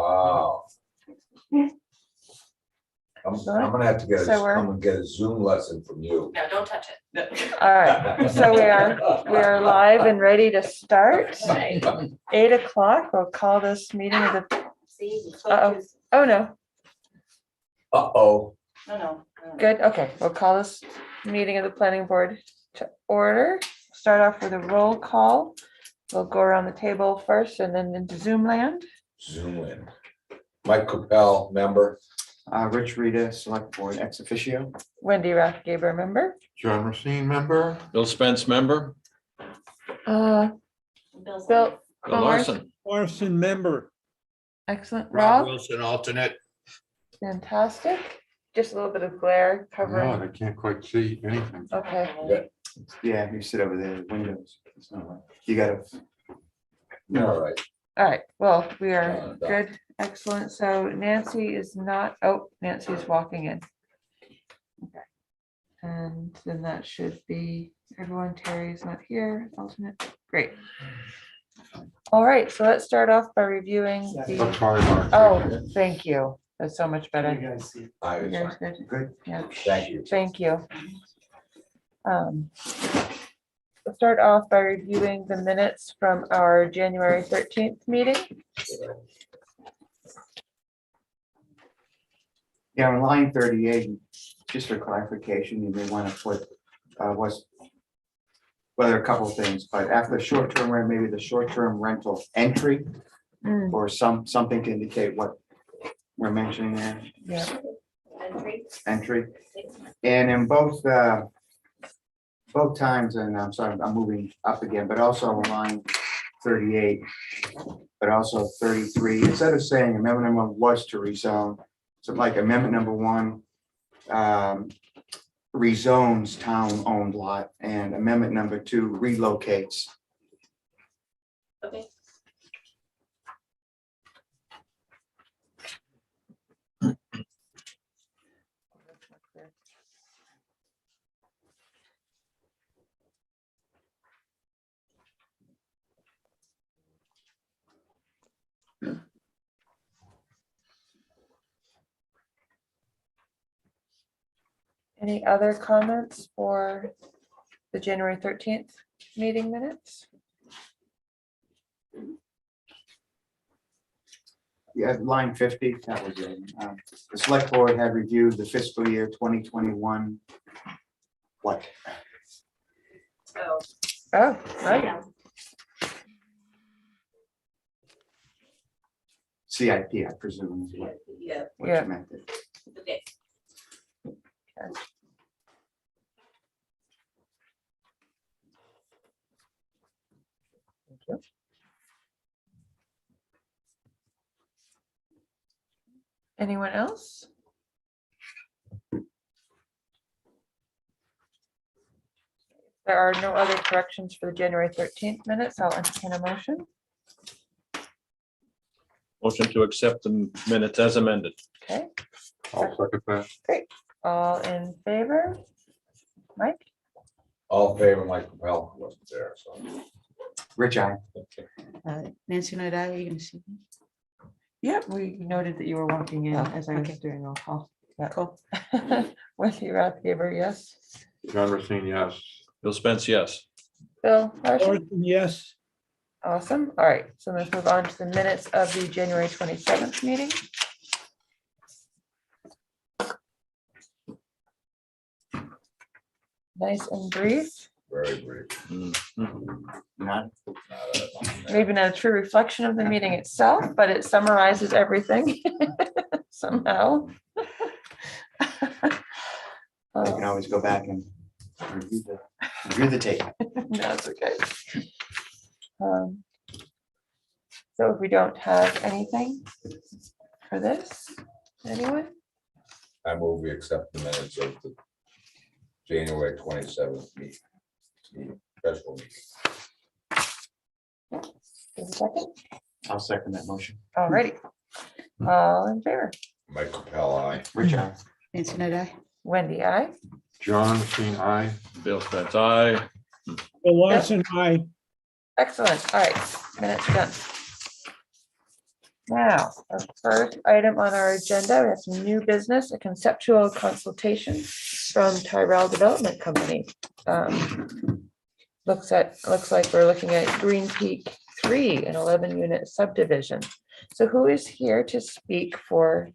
Wow. I'm gonna have to come and get a Zoom lesson from you. No, don't touch it. All right, so we are live and ready to start. 8 o'clock. We'll call this meeting of the, See? oh no, Uh-oh. No. good, okay, we'll call this meeting of the planning board to order. Start off with a roll call. We'll go around the table first and then into Zoom land. Zoom in. Mike Capel, member. Rich Rita, select board ex officio. Wendy Rathgaber, member. John Racine, member. Bill Spence, member. Bill Bill Larson. Larson, member. Excellent. Rob Rob, Wilson, alternate. fantastic. Just a little bit of glare No, covering. I can't quite see anything. Okay, Yeah, you sit over there, the windows. It's not like- You gotta, All right. all right, well, we are good, excellent. So Nancy is not, oh, Nancy's walking in. Okay. And then that should be everyone. Terry's not here, alternate, great. All right, so let's start off by reviewing Up the, high, Mark. oh, thank you. That's so much better. you guys see. I You was guys fine. good? Good. Yeah, Thank you. thank you. We'll start off by reviewing the minutes from our January 13th meeting. Yeah, on line 38, just for clarification, you may want to put, well, there are a couple of things, but after short-term rent, maybe the short-term rental entry Mm, or something to indicate what we're mentioning there, yeah, entry. And in both times, and I'm sorry, I'm moving up again, but also on line 38, but also 33, instead of saying amendment number one was to rezone, so like amendment number one rezones town-owned lot, and amendment number two relocates. Okay. any other comments for the January 13th meeting minutes? Yeah, line 50, that was it. The select board had reviewed the fiscal year 2021. What? So, Oh, right, yeah. CIP, I presume, is what Yeah, Yeah. you meant. okay. anyone else? There are no other corrections for the January 13th minutes. I'll entertain a motion. Motion to accept the minutes as amended. Okay, I'll second that. all in favor? Mike? All in favor, Mike Capel wasn't there, so. Rich, I. Nancy and I, are you gonna see me? Yep, we noted that you were walking in Oh, as I was okay. doing roll call. Yeah. Cool. Wendy Rathgaber, yes. John Racine, yes. Bill Spence, yes. Bill Larson? Larson, yes. Awesome. All right, so let's move on to the minutes of the January 27th meeting. Nice and brief, Very brief. Not. maybe not a true reflection of the meeting itself, but it summarizes everything somehow. I can always go back and review the tape. That's okay. So if we don't have anything for this, anyone? I move we accept the minutes of the January 27th meeting, special meeting. Just a second. I'll second that motion. All righty. All in favor? Mike Capel, aye. Rich, I. Nancy and I. Wendy, I. John Racine, aye. Bill Spence, aye. Bill Larson, I. Excellent. All right, minutes are done. Now, our first item on our agenda, we have some new business, a conceptual consultation from Tyrell Development Company. Looks like we're looking at Green Peak 3, an 11-unit subdivision. So who is here to speak for,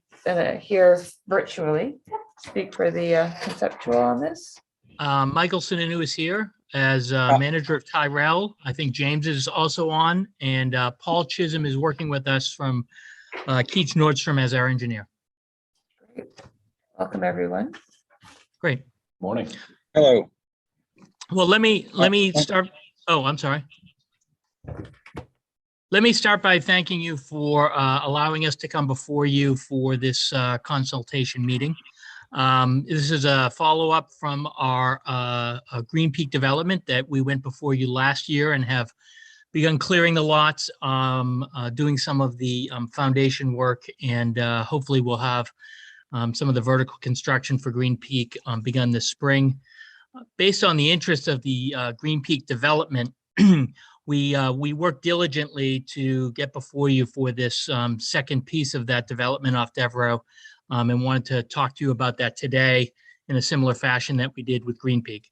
here virtually, speak for the conceptual on this? Michael Sununu is here as manager of Tyrell. I think James is also on, and Paul Chisholm is working with us from Keach Nordstrom as our engineer. Great. Welcome, everyone. Great. Morning. Hello. Well, let me start. Oh, I'm sorry. Let me start by thanking you for allowing us to come before you for this consultation meeting. This is a follow-up from our Green Peak development that we went before you last year and have begun clearing the lots, doing some of the foundation work, and hopefully we'll have some of the vertical construction for Green Peak begun this spring. Based on the interest of the Green Peak development, we worked diligently to get before you for this second piece of that development off Devereaux, and wanted to talk to you about that today in a similar fashion that we did with Green Peak.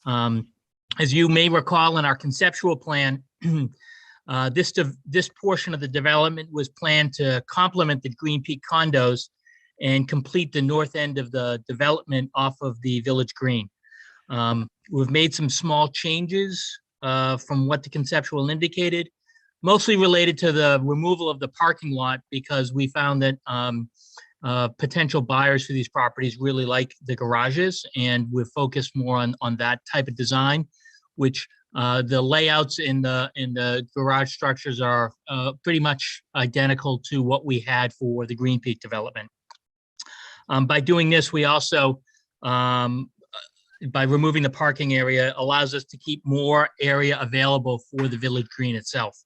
As you may recall in our conceptual plan, this portion of the development was planned to complement the Green Peak condos and complete the north end of the development off of the Village Green. We've made some small changes from what the conceptual indicated, mostly related to the removal of the parking lot, because we found that potential buyers for these properties really like the garages, and we're focused more on that type of design, which the layouts in the garage structures are pretty much identical to what we had for the Green Peak development. By doing this, we also, by removing the parking area, allows us to keep more area available for the Village Green itself.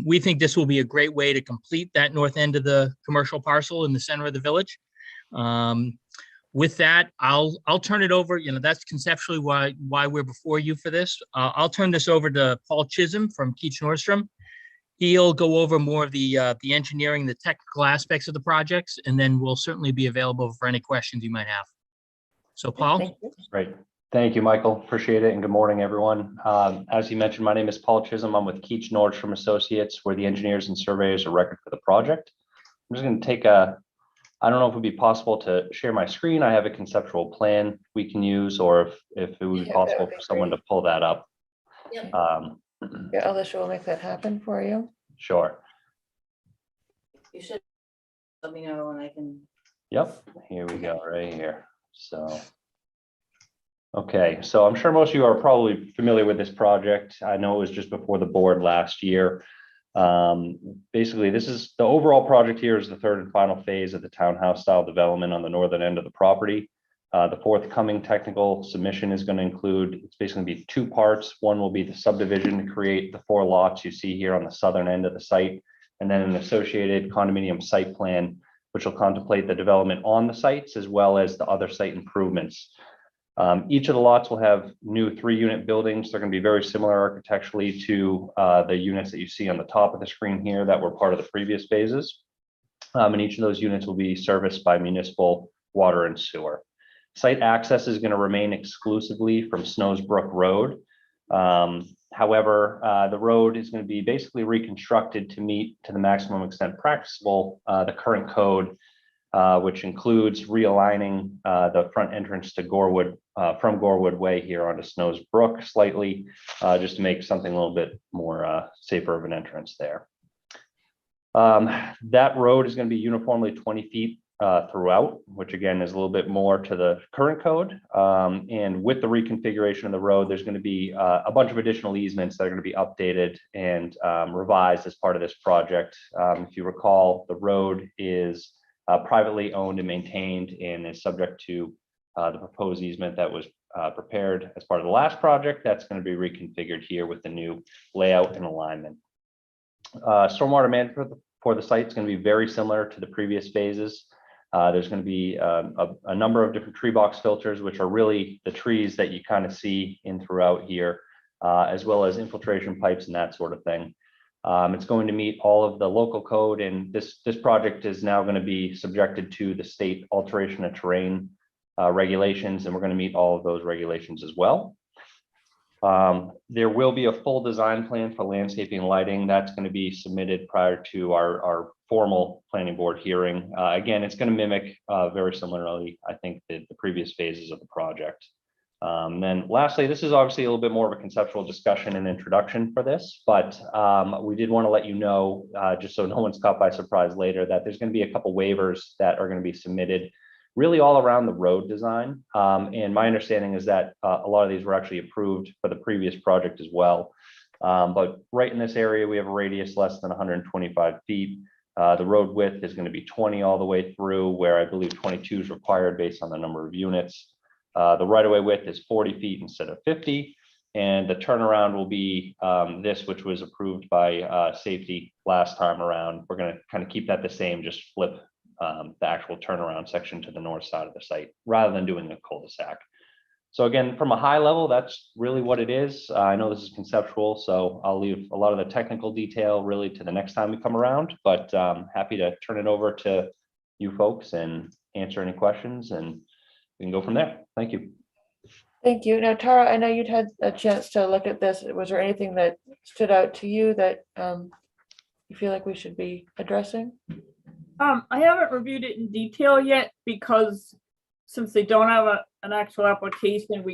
We think this will be a great way to complete that north end of the commercial parcel in the center of the village. With that, I'll turn it over. That's conceptually why we're before you for this. I'll turn this over to Paul Chisholm from Keach Nordstrom. He'll go over more of the engineering, the technical aspects of the projects, and then we'll certainly be available for any questions you might have. So, Paul. Thank you. Great. Thank you, Michael. Appreciate it. And good morning, everyone. As you mentioned, my name is Paul Chisholm. I'm with Keach Nordstrom Associates. We're the engineers and surveyors of record for the project. I'm just going to take I don't know if it would be possible to share my screen. I have a conceptual plan we can use, or if it would be possible for someone to pull that up. Yep. Yeah, Alicia will make that happen for you. Sure. You should let me know when I can. Yep. Here we go, right here. So. Okay, so I'm sure most of you are probably familiar with this project. I know it was just before the board last year. Basically, this is the overall project here is the third and final phase of the townhouse style development on the northern end of the property. The forthcoming technical submission is going to include, it's basically going to be two parts. One will be the subdivision to create the 4 lots you see here on the southern end of the site, and then an associated condominium site plan, which will contemplate the development on the sites as well as the other site improvements. Each of the lots will have new 3-unit buildings. They're going to be very similar architecturally to the units that you see on the top of the screen here that were part of the previous phases. And each of those units will be serviced by municipal water and sewer. Site access is going to remain exclusively from Snows Brook Road. However, the road is going to be basically reconstructed to meet to the maximum extent practicable the current code, which includes realigning the front entrance to Gorewood from Gorewood Way here onto Snows Brook slightly, just to make something a little bit more safer of an entrance there. That road is going to be uniformly 20 feet throughout, which again is a little bit more to the current code. And with the reconfiguration of the road, there's going to be a bunch of additional easements that are going to be updated and revised as part of this project. If you recall, the road is privately owned and maintained and is subject to the proposed easement that was prepared as part of the last project. That's going to be reconfigured here with the new layout and alignment. Stormwater management for the site is going to be very similar to the previous phases. There's going to be a number of different tree box filters, which are really the trees that you kind of see in throughout here, as well as infiltration pipes and that sort of thing. It's going to meet all of the local code, and this project is now going to be subjected to the state alteration of terrain regulations, and we're going to meet all of those regulations as well. There will be a full design plan for landscaping and lighting that's going to be submitted prior to our formal planning board hearing. Again, it's going to mimic very similarly, I think, the previous phases of the project. Then lastly, this is obviously a little bit more of a conceptual discussion and introduction for this, but we did want to let you know, just so no one's caught by surprise later, that there's going to be a couple waivers that are going to be submitted really all around the road design. And my understanding is that a lot of these were actually approved for the previous project as well. But right in this area, we have a radius less than 125 feet. The road width is going to be 20 all the way through, where I believe 22 is required based on the number of units. The right-of-way width is 40 feet instead of 50. And the turnaround will be this, which was approved by safety last time around. We're going to kind of keep that the same, just flip the actual turnaround section to the north side of the site rather than doing a cul-de-sac. So again, from a high level, that's really what it is. I know this is conceptual, so I'll leave a lot of the technical detail really to the next time we come around, but happy to turn it over to you folks and answer any questions, and we can go from there. Thank you. Thank you. Now, Tara, I know you'd had a chance to look at this. Was there anything that stood out to you that you feel like we should be addressing? I haven't reviewed it in detail yet because since they don't have an actual application,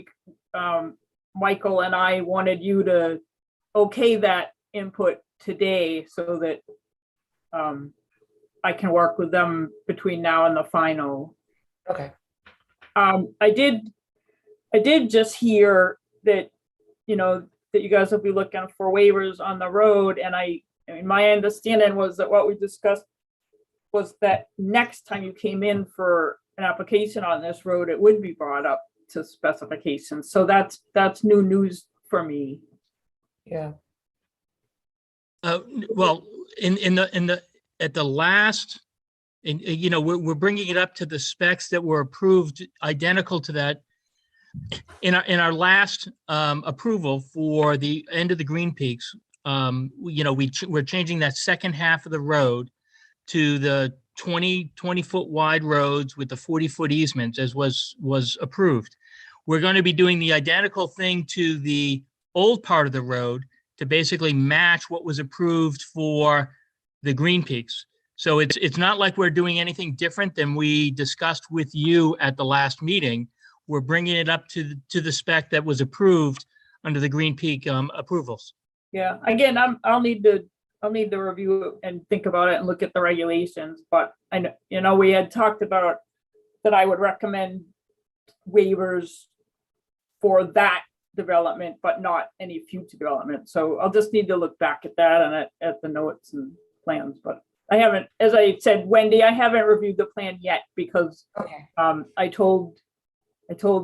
Michael and I wanted you to okay that input today so that I can work with them between now and the final. Okay. I did just hear that, that you guys will be looking for waivers on the road, and I mean, my understanding was that what we discussed was that next time you came in for an application on this road, it would be brought up to specifications. So that's new news for me. Yeah. Well, at the last, we're bringing it up to the specs that were approved, identical to that. In our last approval for the end of the Green Peaks, we're changing that second half of the road to the 20 foot wide roads with the 40-foot easements, as was approved. We're going to be doing the identical thing to the old part of the road to basically match what was approved for the Green Peaks. So it's not like we're doing anything different than we discussed with you at the last meeting. We're bringing it up to the spec that was approved under the Green Peak approvals. Yeah, again, I'll need to review it and think about it and look at the regulations, but I know, we had talked about that I would recommend waivers for that development, but not any future development. So I'll just need to look back at that and at the notes and plans, but I haven't, as I said, Wendy, I haven't reviewed the plan yet because I told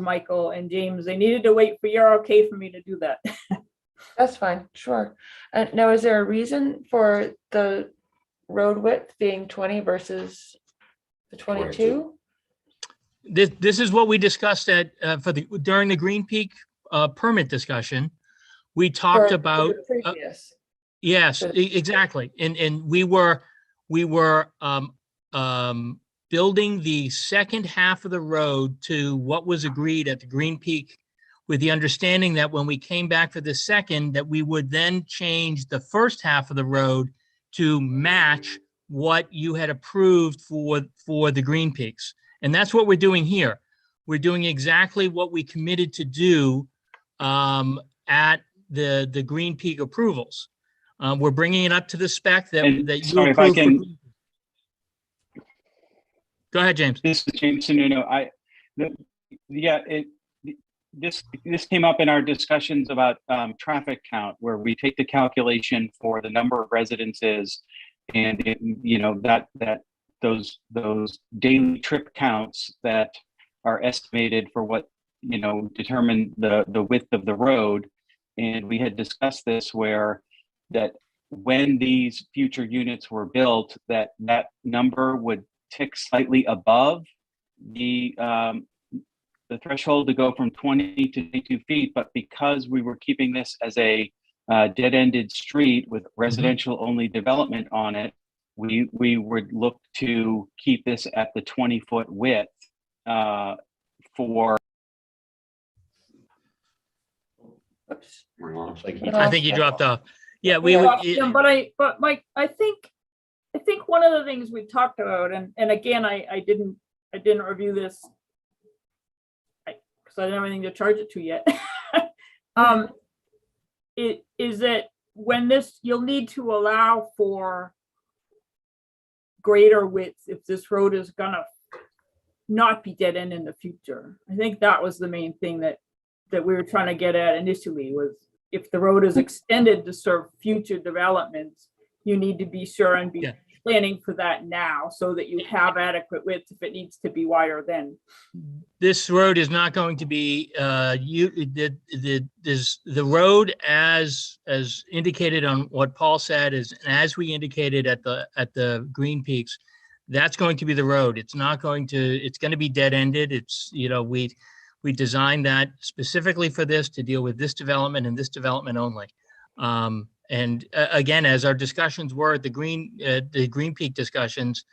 Michael and James they needed to wait for your okay for me to do that. That's fine, sure. Now, is there a reason for the road width being 20 versus the 22? This is what we discussed during the Green Peak permit discussion. We talked about previous. Yes, exactly, and we were building the second half of the road to what was agreed at the Green Peak, with the understanding that when we came back for the second, that we would then change the first half of the road to match what you had approved for the Green Peaks. And that's what we're doing here. We're doing exactly what we committed to do at the Green Peak approvals. We're bringing it up to the spec that you sorry, if approved. I can, Go ahead, James. This is James Sununu. This came up in our discussions about traffic count, where we take the calculation for the number of residences and those daily trip counts that are estimated for what determine the width of the road. And we had discussed this that when these future units were built, that number would tick slightly above the threshold to go from 20 to 22 feet, but because we were keeping this as a dead-ended street with residential only development on it, we would look to keep this at the 20-foot width for. Oops. We lost. Like We I think you dropped off. Yeah, we would. Yeah, but Mike, I think one of the things we talked about, and again, I didn't review this because I didn't have anything to charge it to yet. It is that when this, you'll need to allow for greater width if this road is gonna not be dead end in the future. I think that was the main thing that we were trying to get at initially, was if the road is extended to serve future developments, you need to be sure and be planning for that now so that you have adequate width if it needs to be wider then. This road is not going to be, the road as indicated on what Paul said is, as we indicated at the Green Peaks, that's going to be the road. It's not going to, it's going to be dead ended. It's, we designed that specifically for this, to deal with this development and this development only. And again, as our discussions were at the Green Peak discussions,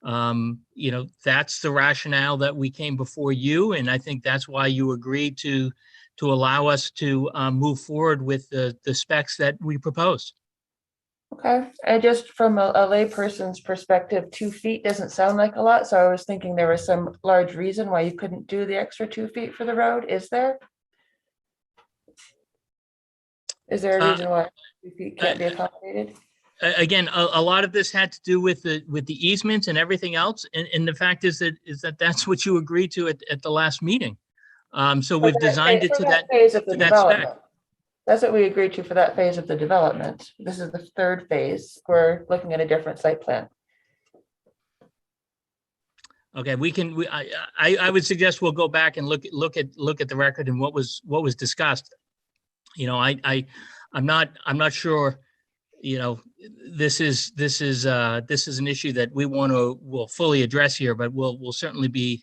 that's the rationale that we came before you. And I think that's why you agreed to allow us to move forward with the specs that we proposed. Okay, and just from a layperson's perspective, 2 feet doesn't sound like a lot, so I was thinking there was some large reason why you couldn't do the extra 2 feet for the road. Is there? Is there a reason why 2 feet can't be accommodated? Again, a lot of this had to do with the easements and everything else, and the fact is that that's what you agreed to at the last meeting. So we've designed it to that phase of the to that development. spec. That's what we agreed to for that phase of the development. This is the 3rd phase. We're looking at a different site plan. Okay, I would suggest we'll go back and look at the record and what was discussed. I'm not sure, this is an issue that we'll fully address here, but we'll certainly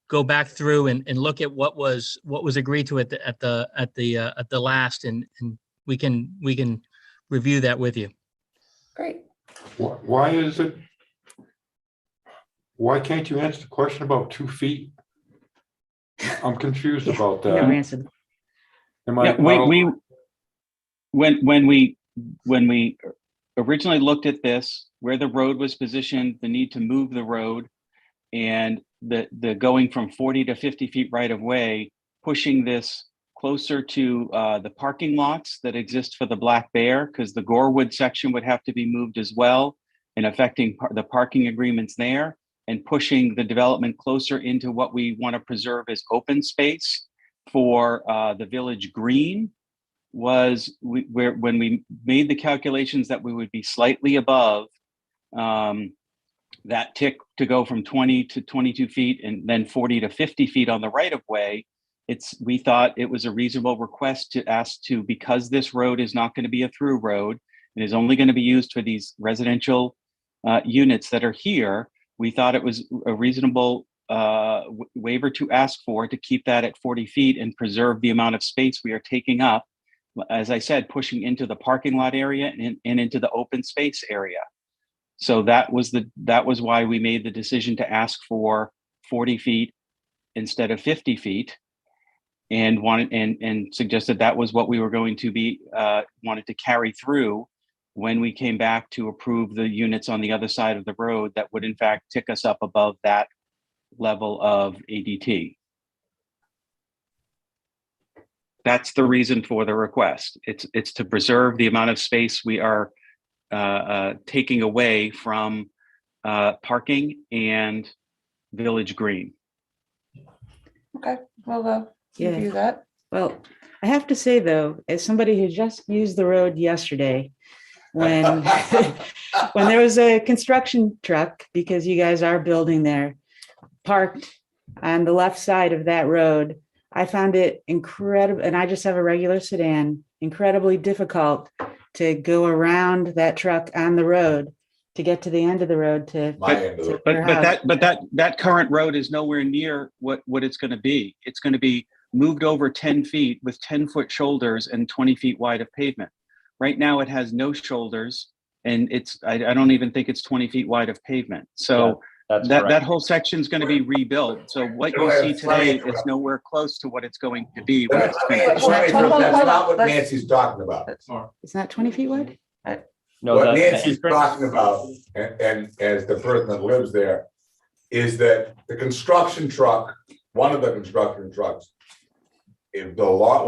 go back through and look at what was agreed to at the last, and we can review that with you. Great. Why can't you answer the question about 2 feet? I'm confused about You never that. answered. When we originally looked at this, where the road was positioned, the need to move the road, and the going from 40 to 50 feet right of way, pushing this closer to the parking lots that exist for the Black Bear, because the Gorewood section would have to be moved as well, and affecting the parking agreements there, and pushing the development closer into what we want to preserve as open space for the village green, was when we made the calculations that we would be slightly above that tick to go from 20 to 22 feet and then 40 to 50 feet on the right of way. We thought it was a reasonable request to ask to, because this road is not going to be a through road and is only going to be used for these residential units that are here. We thought it was a reasonable waiver to ask for, to keep that at 40 feet and preserve the amount of space we are taking up, as I said, pushing into the parking lot area and into the open space area. So that was why we made the decision to ask for 40 feet instead of 50 feet, and suggested that was what we were going to be wanted to carry through when we came back to approve the units on the other side of the road that would in fact tick us up above that level of ADT. That's the reason for the request. It's to preserve the amount of space we are taking away from parking and village green. Okay, we'll review that. Well, I have to say though, as somebody who just used the road yesterday, when when there was a construction truck, because you guys are building there, parked on the left side of that road, I found it incredible, and I just have a regular sedan, incredibly difficult to go around that truck on the road to get to the end of the road to. But that current road is nowhere near what it's going to be. It's going to be moved over 10 feet with 10-foot shoulders and 20 feet wide of pavement. Right now, it has no shoulders, and I don't even think it's 20 feet wide of pavement. So That's that correct. whole section's going to be rebuilt. So what you see today is nowhere close to what it's going to be when it's finished. That's not what Nancy's talking about. It's not 20 feet wide? No, What the Nancy's entrance- talking about, and as the person that lives there, is that the construction truck, one of the construction trucks, one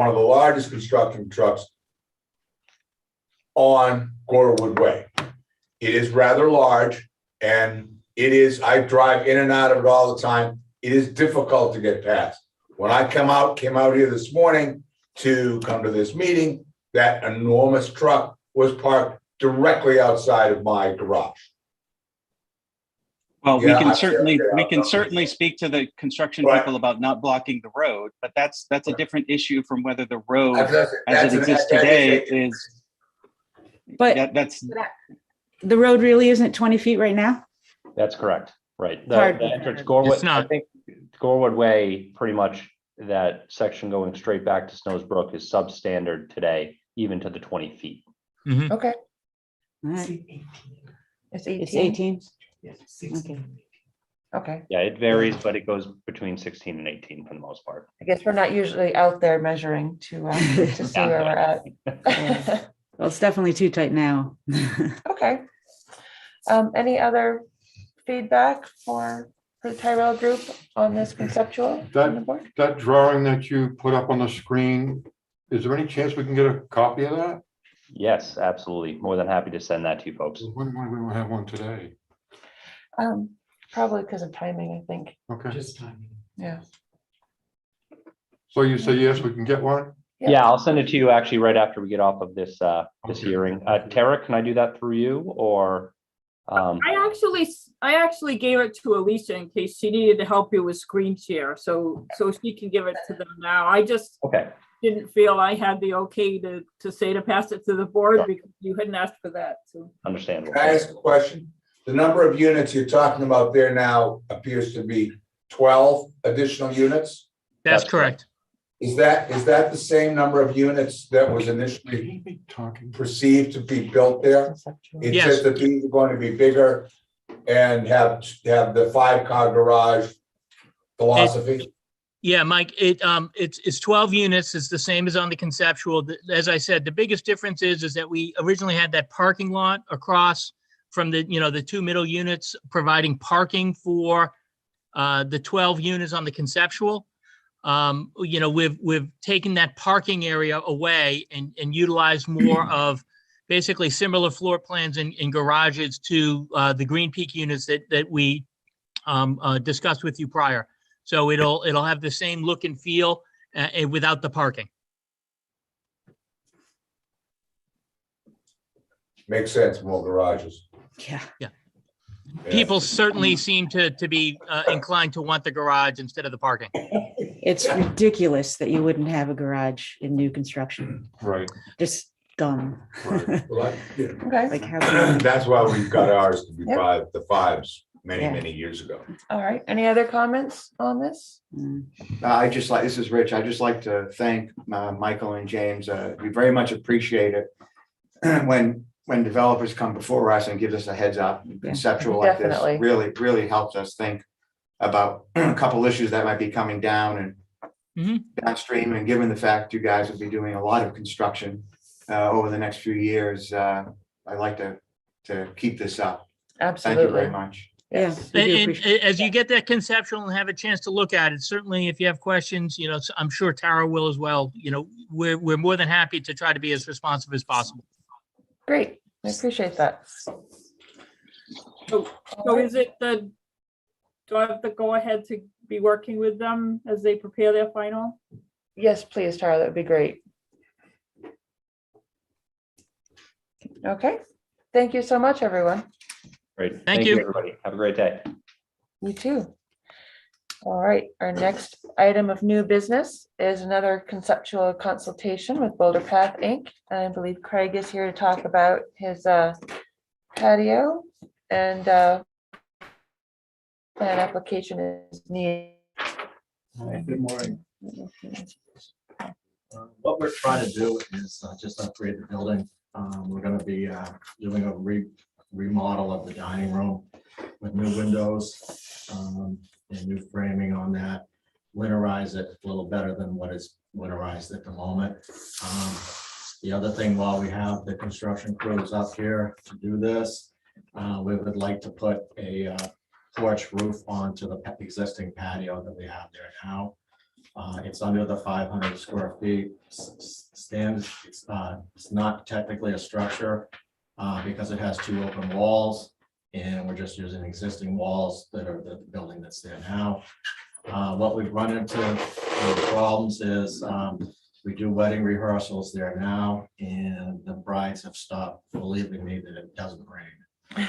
of the largest construction trucks on Gorewood Way. It is rather large, and I drive in and out of it all the time. It is difficult to get past. When I came out here this morning to come to this meeting, that enormous truck was parked directly outside of my garage. Well, Yeah, we can certainly speak to the construction Right. people about not blocking the road, but that's a different issue from whether the road That's as it exists today is. But That's the road really isn't 20 feet right now? That's correct, right. The Hard. entrance It's Gorewood, I not. think Gorewood Way, pretty much that section going straight back to Snows Brook is substandard today, even to the 20 feet. Okay, All right. it's It's 18. 18? Okay. Okay, Yeah, it varies, but it goes between 16 and 18 for the most part. I guess we're not usually out there measuring to see where we're at. Well, it's definitely too tight now. Okay. Any other feedback for the Tyrell Group on this conceptual on the board? That drawing that you put up on the screen, is there any chance we can get a copy of that? Yes, absolutely. More than happy to send that to you folks. When we will have one today. Probably because of timing, I think. Okay, Just timing. Yeah. so you say yes, we can get one? Yeah. Yeah, I'll send it to you actually right after we get off of this this hearing. Tara, can I do that through you or? I actually gave it to Alicia in case she needed to help you with screen share, so she can give it to them now. I just Okay, didn't feel I had the okay to say to pass it to the board because you hadn't asked for that, so. understandable. Can I ask a question? The number of units you're talking about there now appears to be 12 additional units. That's That's correct. Is that the same number of units that was Can initially he be talking? perceived to be built there? It's Yes. just that these are going to be bigger and have the 5-car garage philosophy. Yeah, Mike, it's 12 units. It's the same as on the conceptual. As I said, the biggest difference is that we originally had that parking lot across from the two middle units, providing parking for the 12 units on the conceptual. We've taken that parking area away and utilized more of basically similar floor plans and garages to the Green Peak units that we discussed with you prior. So it'll have the same look and feel without the parking. Makes sense, more garages. Yeah. Yeah. People certainly seem to be inclined to want the garage instead of the parking. It's ridiculous that you wouldn't have a garage in new construction. Right. Just dumb. Right. Well, Okay, Like how, that's why we've got ours to be Yep. the fives Yeah. many years ago. all right. Any other comments on this? This is Rich. I just like to thank Michael and James. We very much appreciate it when developers come before us and give us a heads up. Conceptual like this Definitely. really helps us think about a couple issues that might be coming down and downstream. And given the fact you guys will be doing a lot of construction over the next few years, I'd like to keep this up. Thank you very Absolutely. much. yeah. we do And appreciate- as you get that conceptual and have a chance to look at it, certainly if you have questions, I'm sure Tara will as well. We're more than happy to try to be as responsive as possible. Great. I appreciate that. So is it do I have to go ahead to be working with them as they prepare their final? Yes, please, Tara, that would be great. Okay. Thank you so much, everyone. Great. Thank you. Everybody. Have a great day. You too. All right, our next item of new business is another conceptual consultation with Boulder Path Inc. And I believe Craig is here to talk about his patio and plan application is needed. Good morning. What we're trying to do is just upgrade the building We're gonna be doing a remodel of the dining room with new windows and new framing on that. Winterize it a little better than what is winterized at the moment. The other thing, while we have the construction crews up here to do this, we would like to put a porch roof onto the existing patio that we have there now. It's under the 500 square feet stands. It's not technically a structure because it has 2 open walls, and we're just using existing walls that are the building that's there now. What we've run into problems is we do wedding rehearsals there now, and the brides have stopped believing me that it doesn't rain.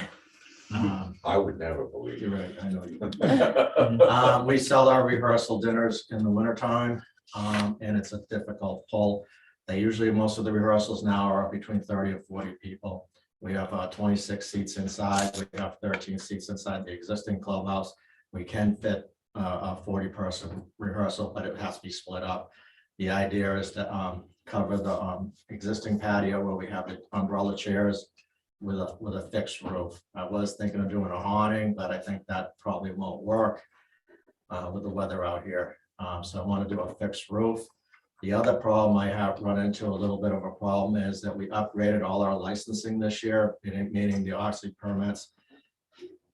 I would never believe You're it. right, I know you. We sell our rehearsal dinners in the wintertime, and it's a difficult pull. Most of the rehearsals now are between 30 and 40 people. We have 26 seats inside. We have 13 seats inside the existing clubhouse. We can fit a 40-person rehearsal, but it has to be split up. The idea is to cover the existing patio where we have the umbrella chairs with a fixed roof. I was thinking of doing a awning, but I think that probably won't work with the weather out here. So I want to do a fixed roof. The other problem I have run into a little bit of a problem is that we upgraded all our licensing this year, meaning the Oxley permits.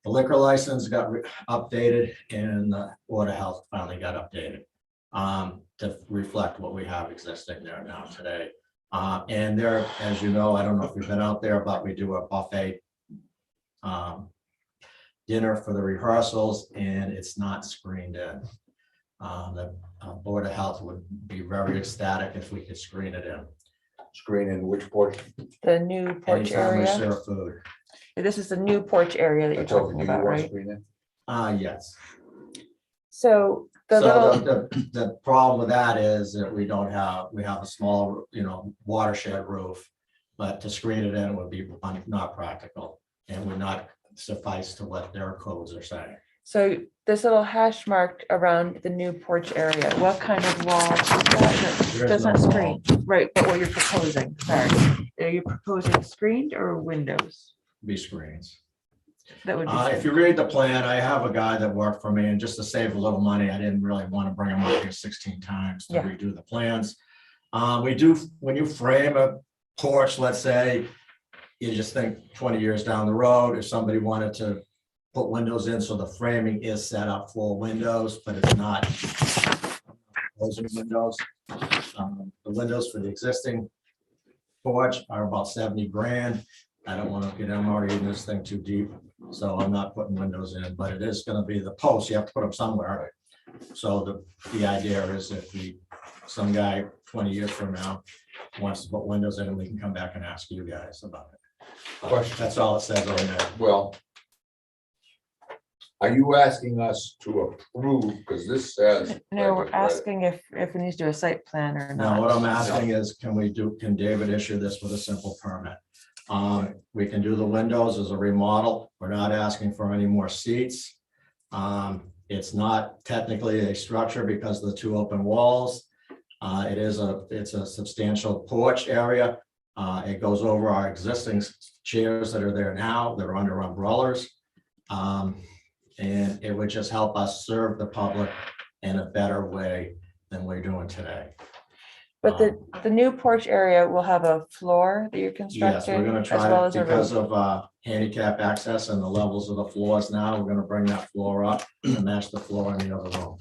The liquor license got updated, and the Board of Health finally got updated to reflect what we have existing there now today. And there, as you know, I don't know if you've been out there, but we do a buffet dinner for the rehearsals, and it's not screened in. The Board of Health would be very ecstatic if we could screen it in. Screen in which portion? The new porch Anytime we area. serve food. This is the new porch area that you're That's over. talking Do you about, want to right? screen in? Yes. So the So little, the problem with that is that we have a small, watershed roof, but to screen it in would be not practical and would not suffice to what their codes are saying. so this little hash marked around the new porch area, what kind of wall is that? There That is no doesn't wall. screen, right, but what you're proposing, sorry. Are you proposing screened or windows? Be screens. That would be. If you read the plan, I have a guy that worked for me, and just to save a little money, I didn't really want to bring him up here 16 times to Yeah. redo the plans. We do, when you frame a porch, let's say, you just think 20 years down the road, if somebody wanted to put windows in, so the framing is set up for windows, but it's not. Those are windows. The windows for the existing porch are about 70 grand. I don't want to get, I'm already in this thing too deep, so I'm not putting windows in, but it is going to be the posts. You have to put them somewhere. So the idea is if some guy 20 years from now wants to put windows in, we can come back and ask you guys about it. Question. That's all it says on there. Well, are you asking us to approve, because this says. No, we're asking if we need to do a site plan or Now, what I'm not. asking is, can David issue this with a simple permit? We can do the windows as a remodel. We're not asking for any more seats. It's not technically a structure because of the 2 open walls. It's a substantial porch area. It goes over our existing chairs that are there now, that are under umbrellas. And it would just help us serve the public in a better way than we're doing today. But the new porch area will have a floor that you're Yes, constructing we're gonna as well try, as a because roof. of handicap access and the levels of the floors now, we're gonna bring that floor up and match the floor in the other room.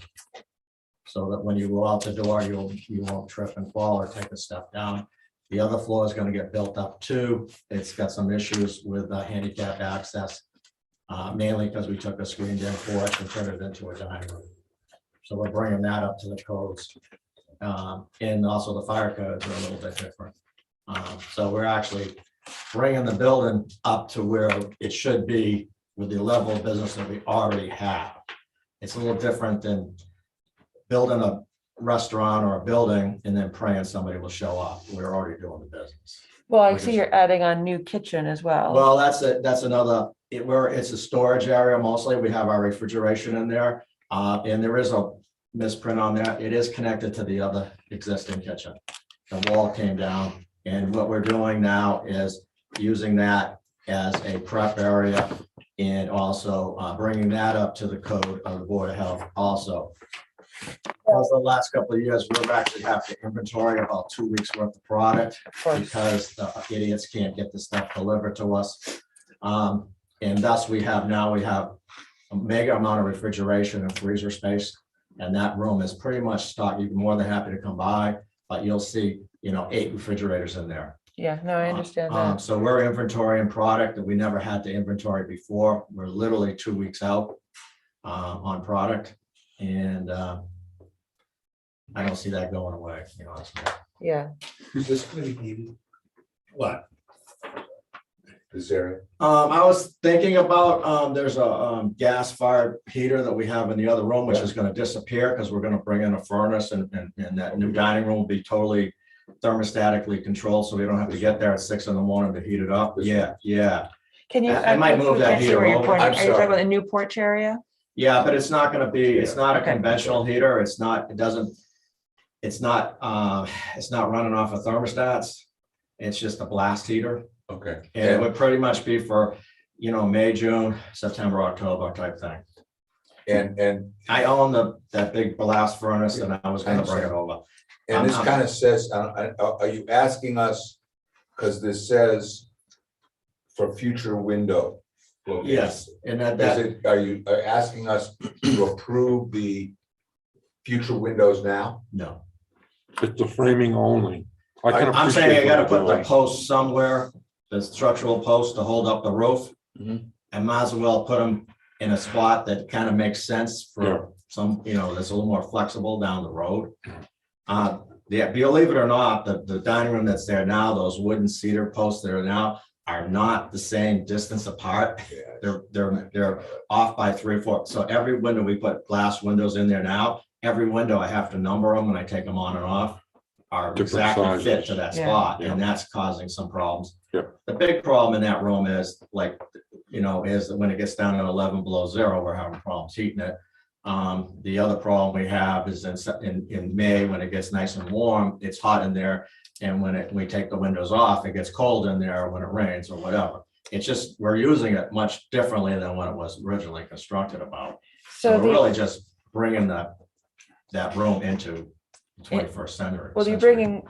So that when you go out the door, you won't trip and fall or take a step down. The other floor is gonna get built up too. It's got some issues with handicap access. Mainly because we took a screened in porch and turned it into a dining room. So we're bringing that up to the codes. And also the fire codes are a little bit different. So we're actually bringing the building up to where it should be with the level of business that we already have. It's a little different than building a restaurant or a building and then praying somebody will show up. We're already doing the business. Well, I we see just- you're adding on new kitchen as well. Well, that's another, it's a storage area mostly. We have our refrigeration in there. And there is a misprint on that. It is connected to the other existing kitchen. The wall came down And what we're doing now is using that as a prep area and also bringing that up to the code of the Board of Health also. Over the last couple of years, we've actually have to inventory about 2 weeks worth of product because the idiots can't get the stuff delivered to us. And thus we have a mega amount of refrigeration and freezer space. And that room is pretty much stocked. You'd be more than happy to come by, but you'll see, 8 refrigerators in there. Yeah, no, I understand that. So we're inventorying product that we never had to inventory before. We're literally 2 weeks out on product. And I don't see that going away, honestly. Yeah. Is this gonna be needed? What? This area? I was thinking about, there's a gas fired heater that we have in the other room, which is gonna disappear because we're gonna bring in a furnace and that new dining room will be totally thermostatically controlled, so we don't have to get there at 6 in the morning to heat it up. Yeah. Can you? I might move that can't see heater where you're over. pointing. I'm Are you talking sorry. about the new porch area? Yeah, but it's not gonna be, it's not a Okay. conventional heater. It's not running off of thermostats. It's just a blast heater. Okay. And it would pretty much be for, May, June, September, October type thing. And I own that big blast furnace and I was gonna bring it over. this kind of says, are you asking us, because this says for future window locations. Yes, and Are you asking us to approve the future windows now? no. It's the framing only. I can I'm saying I appreciate gotta what put you're the doing. posts somewhere, the structural posts to hold up the roof. Mhm. I might as well put them in a spot that kind of makes sense Yeah. for some, that's a little more flexible down the road. Yeah, believe it or not, the dining room that's there now, those wooden cedar posts that are now are not the same distance apart. They're off by 3 or 4. So every window, we put glass windows in there now. Every window, I have to number them when I take them on and off. Are Different exactly fit sizes. to that Yeah. spot, Yeah. and that's causing some problems. Yep. The big problem in that room is is that when it gets down to 11 below zero, we're having problems heating it. The other problem we have is in May, when it gets nice and warm, it's hot in there. And when we take the windows off, it gets cold in there when it rains or whatever. It's just, we're using it much differently than when it was originally constructed about. So So we're the, really just bringing that room into 21st century. well, you're bringing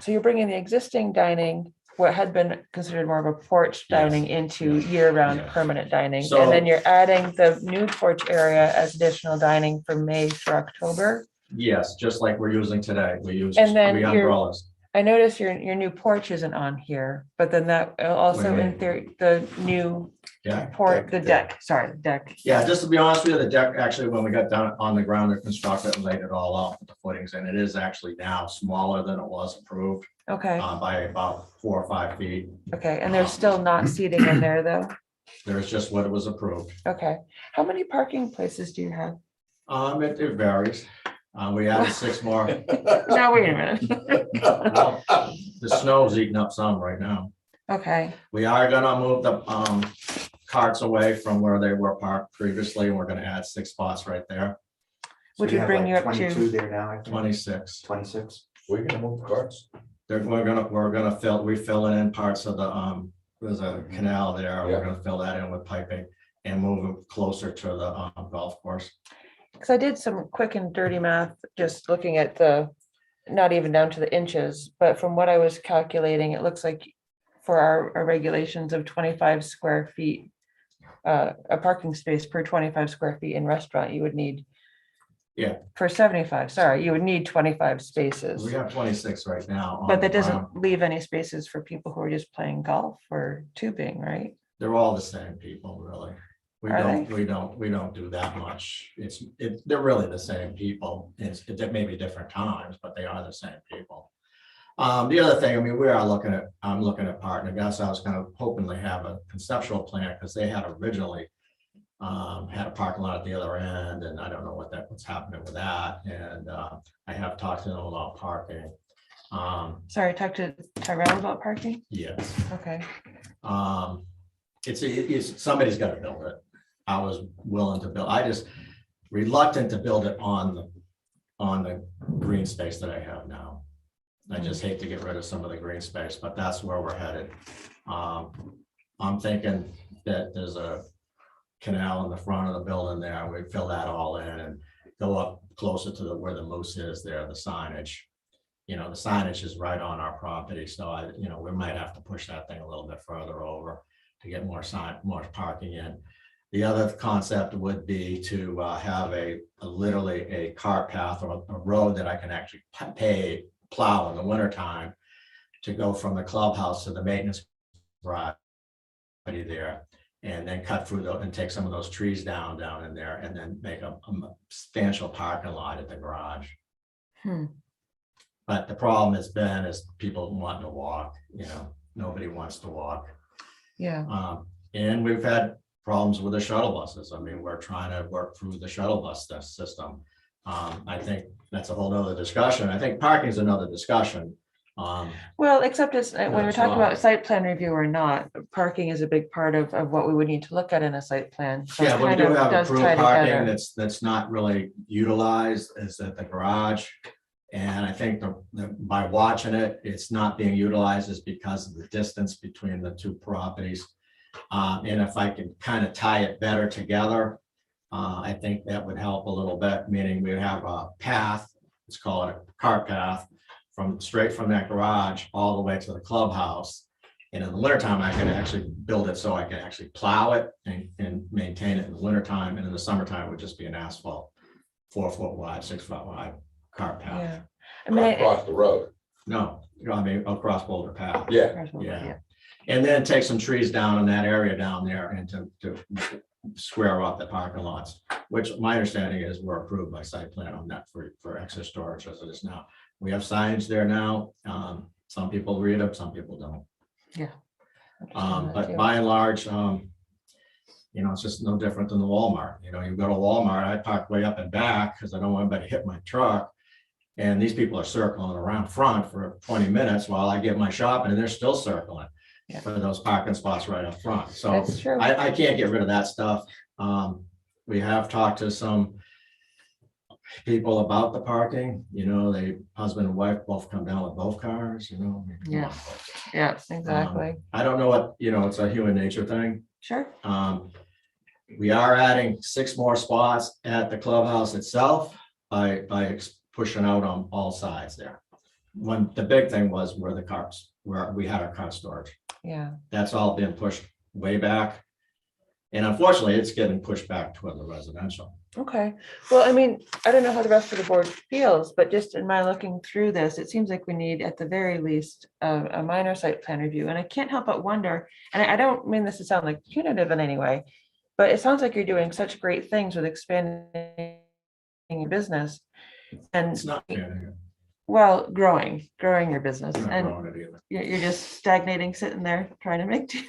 the existing dining, what had been considered more of a porch Yes. dining into year-round Yes. permanent dining. So- And then you're adding the new porch area as additional dining from May through October. Yes, just like we're using today. We use And then 3 you're- umbrellas. I noticed your new porch isn't on here, but then that also What do you in mean? theory, the new Yeah. the deck, sorry, the deck. Yeah, just to be honest with you, the deck, actually, when we got down on the ground and constructed and laid it all out with the footings, and it is actually now smaller than it was approved Okay, by about 4 or 5 feet. okay, and there's still not seating in there though? There's just what it was approved. Okay, how many parking places do you have? It varies. We added 6 more. No, wait a minute. Well, the snow's eating up some right now. Okay, We are gonna move the carts away from where they were parked previously, and we're gonna add 6 spots right there. Which So would have bring like you up to- 22 there now, I think. 26. 26. We're gonna move carts. We're gonna we fill in parts of the, there's a canal there. Yeah. We're gonna fill that in with piping and move them closer to the golf course. because I did some quick and dirty math, just looking at not even down to the inches, but from what I was calculating, it looks like for our regulations of 25 square feet, a parking space per 25 square feet in restaurant, you would need. Yeah. For 75, sorry, you would need 25 spaces. We have 26 right now. on But that the ground. doesn't leave any spaces for people who are just playing golf or tubing, right? They're all the same people, really. We Are don't do that much. They're really the same people. It may be different times, but they are the same people. The other thing, I'm looking at partner. I guess I was kind of hoping to have a conceptual plan because they had originally had a parking lot at the other end, and I don't know what's happening with that. And I have talked to them about parking. Sorry, talk to Tyrell about parking? Yes. Okay, It's somebody's got to build it. I was willing to build. I just reluctant to build it on the green space that I have now. I just hate to get rid of some of the green space, but that's where we're headed. I'm thinking that there's a canal in the front of the building there. We fill that all in and go up closer to where the moose is there, the signage. The signage is right on our property, so we might have to push that thing a little bit further over to get more parking in. The other concept would be to have literally a cart path or a road that I can actually plow in the wintertime to go from the clubhouse to the maintenance garage there, and then cut through and take some of those trees down in there, and then make a substantial parking lot at the garage. But the problem has been is people wanting to walk, nobody wants to walk. Yeah. And we've had problems with the shuttle buses. I mean, we're trying to work through the shuttle bus system. I think that's a whole nother discussion. I think parking is another discussion. Well, except it's, when we're it's talking not. about site plan review or not, parking is a big part of what we would need to look at in a site plan. So it Yeah, we kind do of have does approved tie parking together. that's not really utilized, is at the garage. And I think by watching it, it's not being utilized is because of the distance between the two properties. And if I can kind of tie it better together, I think that would help a little bit, meaning we have a path, let's call it a cart path, straight from that garage all the way to the clubhouse. And in the wintertime, I can actually build it so I can actually plow it and maintain it in the wintertime. And in the summertime, it would just be an asphalt, 4 foot wide, 6 foot wide cart path. Yeah. I mean, Across the road. No, I mean, across Boulder Path. Yeah. Yeah. And then take some trees down in that area down there and to square off the parking lots, which my understanding is we're approved by site plan on that for excess storage as it is now. We have signage there now. Some people read them, some people don't. Yeah. But by and large, it's just no different than the Walmart. You go to Walmart, I park way up and back because I don't want anybody to hit my truck. And these people are circling around front for 20 minutes while I get my shopping, and they're still circling for those parking spots right up front. So That's true. I can't get rid of that stuff. We have talked to some people about the parking, they husband and wife both come down with both cars, Yeah. Yeah, exactly. I don't know what, it's a human nature thing. Sure. We are adding 6 more spots at the clubhouse itself by pushing out on all sides there. The big thing was where we had our car storage. Yeah. That's all been pushed way back. And unfortunately, it's getting pushed back toward the residential. Okay. Well, I mean, I don't know how the rest of the board feels, but just in my looking through this, it seems like we need at the very least a minor site plan review. And I can't help but wonder, and I don't mean this to sound like punitive in any way, but it sounds like you're doing such great things with expanding your business. And It's not fair. well, growing your business, Not and growing it either. you're just stagnating, sitting there trying to make do.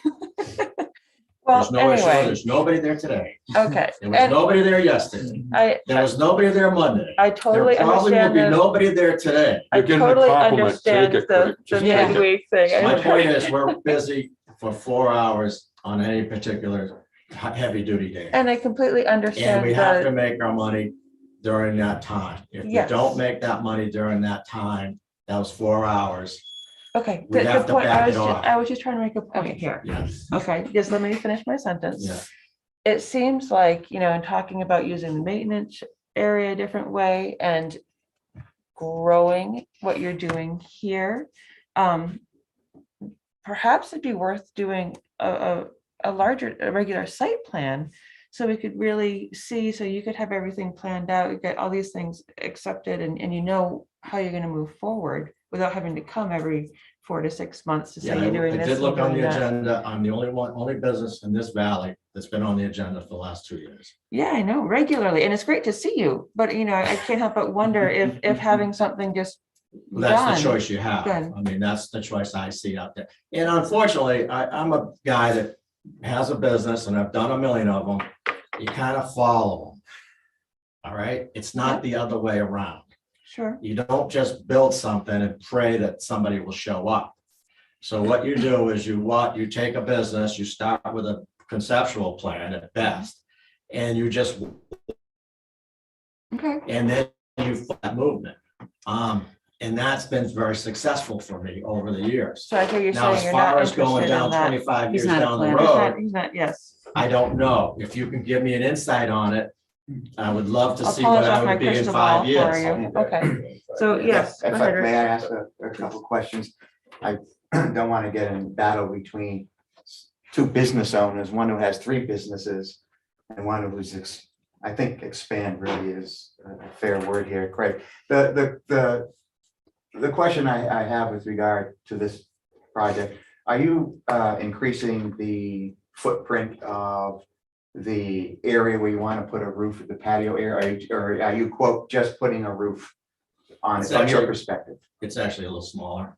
Well, There's no issue. anyway, There's nobody there today. okay. There was And nobody there yesterday. There was nobody there Monday. I There totally probably will understand be the, nobody there today. I You're getting a totally compliment. understand Take it, the Craig. Just take it. midweek thing. My point is, we're busy for 4 hours on any particular heavy duty day. And I completely And understand we have to the, make our money during that time. If we Yes. don't make that money during that time, that was 4 hours. okay, we the have to point, back I was it off. I was just trying to make a point here. Yes. Okay, just let me finish my sentence. Yeah. It seems like, in talking about using the maintenance area a different way and growing what you're doing here, perhaps it'd be worth doing a regular site plan so we could really see, so you could have everything planned out, you get all these things accepted, and how you're going to move forward without having to come every 4 to 6 months to say Yeah, you're doing I this. did and look on doing the that. agenda. I'm the only business in this valley that's been on the agenda for the last 2 years. Yeah, I know, regularly, and it's great to see you, but I can't help but wonder if having something just Well, that's done. the choice you have. Done. I mean, that's the choice I see out there. And unfortunately, I'm a guy that has a business and I've done a million of them. You kind of follow them. All right? It's not the other way around. Sure. You don't just build something and pray that somebody will show up. So what you do is you take a business, you start with a conceptual plan at best, and you just, Okay. and then you find movement. And that's been very successful for me over the years. So I hear you're Now, saying as you're far not as going interested in down that. 25 He's years not a down the planner. He's road, not, he's not, yes. I don't know. If you can give me an insight on it, I would love to I'll see what polish I off my would be in crystal ball 5 for years. you. Okay, so yes, go If ahead, I Rick. may I ask a couple questions? I don't want to get in battle between two business owners, one who has 3 businesses and one who's, I think expand really is a fair word here, Craig. The question I have with regard to this project, are you increasing the footprint of the area where you want to put a roof at the patio area, or are you quote, just putting a roof on it It's from your actually- perspective? It's actually a little smaller.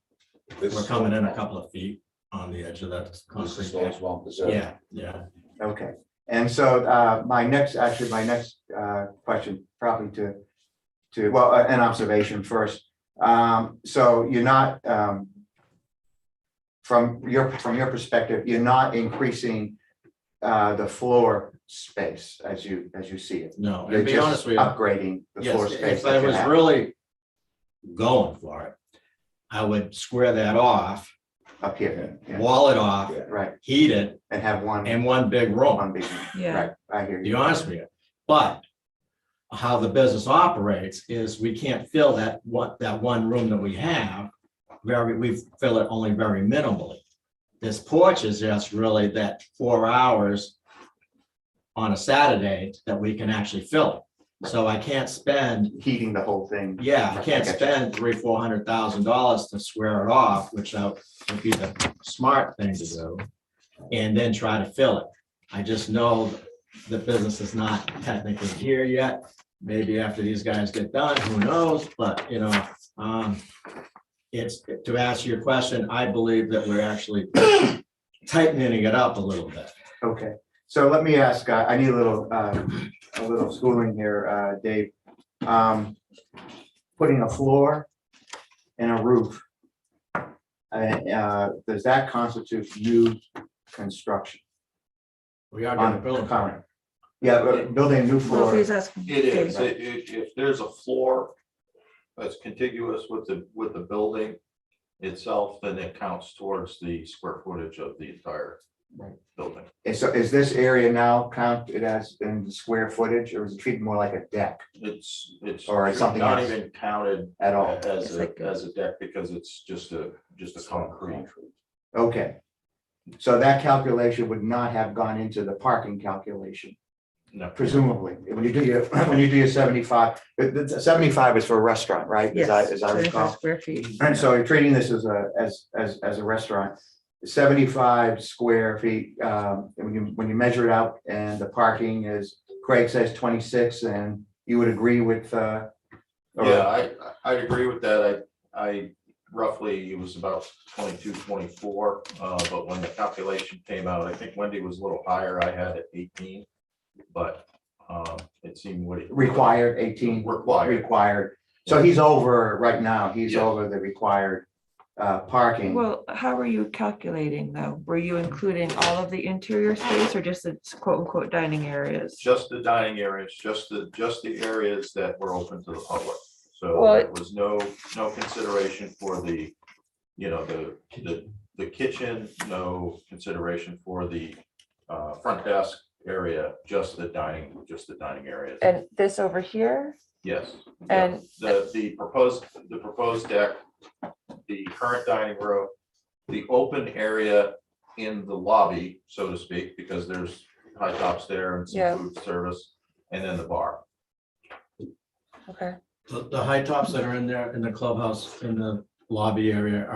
This We're is coming in a small. couple of feet on the edge of that This concrete. is small, pad. small position. Yeah, yeah. Okay, and so my next question, probably well, an observation first. So you're not, from your perspective, you're not increasing the floor space as you see it. No, You're and be just honest with you. upgrading the floor Yes, space. if that I you was have really going for it, I would square that off, up here, yeah, wall it off, right, heat it, and have one and one big room. one big, Yeah. right, I hear To be you. honest with you. But how the business operates is we can't fill that one room that we have. We fill it only very minimally. This porch is just really that 4 hours on a Saturday that we can actually fill it. So I can't spend, Heating the whole thing. yeah, I can't I get you. spend $300,000-400,000 to square it off, which would be the smart thing to do. And then try to fill it. I just know the business is not technically here yet. Maybe after these guys get done, who knows, but it's, to answer your question, I believe that we're actually tightening it up a little bit. Okay, so let me ask, I need a little schooling here, Dave. Putting a floor and a roof. Does that constitute new construction We are going to on build current? Yeah, but building a new Well, floor. he's asking. It is, Dave. if there's a floor that's contiguous with the building itself, then it counts towards the square footage of the entire building. And so is this area now counted as in the square footage, or is it treated more like a deck It's Or something not else. even counted at all? It's like as a deck because it's just a concrete. Okay. So that calculation would not have gone into the parking calculation, No. presumably, when you do your 75, the 75 is for a restaurant, right? As I Yes, 75 recall. square feet. And so you're treating this as a restaurant, 75 square feet, when you measure it out, and the parking is, Craig says 26, and you would agree with, or- Yeah, I'd agree with that. I roughly, it was about 22, 24. But when the calculation came out, I think Wendy was a little higher. I had it 18. But it seemed what it. required 18. Required. So he's over, right now, he's Yeah. over the required parking. Well, how were you calculating though? Were you including all of the interior space or just the quote unquote dining areas? Just the dining areas, just the areas that were open to the public. So Well, there was no consideration for the, the kitchen, no consideration for the front desk area, just the dining areas. And this over here? Yes. And- The proposed deck, the current dining room, the open area in the lobby, so to speak, because there's high tops there and Yeah. some food service, and then the bar. Okay. The high tops that are in there in the clubhouse, in the lobby area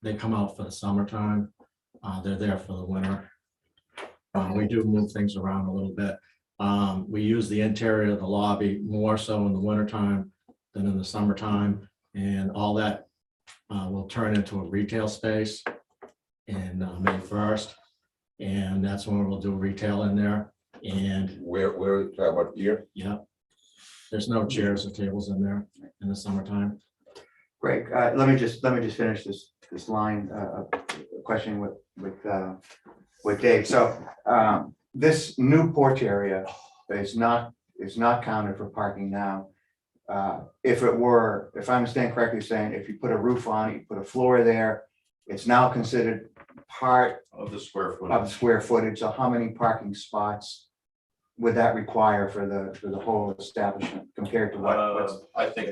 they come out for the summertime. They're there for the winter. We do move things around a little bit. We use the interior of the lobby more so in the wintertime than in the summertime. And all that will turn into a retail space in May 1st. And that's when we'll do retail in there. And Where, what year? yeah, there's no chairs or tables in there in the summertime. Greg, let me just finish this line of questioning with Dave. So this new porch area is not counted for parking now. if I understand correctly, saying if you put a roof on it, you put a floor there, it's now considered part Of the square of footage. square footage. So how many parking spots would that require for the whole establishment compared to what's? I think,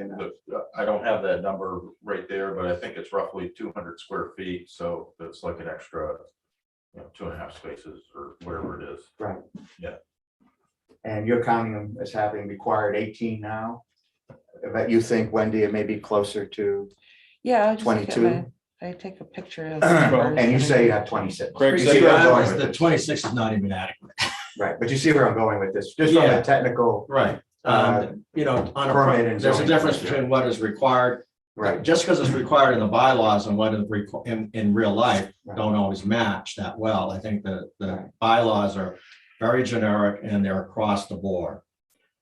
I don't have that number right there, but I think it's roughly 200 square feet, so that's like an extra, 2.5 spaces or whatever it is. Right. Yeah. And you're counting them as having required 18 now? But you think, Wendy, it may be closer to, Yeah. I'll just look at 22? my- I take a picture of. the numbers and you I- say you have 26. Craig You said see where I'm that going The with this? 26 is not even adequate. Right, but you see where I'm going with this, just from Yeah. a technical, Right. Permit and There's a zoning difference question. between what is required. right, Just because it's required in the bylaws and what is in real life Right. don't always match that well. I think the Right. bylaws are very generic and they're across the board.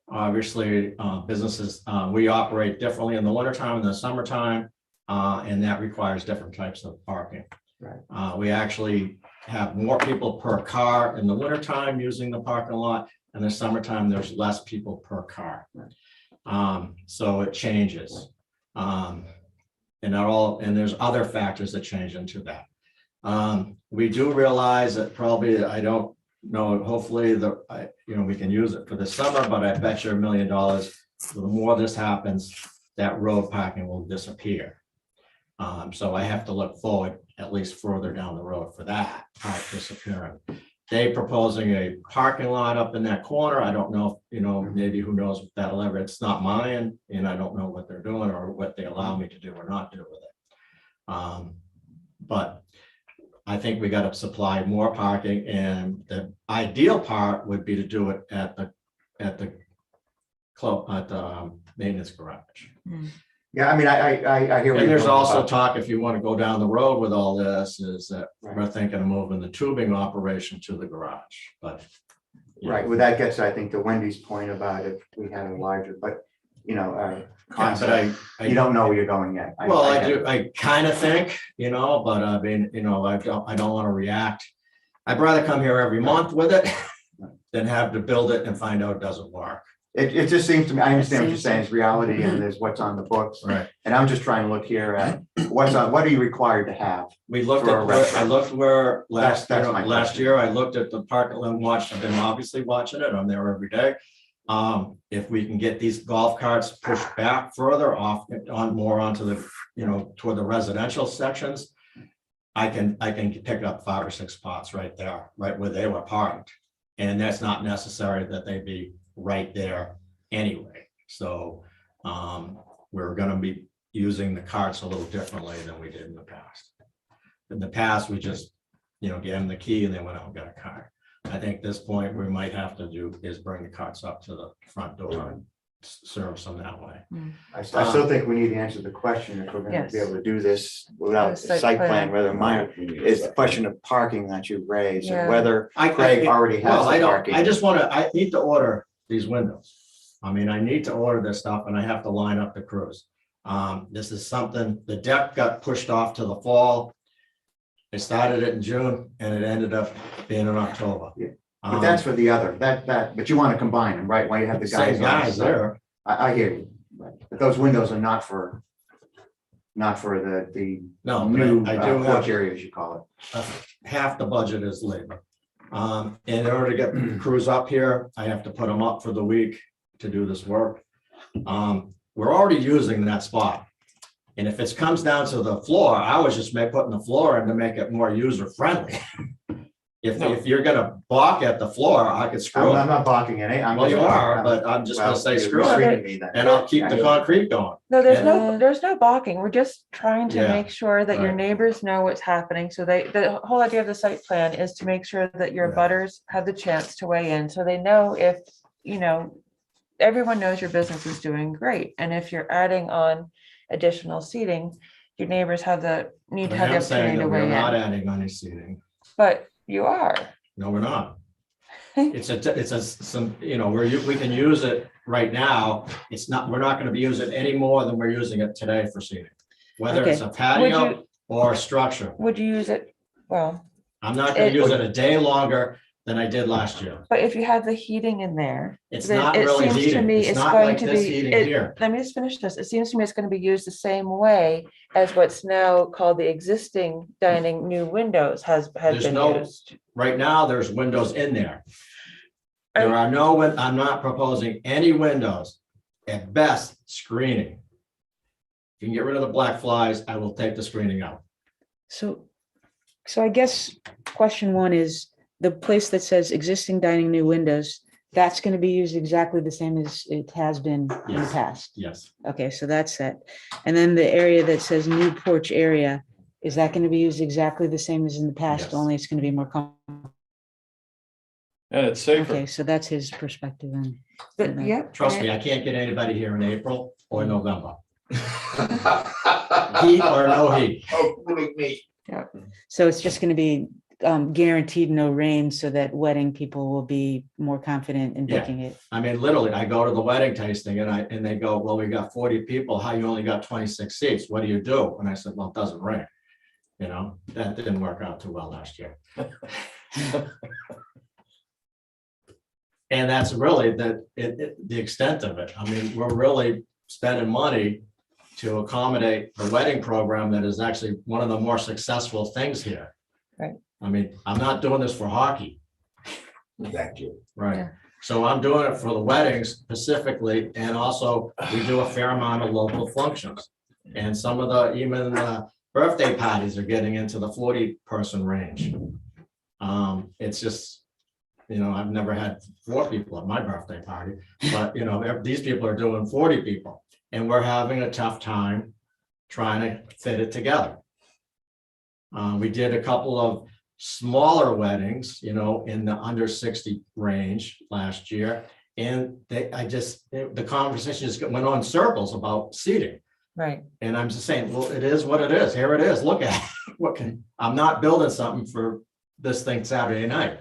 Obviously, businesses, we operate differently in the wintertime and the summertime, and that requires different types of parking. Right. We actually have more people per car in the wintertime using the parking lot. In the summertime, there's less people per car. So it changes. And there's other factors that change into that. We do realize that probably, I don't know, hopefully we can use it for the summer, but I bet you $1 million, the more this happens, that road parking will disappear. So I have to look forward at least further down the road for that part disappearing. They proposing a parking lot up in that corner. I don't know, maybe who knows what that'll ever, it's not mine, and I don't know what they're doing or what they allow me to do or not do with it. But I think we got to supply more parking, and the ideal part would be to do it at the maintenance garage. yeah, I mean, I hear. where And you're there's going also about- talk, if you want to go down the road with all this, is that Right. we're thinking of moving the tubing operation to the garage, but. Right, well, that gets, I think, to Wendy's point about if we had a larger, but, Yeah, but concept, you don't know where you're going yet. Well, I get it. do, I kind of think, but I mean, I don't want to react. I'd rather come here every month with it than have to build it and find out it doesn't work. It just seems to me, I understand what you're saying, it's reality and there's what's on the books. Right. And I'm just trying to look here at what are you required to have? We looked For a at, restaurant. I looked where last That's my last question. year, I looked at the parking lot, watched, I've been obviously watching it, I'm there every day. If we can get these golf carts pushed back further off, more onto the, toward the residential sections, I can pick up 5 or 6 spots right there, right where they were parked. And that's not necessary that they be right there anyway. So we're gonna be using the carts a little differently than we did in the past. In the past, we just, gave them the key and they went out and got a car. I think this point we might have to do is bring the carts up to the front door and serve some that way. I still think we need to answer the question if we're gonna be Yes. able to do this without a The site site plan, plan. whether minor, is the question of parking that you raised, Yeah. and whether Craig already has Well, the I don't, parking. I need to order these windows. I mean, I need to order this stuff and I have to line up the crews. This is something, the deck got pushed off to the fall. They started it in June and it ended up being in October. Yeah. But that's for the other, but you want to combine them, right? Why you have the Same guys. guys there. I hear you, right. But those windows are not for the No, new but I do porch have, area, as you call it. half the budget is labor. In order to get the crews up here, I have to put them up for the week to do this work. We're already using that spot. And if it comes down to the floor, I was just putting the floor in to make it more user friendly. If you're gonna balk at the floor, I could screw I'm it. not balking at it. Well, you are, but I'm just gonna say screw it, and I'll keep the concrete going. No, Yeah. there's no balking. We're just trying to Yeah, make sure that your right. neighbors know what's happening. So the whole idea of the site plan is to make sure that your Yeah. butters have the chance to weigh in. So they know if, everyone knows your business is doing great. And if you're adding on additional seating, your neighbors need to I have the am saying opportunity to that we're weigh not in. adding any seating. But you are. No, we're not. We can use it right now. We're not gonna be using it any more than we're using it today for seating. Whether it's a patio or a structure. Would you use it? Well, I'm not gonna use it a day longer than I did last year. But if you have the heating in there. It's then not it really seems to heating. me It's not going like to this be- heating it- here. Let me just finish this. It seems to me it's going to be used the same way as what's now called the existing dining new windows has There's been no- used. Right now, there's windows in there. There are no, I'm not proposing any windows, at best screening. If you can get rid of the black flies, I will take the screening out. So I guess question one is the place that says existing dining new windows, that's going to be used exactly the same as it has been in the Yes. past. Yes, Okay, so that's set. And then the area that says new porch area, is that going to be used exactly the same as in the past, Yes. only it's going to be more comfortable? And it's safer. Okay, so that's his perspective then. But yeah. trust me, I can't get anybody here in April or November. Heat or no heat. So it's just going to be guaranteed no rain so that wedding people will be more confident in Yeah. booking it. I mean, literally, I go to the wedding tasting and they go, well, we got 40 people. How you only got 26 seats? What do you do? And I said, well, it doesn't rain. You know, that didn't work out too well last year. And that's really the extent of it. I mean, we're really spending money to accommodate the wedding program that is actually one of the more successful things here. Right. I mean, I'm not doing this for hockey. Thank you. Right. Yeah. So I'm doing it for the weddings specifically, and also we do a fair amount of local functions. And some of the, even birthday parties are getting into the 40-person range. It's just, you know, I've never had 4 people at my birthday party, but you know, these people are doing 40 people. And we're having a tough time trying to fit it together. We did a couple of smaller weddings, you know, in the under 60 range last year. And the conversation just went on circles about seating. Right. And I'm just saying, well, it is what it is. Here it is. Look at it. I'm not building something for this thing Saturday night.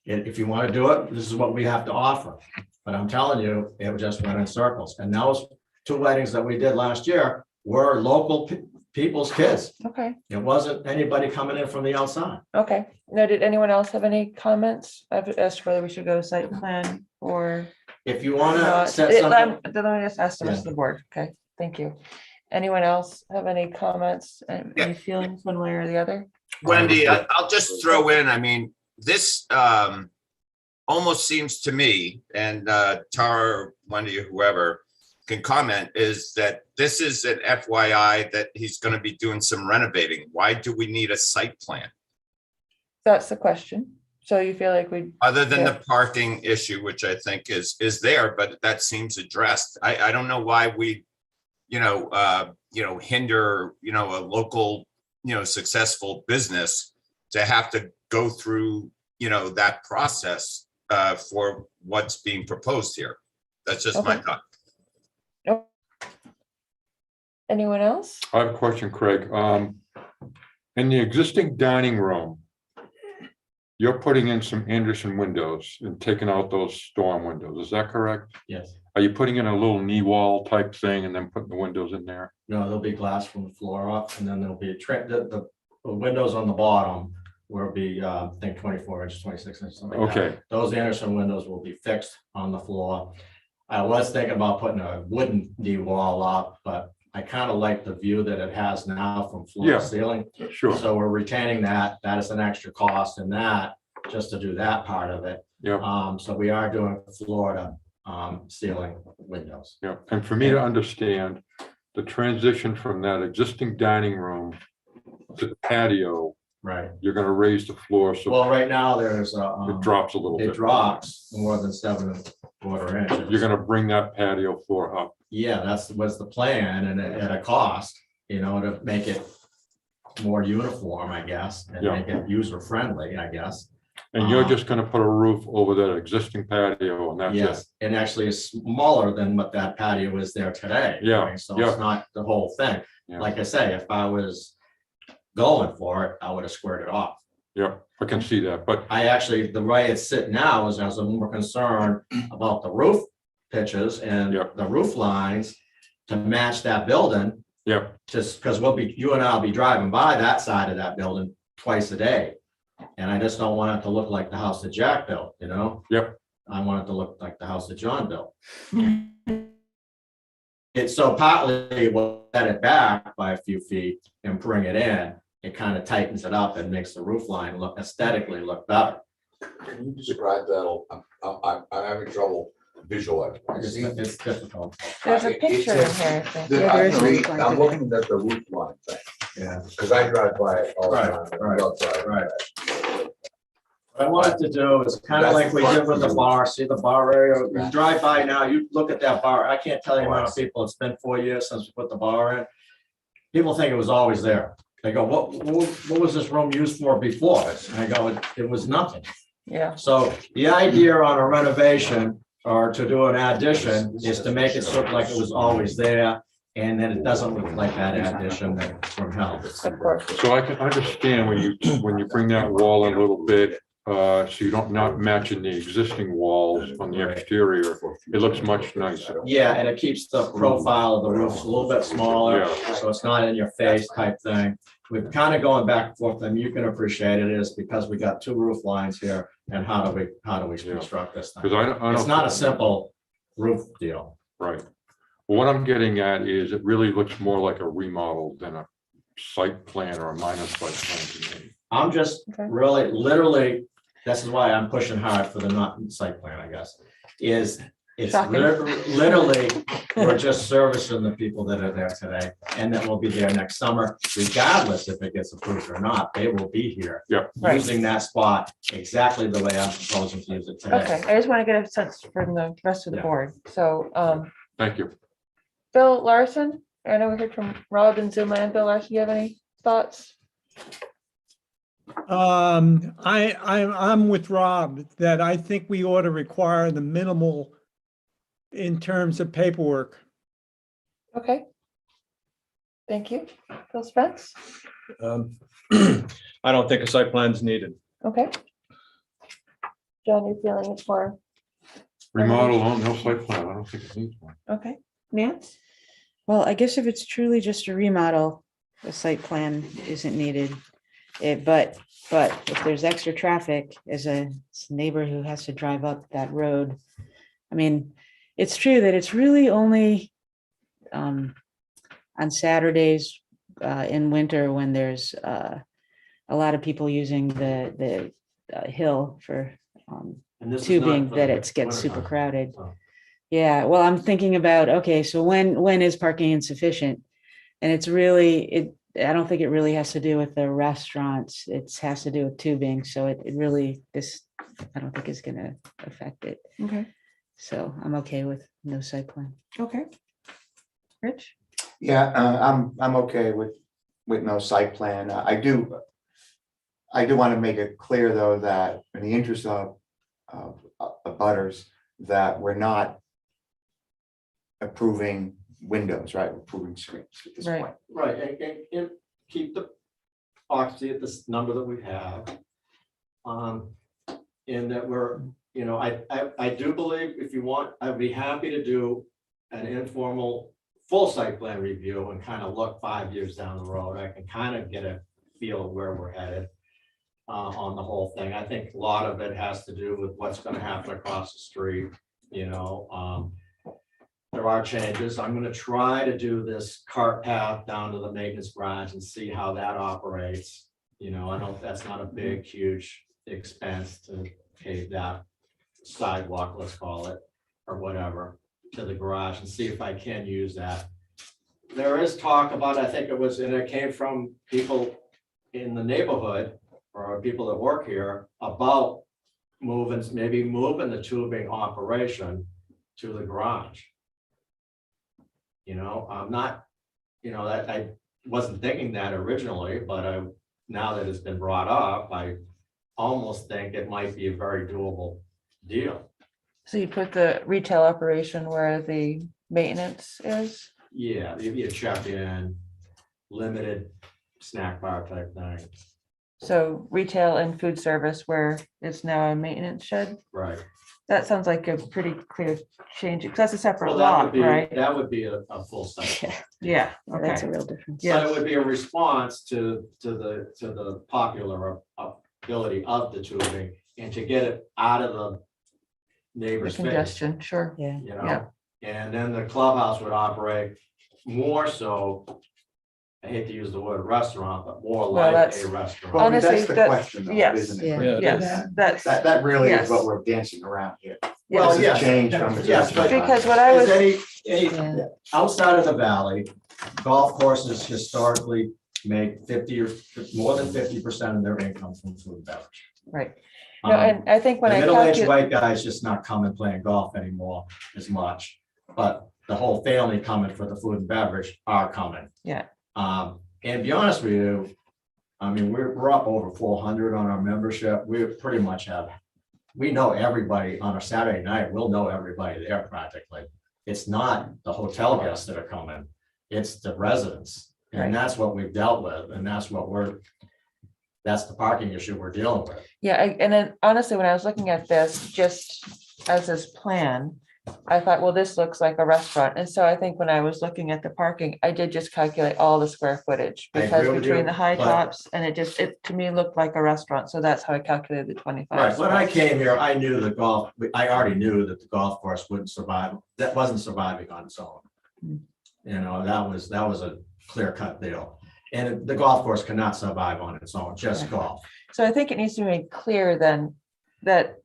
If you want to do it, this is what we have to offer. But I'm telling you, it just went in circles. And those 2 weddings that we did last year were local people's kids. Okay. It wasn't anybody coming in from the outside. Okay. Now, did anyone else have any comments? I've asked whether we should go site plan or If you want to not. set Let something, me just ask the rest of the board. Okay, thank you. Anyone else have any comments, any feelings one way or the other? Wendy, I'll just throw in, I mean, this almost seems to me, and Tara, Wendy, or whoever can comment, is that this is an FYI that he's going to be doing some renovating. Why do we need a site plan? That's the question. So you feel like we, Other than Yeah. the parking issue, which I think is there, but that seems addressed. I don't know why we, hinder, a local, successful business to have to go through, that process for what's being proposed here. That's just my Okay. thought. anyone else? I have a question, Craig. In the existing dining room, you're putting in some Anderson windows and taking out those storm windows. Is that correct? yes, Are you putting in a little knee wall type thing and then putting the windows in there? no, there'll be glass from the floor up, and then there'll be the windows on the bottom will be, I think 24 inches, 26 inches, something like that. Okay, Those Anderson windows will be fixed on the floor. I was thinking about putting a wooden knee wall up, but I kind of like the view that it has now from floor Yeah. to ceiling. sure. So we're retaining that. That is an extra cost in that, just to do that part of it. Yeah, So we are doing floor to ceiling windows. yeah. And for me to understand, the transition from that existing dining room to the patio, Right. you're gonna raise the floor so Well, right now there's it drops a little it bit. drops more than 7¼ inches. You're gonna bring that patio floor up. Yeah, was the plan, and at a cost, to make it more uniform, I guess, and Yeah. make it user friendly, I guess. And you're just gonna put a roof over that existing patio and that's it. Yes, and actually it's smaller than what that patio is there today. Yeah, right? So yeah. it's not the whole thing. Yeah. Like I say, if I was going for it, I would have squared it off. Yeah, I can see that, but I actually, the way it's sitting now is I was more concerned about the roof pitches and Yep. the roof lines to match that building. yeah, Just because you and I'll be driving by that side of that building twice a day. And I just don't want it to look like the house that Jack built, you know? Yep. I want it to look like the house that John built. It's so partly we'll set it back by a few feet and bring it in. It kind of tightens it up and makes the roof line look aesthetically look better. Can you describe that? I'm having trouble visualizing. It's difficult. There's a It's picture in here, I think. Yeah, there is a roof line I'm today. looking at the roof line thing, Yeah, because I drive by it all the Right, time. right, Outside. right. What I wanted to do is kind of like we did with the bar, see the bar area, you drive by now, you look at that bar, I can't tell you the amount of people, it's been 4 years since we put the bar in. People think it was always there. They go, what was this room used for before? And I go, it was nothing. Yeah, So the idea on a renovation or to do an addition is to make it look like it was always there. And then it doesn't look like that addition from hell. of course. So I can understand when you bring that wall in a little bit, so you don't not matching the existing walls on the exterior, it looks much nicer. Yeah, and it keeps the profile of the roofs a little bit smaller, Yeah. so it's not in your face type thing. We've kind of going back and forth, and you can appreciate it is because we got two roof lines here, and how do we construct this Because thing? I don't. It's not a simple roof deal. Right. What I'm getting at is it really looks more like a remodel than a site plan or a minor site plan to me. I'm just Okay. really, literally, this is why I'm pushing hard for the not site plan, I guess, is it's Shocking. literally, we're just servicing the people that are there today, and that will be there next summer, regardless if it gets approved or not, they will be here. Yep. Right. Using that spot exactly the way I'm proposing to use it today. Okay, I just want to get a sense from the rest of the Yeah. board. So, Thank you. Bill Larson, I know we heard from Rob and Zoom land. Bill Larson, do you have any thoughts? I'm with Rob that I think we ought to require the minimal in terms of paperwork. Okay. Thank you. Bill Spence? I don't think a site plan is needed. Okay. John, you're feeling it's more, Remodel, no site plan. I don't think it needs one. okay. Nance? Well, I guess if it's truly just a remodel, a site plan isn't needed. But if there's extra traffic as a neighbor who has to drive up that road, I mean, it's true that it's really only on Saturdays in winter when there's a lot of people using the hill for And this is not tubing for that the it gets super wintertime, crowded. so. Yeah, well, I'm thinking about, okay, so when is parking insufficient? And it's really, I don't think it really has to do with the restaurants. It has to do with tubing. So it really, I don't think is gonna affect it. Okay. So I'm okay with no site plan. Okay. Rich? Yeah, I'm okay with no site plan. I do want to make it clear, though, that in the interest of butters, that we're not approving windows, right? We're approving screens at this Right. point. Right, and keep the occupancy at this number that we have. In that we're, I do believe if you want, I'd be happy to do an informal full site plan review and kind of look 5 years down the road. I can kind of get a feel of where we're headed on the whole thing. I think a lot of it has to do with what's going to happen across the street, There are changes. I'm gonna try to do this cart path down to the maintenance garage and see how that operates. I know that's not a big, huge expense to pave that sidewalk, let's call it, or whatever, to the garage and see if I can use that. There is talk about, I think it came from people in the neighborhood or people that work here about maybe moving the tubing operation to the garage. I'm not, that I wasn't thinking that originally, but now that it's been brought up, I almost think it might be a very doable deal. So you put the retail operation where the maintenance is? Yeah, maybe a check-in, limited snack bar type thing, So retail and food service where it's now a maintenance shed? right? That sounds like a pretty clear change, because that's a separate Well, that would lot, be, right? that would be a full site. Yeah, That's okay. a real difference. Yeah. So it would be a response to the popular ability of the tubing and to get it out of the The neighbor's face, congestion, sure. Yeah. you Yeah. know? And then the clubhouse would operate more so, I hate to use the word restaurant, but more Well, like that's- a restaurant. Well, I mean, that's Honestly, the that- question, though, yes, isn't it? yeah. Yeah, it Yes, that's, That really is what Yes. we're dancing around here. Well, This has yes, changed from. yes, but because what I was, Any, outside of the valley, golf courses historically make 50 or more than 50% of their income from food and beverage. right. No, and I think The when I middle-aged calculate, white guy's just not coming playing golf anymore as much, but the whole family coming for the food and beverage are coming. Yeah. And to be honest with you, I mean, we're up over 400 on our membership. We pretty much have, we know everybody on a Saturday night, we'll know everybody there practically. It's not the hotel guests that are coming, it's the residents. Right. And that's what we've dealt with, and that's the parking issue we're dealing with. yeah, and then honestly, when I was looking at this, just as this plan, I thought, well, this looks like a restaurant. And so I think when I was looking at the parking, I did just calculate all the square footage. I agree Because with between you, the high but- tops and it to me looked like a restaurant. So that's how I calculated the 25. Right, when I spots. came here, I knew I already knew that the golf course wouldn't survive, that wasn't surviving on its own. Hmm. You know, that was a clear cut deal. And the golf course cannot survive on its own, just Right. golf. So I think it needs to be made clear then that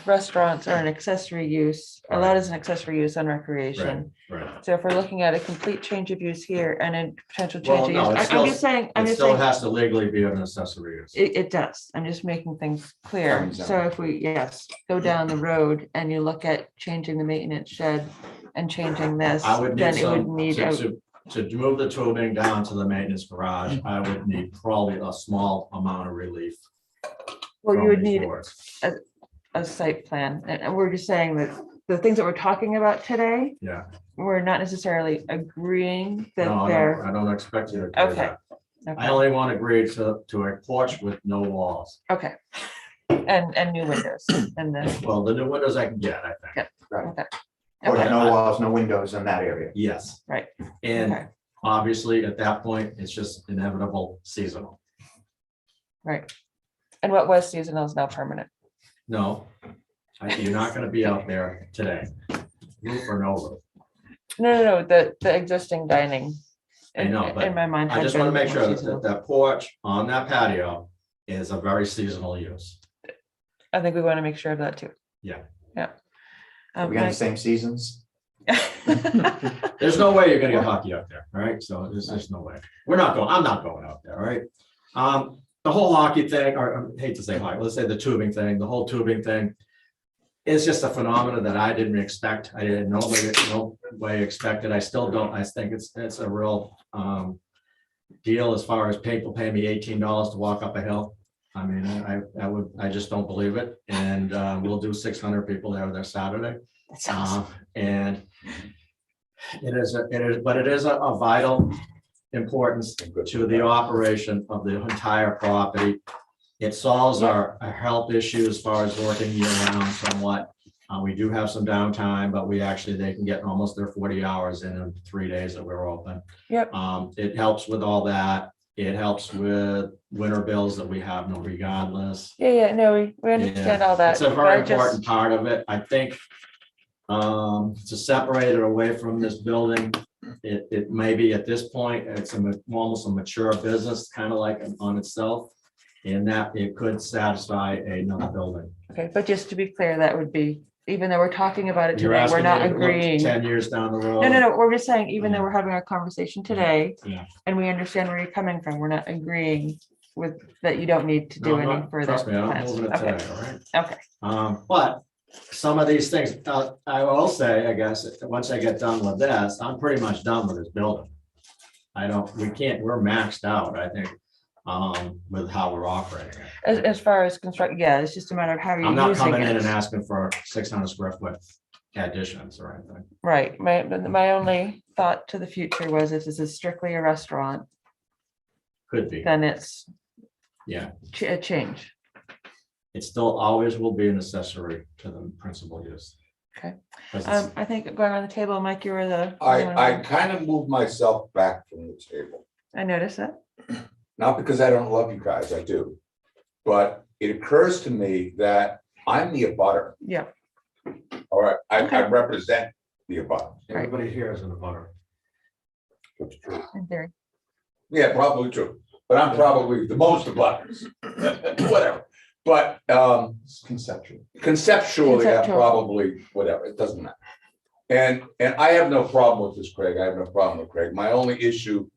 restaurants are an accessory use, allowed as an accessory use on recreation. Right. So if we're looking at a complete change of use here and a potential Well, change of no, use, it's I'm still- just saying, I'm It just still saying, has to legally be an accessory use. it does. I'm just making things clear. Common zone. So if we, yes, go down the road and you look at changing the maintenance shed and changing this, I would then need it would some, need, a- to move the tubing down to the maintenance garage, I would need probably a small amount of relief. well, you from would these need boards. a site plan. And we're just saying that the things that we're talking about today, Yeah, we're not necessarily agreeing that no, they're, I don't expect you to do okay. that. I Okay, only want to agree to a porch with no walls. okay. And new windows and then, Well, the new windows I can get, I think. okay. Or Okay. no walls, no windows in that area. Yes. Right. And Okay. obviously, at that point, it's just inevitable seasonal. Right. And what was seasonal is now permanent. No, you're not gonna be out there today. Roof or no roof. No, the existing dining. I know, in- but In my mind. I had just want to been make more sure seasonal. that that porch on that patio is a very seasonal use. I think we want to make sure of that too. Yeah. Yeah. We got the same seasons. There's no way you're gonna get hockey out there, all right? So there's just no way. I'm not going out there, all right? The whole hockey thing, or I hate to say hockey, let's say the tubing thing, the whole tubing thing. Is just a phenomenon that I didn't expect. I didn't no way expect it. I still don't. I think it's a real deal as far as people pay me $18 to walk up a hill. I mean, I just don't believe it. And we'll do 600 people there Saturday. And it is, but it is a vital importance to the operation of the entire property. It solves our health issue as far as working year round somewhat. We do have some downtime, but they can get almost their 40 hours in 3 days that we're open. Yep. It helps with all that. It helps with winter bills that we have no regardless. Yeah, no, we understand all that. It's a but very I just- important part of it. I think to separate it away from this building, it may be at this point, it's almost a mature business, kind of like on itself. And that it could satisfy another building. Okay, but just to be clear, that would be, even though we're talking about it You're today, we're asking not me to look agreeing. 10 years down the road. No, we're just saying, even though we're having a conversation today, Yeah. and we understand where you're coming from, we're not agreeing with, that you don't need to No, do I'm any not- further. Trust me, I'm plans. moving it Okay, today, all right? okay, But some of these things, I will say, I guess, once I get done with this, I'm pretty much done with this building. We're maxed out, I think, with how we're operating it. as far as construct, yeah, it's just a matter of how I'm you're not using coming in and it. asking for 600 square foot additions or anything. Right, my only thought to the future was if this is strictly a restaurant, Could be, then it's yeah. a change. It still always will be an accessory to the principal use. Okay. 'Cause it's- I think going on the table, Mike, you were the. I kind of moved myself back from the table, I noticed that. not because I don't love you guys, I do. But it occurs to me that I'm the abutter. Yeah, All right, I Okay. represent the abutter. Everybody here is in the butter. That's true. in theory. Yeah, probably true, but I'm probably the most abutters. Whatever, but Conceptual. conceptually, I'm Conceptual. probably, whatever, it doesn't matter. And I have no problem with this, Craig. I have no problem with Craig. My only issue,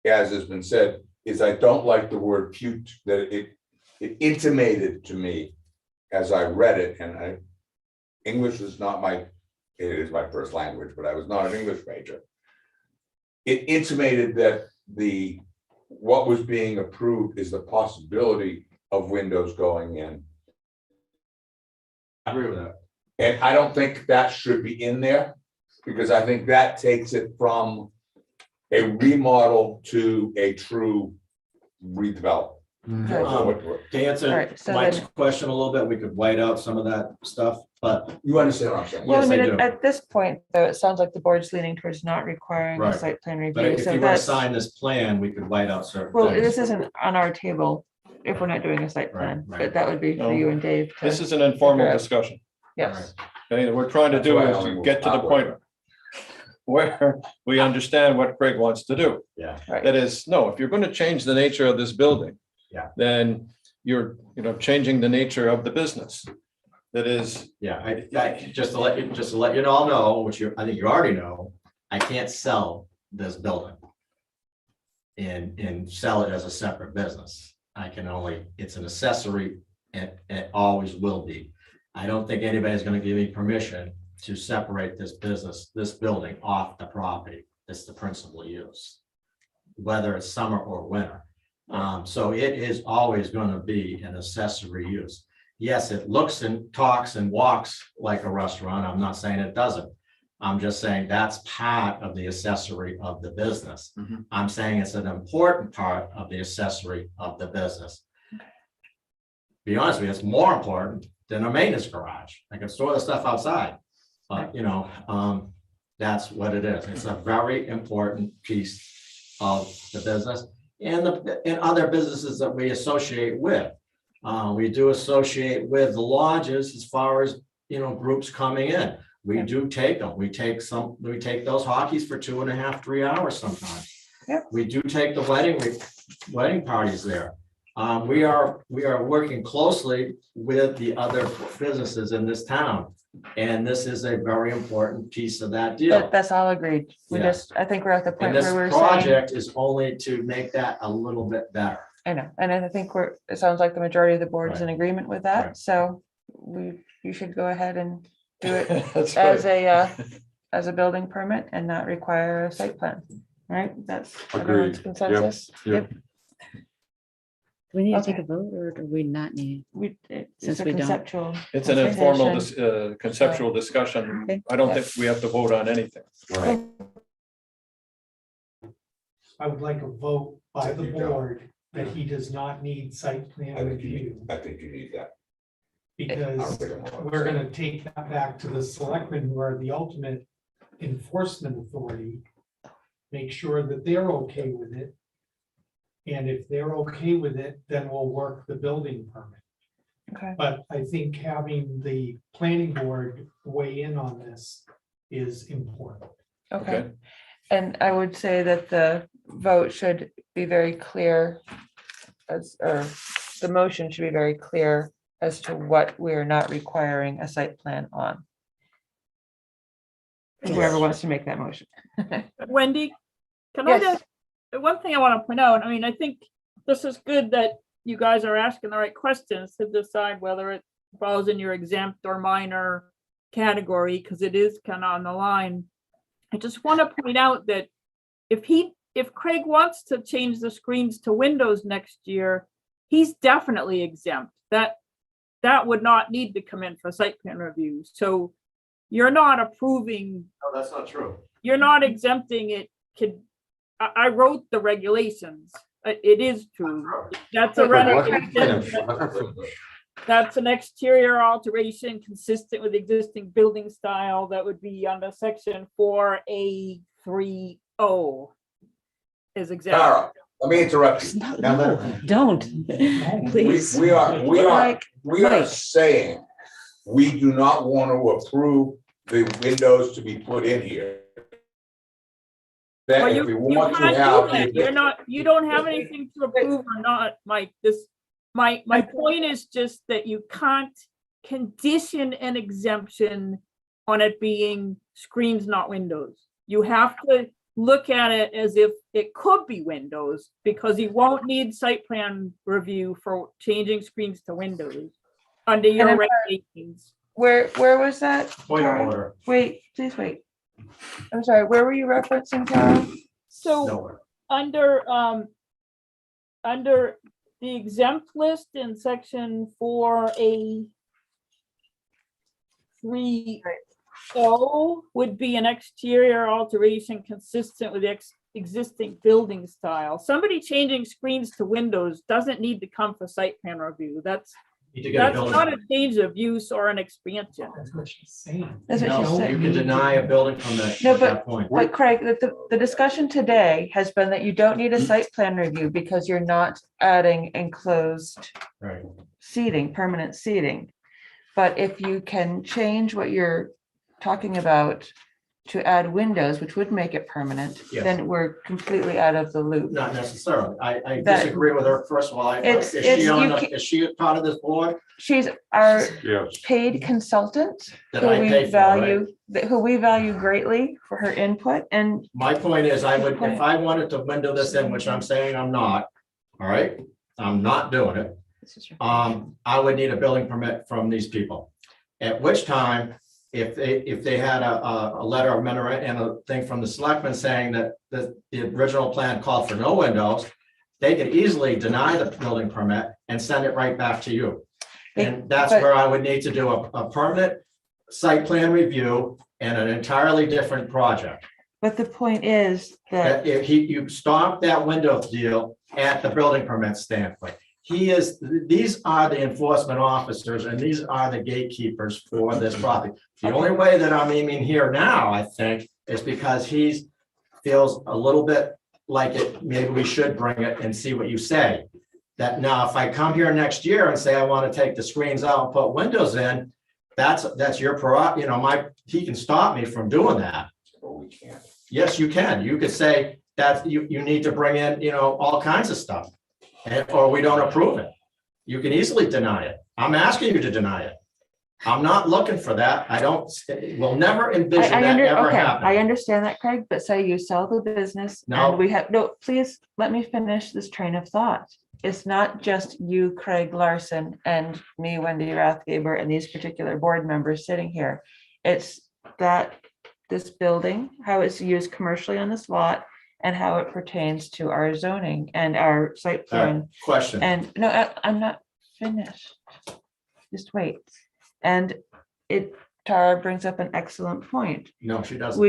as has been said, is I don't like the word that it intimated to me as I read it, and English is not it is my first language, but I was not an English major. It intimated that what was being approved is the possibility of windows going in. I agree with that. And I don't think that should be in there, because I think that takes it from a remodel to a true redevelopment. To answer Alright, so Mike's then- question a little bit, we could white out some of that stuff, but You understand what I'm saying? Well, I Yes, I mean, do. at this point, though, it sounds like the board's leaning towards not requiring a Right. site plan but review, if so you were to that's, sign this plan, we could white out certain well, things. this isn't on our table if we're not doing a site Right, plan, right. but that would be for No. you and Dave. This to- is an informal figure out. discussion. Yes, Okay, what we're trying to That's do why I is only to move get to the outward. point where we understand what Craig wants to do. Yeah. right. That is, no, if you're going to change the nature of this building. Yeah. Then you're, changing the nature of the business. That is, Yeah, just to let you all know, which I think you already know, I can't sell this building and sell it as a separate business. I can only, it's an accessory and it always will be. I don't think anybody's gonna give me permission to separate this building off the property. It's the principal use, whether it's summer or winter. So it is always gonna be an accessory use. Yes, it looks and talks and walks like a restaurant. I'm not saying it doesn't. I'm just saying that's part of the accessory of the business. Mhm. I'm saying it's an important part of the accessory of the business. Be honest with you, it's more important than a maintenance garage. I can store the stuff outside. But, that's what it is. It's a very important piece of the business and other businesses that we associate with. We do associate with the lodges as far as, groups coming in. We do take them. We take those hockeys for 2.5, 3 hours sometimes. Yep. We do take the wedding parties there. We are working closely with the other businesses in this town. And this is a very important piece of that deal. That's all agreed. Yeah. I think we're at the And point this where we're saying, project is only to make that a little bit better. I know, and I think it sounds like the majority of the board is in agreement with that, Right. so you should go ahead and do it that's as right. as a building permit and not require a site plan, right? That's everyone's Agreed. consensus. Yep. Do we need to take Okay. a vote or do we not need? It's Since a we don't. conceptual. It's an informal, consultation. conceptual discussion. Okay. I don't think we have to vote on anything. Right. I would like a vote by the You don't. board that he does not need site plan review, I think you need that. I because don't think I'm wrong. we're gonna take that back to the selectmen, who are the ultimate enforcement authority. Make sure that they're okay with it. And if they're okay with it, then we'll work the building permit. Okay, But I think having the planning board weigh in on this is important. okay. And I would say that the vote should be very clear or the motion should be very clear as to what we're not requiring a site plan on. Whoever wants to make that motion. Wendy, can I Yes. just, one thing I want to point out, I think this is good that you guys are asking the right questions to decide whether it falls in your exempt or minor category, because it is kind of on the line. I just want to point out that if Craig wants to change the screens to windows next year, he's definitely exempt. That would not need to come in for site plan review. So you're not approving, No, that's not true. you're not exempting it. I wrote the regulations. It is true. That's a renovation. That's an exterior alteration consistent with existing building style. That would be under section 4A30 is exempt. Tara, let me interrupt you. No, Now, no, let- don't, We, please. we are Mike. saying, we do not want to approve the windows to be put in here. Well, That you if we you want to can't do have. that. You're not, you don't have anything to approve or not, Mike. My point is just that you can't condition an exemption on it being screens, not windows. You have to look at it as if it could be windows, because you won't need site plan review for changing screens to windows under your I'm- regulations. Where was that? Point of Tara? order, Wait, please wait. I'm sorry, where were you referencing, Tara? So nowhere. under the exempt list in section 4A 3O would be an exterior alteration consistent with the existing building style. Somebody changing screens to windows doesn't need to come for site plan review. That's Need to get a That's building. not a change of use or an expansion. That's what she's saying. That's what No, she said. you can deny a building permit No, at that point. But Craig, the discussion today has been that you don't need a site plan review because you're not adding enclosed Right. seating, permanent seating. But if you can change what you're talking about to add windows, which would make it permanent, Yes. then we're completely out of the loop. Not necessarily. I That- disagree with her. First of all, It's- is it's- she on, you the- ca- is she a part of this board She's our Yes. paid consultant that who I we pay for, right? value, who we value greatly for her input, and My point is, I would, Point. if I wanted to window this in, which I'm saying I'm not, all right? I'm not doing it. I would need a building permit from these people. At which time, if they had a letter of memorandum and a thing from the selectmen saying that the original plan called for no windows, they could easily deny the building permit and send it right back to you. And that's But- where I would need to do a permanent site plan review and an entirely different project. but the point is that That if you stop that window deal at the building permit standpoint. These are the enforcement officers and these are the gatekeepers for this property. The only way that I'm aiming here now, I think, is because he feels a little bit like it, maybe we should bring it and see what you say. That now, if I come here next year and say I want to take the screens out and put windows in, that's your he can stop me from doing that. But we can't. Yes, you can. You could say that you need to bring in, all kinds of stuff. Or we don't approve it. You can easily deny it. I'm asking you to deny it. I'm not looking for that. We'll never envision that ever okay, I happening. understand that, Craig, but say you sell the business No. and we have, no, please let me finish this train of thought. It's not just you, Craig Larson, and me, Wendy Rathgaber, and these particular board members sitting here. It's that this building, how it's used commercially on this lot, and how it pertains to our zoning and our site plan. Question. And no, I'm not finished. Just wait. And Tara brings up an excellent point. No, she doesn't.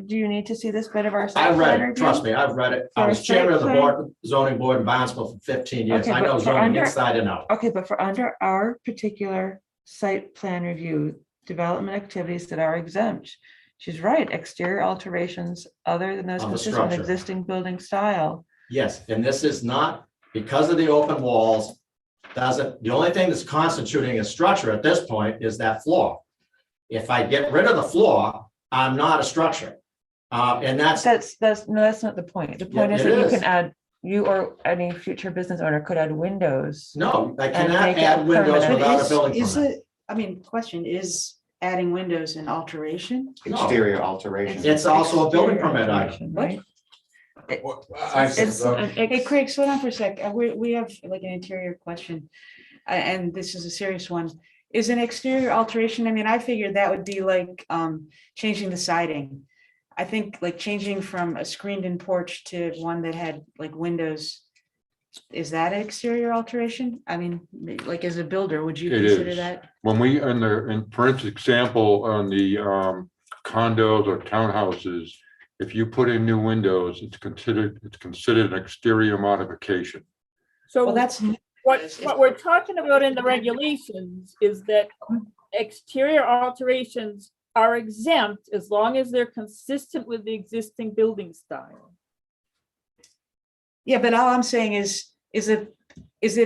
Do you need to see this bit of our? I site read plan it. review? Trust me, I've read it. I For was a chairman of the site plan? board, zoning board in Barnstable for 15 years. Okay, I but know for zoning under- inside and out. Okay, but for under our particular site plan review, development activities that are exempt. She's right, exterior alterations other than those Of the consistent with structure. existing building style. Yes, and this is not, because of the open walls, the only thing that's constituting a structure at this point is that floor. If I get rid of the floor, I'm not a structure. And that's That's not the point. The point Yeah, is it that you is. can add, you or any future business owner could add windows. No, I And cannot make it add windows permanent. without a building Is permit. it, I mean, question, is adding windows an alteration? No. Exterior alteration. It's also a building Exterior permit item. alteration, right? Hey, Craig, slow down for a sec. We have like an interior question. And this is a serious one. Is an exterior alteration, I mean, I figured that would be like changing the siding. I think like changing from a screened-in porch to one that had like windows. Is that an exterior alteration? I mean, like as a builder, would you It consider is. that? When we, for instance, example, on the condos or townhouses, if you put in new windows, it's considered an exterior modification. So Well, that's. what we're talking about in the regulations is that exterior alterations are exempt as long as they're consistent with the existing building style. Yeah, but all I'm saying is it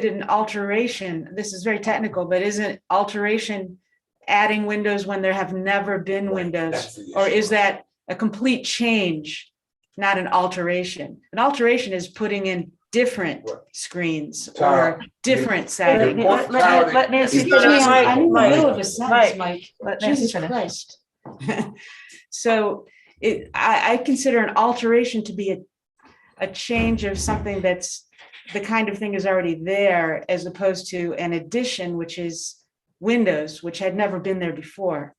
an alteration? This is very technical, but isn't alteration adding windows when there have never been That's windows? the Or issue. is that a complete change, not an alteration? An alteration is putting in different screens or Tara, different you siding. put Tara- Let Nancy Excuse me, finish. I'm in the Mike, middle of a sentence, Mike. Let Nancy Jesus finish. Christ. So I consider an alteration to be a change of something that's the kind of thing is already there, as opposed to an addition, which is windows, which had never been there before.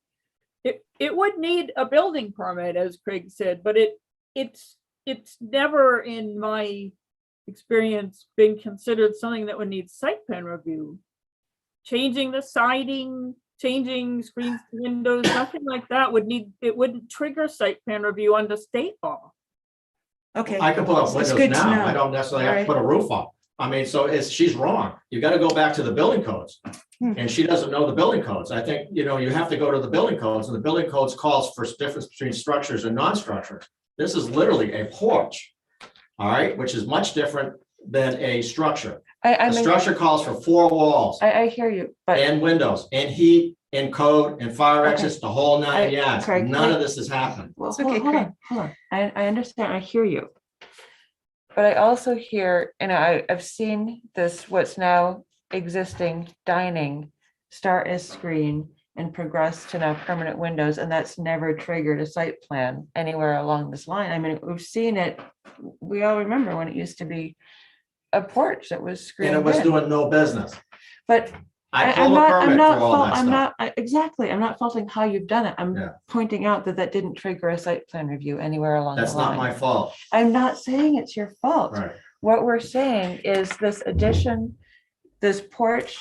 It would need a building permit, as Craig said, but it's never in my experience been considered something that would need site plan review. Changing the siding, changing screens to windows, nothing like that wouldn't trigger site plan review under state law. Okay. I can put up It's windows good to now. know. I don't necessarily have to put a roof on. I mean, so she's wrong. You gotta go back to the building codes. And she doesn't know the building codes. I think, you have to go to the building codes, and the building codes calls for difference between structures and non-structures. This is literally a porch, all right, which is much different than a structure. I A mean, structure calls for 4 walls I hear you, but and windows and heat and code and fire Okay. exits, the whole 9 yards. Craig, None of this has happened. well, It's okay, hold Craig. on, hold on. I understand, I hear you. But I also hear, I've seen this, what's now existing dining start as screen and progress to now permanent windows, and that's never triggered a site plan anywhere along this line. I mean, we've seen it, we all remember when it used to be a porch that was And screened it was in. doing no business. But I I'm pulled a not, I'm permit for not, all that I'm stuff. not, exactly, I'm not faulting how you've done it. I'm Yeah. pointing out that didn't trigger a site plan review anywhere along the That's not my line. fault. I'm not saying it's your fault. Right. What we're saying is this addition, this porch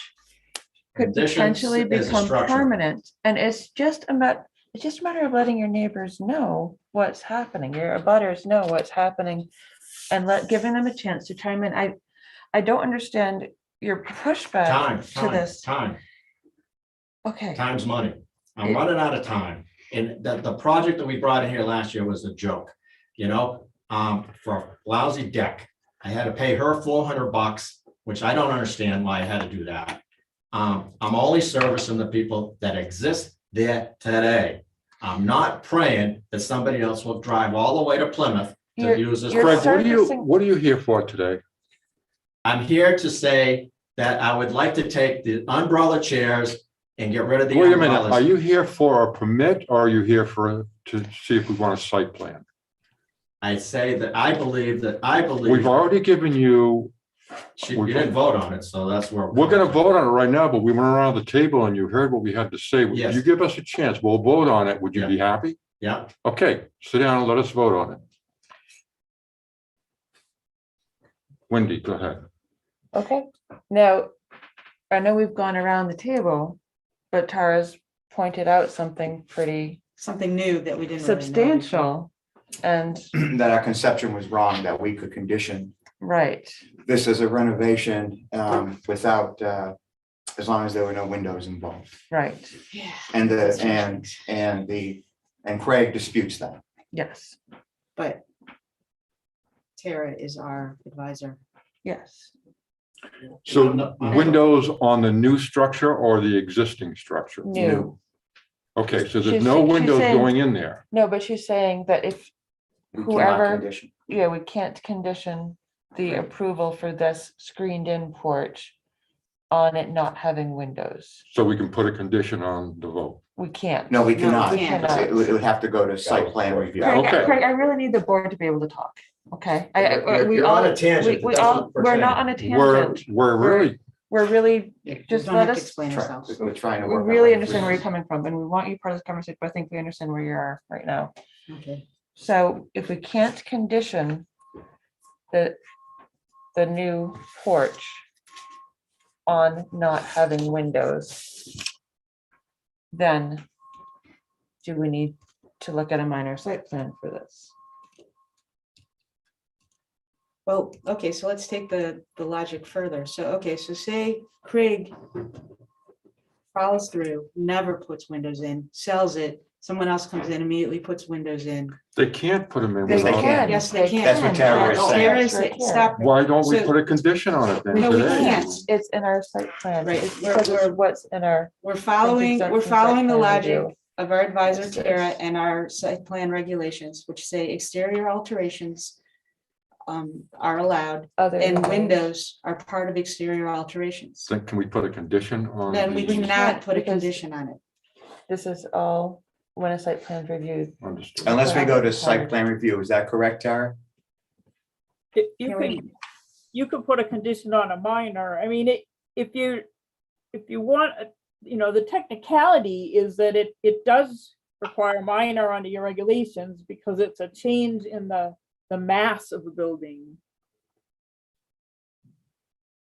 could Addition potentially is a become structure. permanent. And it's just a matter of letting your neighbors know what's happening, your abutters know what's happening, and giving them a chance to chime in. I don't understand your pushback to this. Time. Okay, Time's money. I'm running out of time. And the project that we brought in here last year was a joke, for a lousy deck. I had to pay her $400, which I don't understand why I had to do that. I'm only servicing the people that exist there today. I'm not praying that somebody else will drive all the way to Plymouth to use this. you're Craig, servicing- what are you here for today? I'm here to say that I would like to take the umbrella chairs and get rid of the Wait a minute, umbrellas. are you here for a permit or are you here to see if we want a site plan? I say that I believe. We've already given you, You didn't vote on it, so that's where. we're gonna vote on it right now, but we went around the table and you heard what we had to say. If Yes. you give us a chance, we'll vote on it. Would you be happy? Yeah, Okay, sit down and let us vote on it. Wendy, go ahead. Okay, now, I know we've gone around the table, but Tara's pointed out something pretty Something new that we didn't. really know substantial. And, That our conception was wrong, that we could condition right, this as a renovation without, as long as there were no windows involved. right, Yeah. And That's and Craig disputes that. yes, But Tara is our advisor. yes. So windows on the new structure or the existing structure? New. Okay, so She's- there's no she's windows saying- going in there. No, but she's saying that if We cannot whoever, condition. yeah, we can't condition the approval for this screened in porch on it not having windows. So we can put a condition on the vote. We can't. No, we No, cannot. we can't. It would have to go to site plan review. Craig, Okay. Craig, I really need the board to be able to talk, okay? You're We on all, a tangent. we It all, doesn't we're pertain. not on a We're, tangent. we're really, We're really, We just don't let have to us, explain ourselves. We're trying to we work. on really it. understand where you're coming from, and we want you part of this conversation, but I think we understand where you are right now. Okay. So if we can't condition the new porch on not having windows, then do we need to look at a minor site plan for this? Well, okay, so let's take the logic further. So, okay, so say Craig follows through, never puts windows in, sells it, Someone else comes in, immediately puts windows in. They can't put them in. They without- can. Yes, they can. That's what Tara was saying. Tara is- Right here. stop. Why don't we So- put a condition on it then No, we today? can't. It's in our site plan. Right, It's we're- because it's we're- what's in our. We're following the Construction site logic plan review. of our advisor Yes, Tara yes. and our site plan regulations, which say exterior alterations are allowed Other and than those. windows are part of exterior alterations. Then can we put a condition on? Then we the- cannot put a because- condition on it. This is all when a site plan reviewed. Understood. Unless we go to site plan review, is that correct, Tara? You could put a condition on a minor. I mean, if you want, the technicality is that it does require minor under your regulations because it's a change in the mass of the building,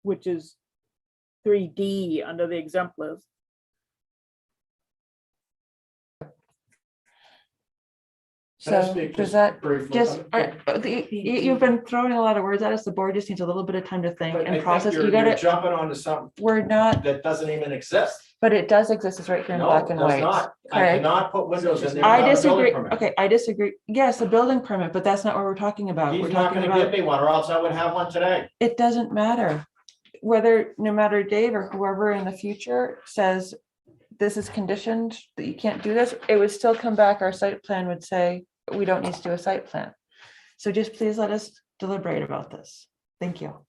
which is 3D under the exempt list. Can I So speak does that briefly? just, you've been throwing a lot of words at us. The board just needs a little bit of time to think But I and think process. You you're gotta, jumping onto something we're not, that doesn't even exist. but it does exist. It's right here in No, black it and does white. not. I Okay. cannot put windows in there. I without a building disagree. permit. Okay, I disagree. Yes, a building permit, but that's not what we're talking about. He's We're not talking gonna give about, me one, or else I would have one today. it doesn't matter. Whether, no matter Dave or whoever in the future says this is conditioned, that you can't do this, it would still come back. Our site plan would say, we don't need to do a site plan. So just please let us deliberate about this. Thank you.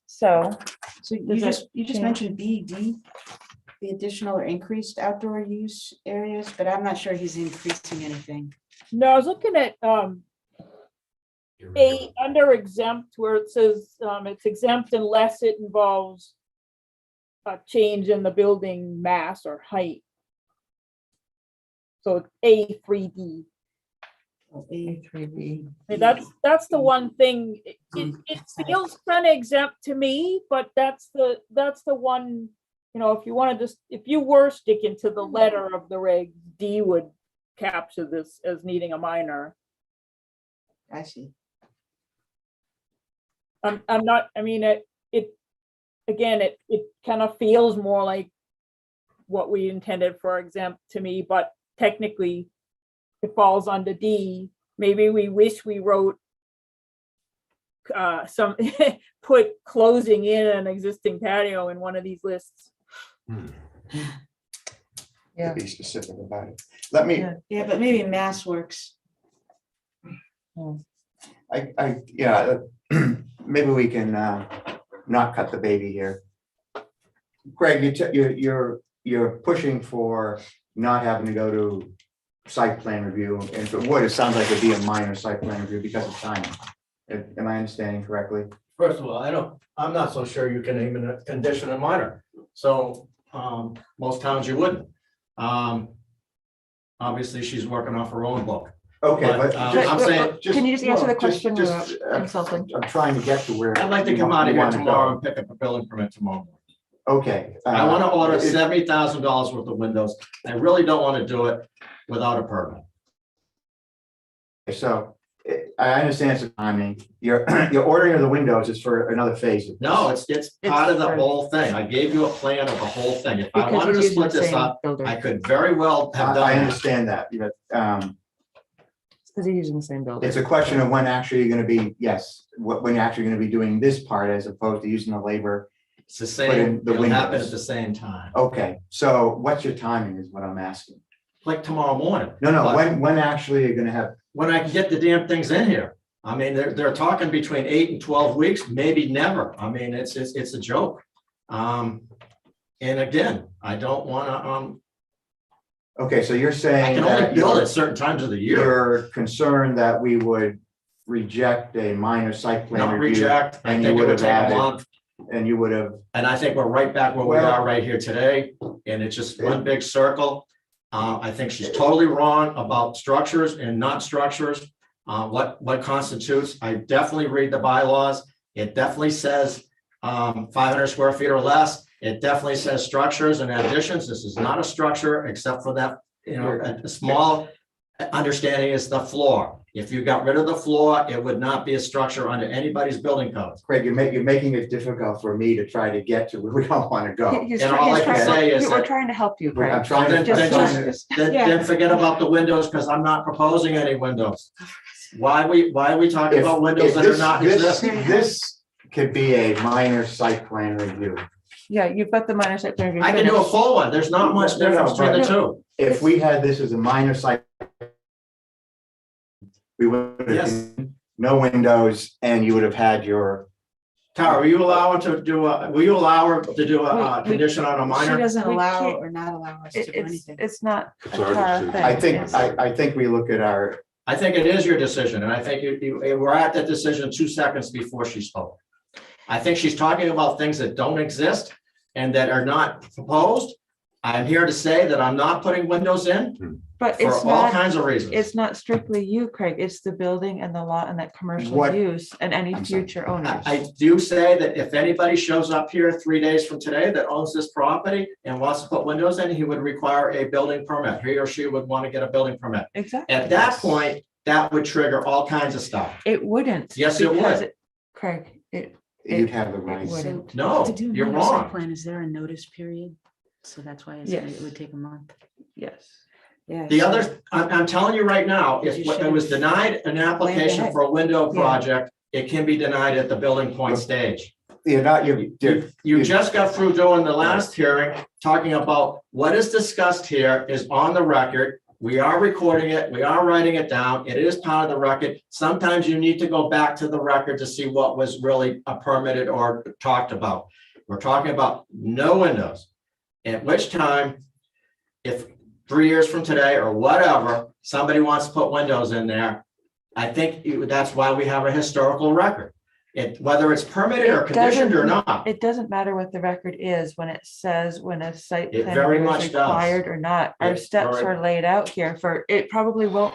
So, So Does that you just change? mentioned BD, the additional or increased outdoor use areas, but I'm not sure he's increasing anything. No, I was looking at under exempt where it says it's exempt unless it involves a change in the building mass or height. So it's A3D. A3B. I mean, that's the one thing, it feels kind of exempt to me, but that's the one, if you want to just, if you were sticking to the letter of the reg, D would capture this as needing a minor. I see. I'm not, I mean, it kind of feels more like what we intended for exempt to me, but technically it falls under D. Maybe we wish we wrote put closing in an existing patio in one of these lists. Yeah. Be specific about it. Let me, Yeah, but maybe mass works. maybe we can not cut the baby here. Greg, you're pushing for not having to go to site plan review, and if it would, it sounds like it'd be a minor site plan review because of timing. Am I understanding correctly? First of all, I'm not so sure you can even condition a minor. So most towns you wouldn't. Obviously, she's working off her own book. Okay, But, but I'm saying, Can you just answer the no, question just, without insulting? I'm trying to get to where. I'd like to you come want- out of you here wanna tomorrow go. and pick up a building permit tomorrow. Okay. I want to order is- $70,000 worth of windows. I really don't want to do it without a permit. So I understand it's a timing. Your ordering of the windows is for another phase. of this. No, it's part of the for- whole thing. I gave you a plan of the whole thing. If I Because wanted to he's using split the this same up, builder. I could very well have I done that. understand that. Because he's using the same building. It's a question of when actually you're gonna be, yes, when you're actually gonna be doing this part as opposed to using the labor. It's the Put in same, the it'll happen windows. at the same time, Okay, so what's your timing is what I'm asking. like tomorrow morning. No, But when actually you're gonna have, when I can get the damn things in here. I mean, they're talking between 8 and 12 weeks, maybe never. I mean, it's a joke. And again, I don't wanna, okay, so you're I saying can only that build at certain times of the year. you're concerned that we would reject a minor site plan Not review. reject, I and you think it would would have take a added- month. And you would have, And I think we're right back where we Well- are right here today, and it's just one big circle. I think she's totally wrong about structures and not structures. What constitutes, I definitely read the bylaws. It definitely says 500 square feet or less. It definitely says structures and additions. This is not a structure except for that, a small understanding is the floor. If you got rid of the floor, it would not be a structure under anybody's building code. Craig, you're making it difficult for me to try to get to where we don't want to go. He's And try- all he's I can trying- say is We're that- trying to help you, I'm Craig. trying to. Then forget about the windows, because I'm not proposing any windows. Why are we talking about windows that are not existing? This could be a minor site plan review. Yeah, you've got the minor site plan review. I can do a finished. full one. There's not much No, no, difference between the but- two. If we had this as a minor site, we would have Yes. no windows, and you would have had your. Tara, will you allow her to do will you allow her to do a We- condition on a She minor? doesn't We allow can't- or not allow us to do It's, anything. it's not a It's our Tara decision. thing. I think, It's- I think we look at our, I think it is your decision, and I think we're at that decision 2 seconds before she spoke. I think she's talking about things that don't exist and that are not proposed. I'm here to say that I'm not putting windows in But for it's all not, kinds of reasons. it's not strictly you, Craig. It's the building and the lot and that commercial What- use and any I'm sorry. future owners. I do say that if anybody shows up here 3 days from today that owns this property and wants to put windows in, he would require a building permit. He or she would want to get a building permit. Exactly. At that point, that would trigger all kinds of stuff. It wouldn't. Yes, it because would. Craig, you'd have the it right. wouldn't. No, To do a you're minor site wrong. Plan, is there a notice period? So that's why Yes. it would take a month. Yes. Yeah. The so- other, I'm telling you right now, if You it was denied an application ahead. for a window Yeah. project, it can be denied at the building point stage. You're not, You just got through doing the last hearing, talking about what is discussed here is on the record. We are recording it, we are writing it down, it is part of the record. Sometimes you need to go back to the record to see what was really permitted or talked about. We're talking about no windows. At which time, if 3 years from today or whatever, somebody wants to put windows in there, I think that's why we have a historical record. Whether it's permitted or It conditioned or doesn't- not. It doesn't matter what the record is when it says when a site It plan very review much is does. required or not. Our It steps very- are laid out here for, it probably won't,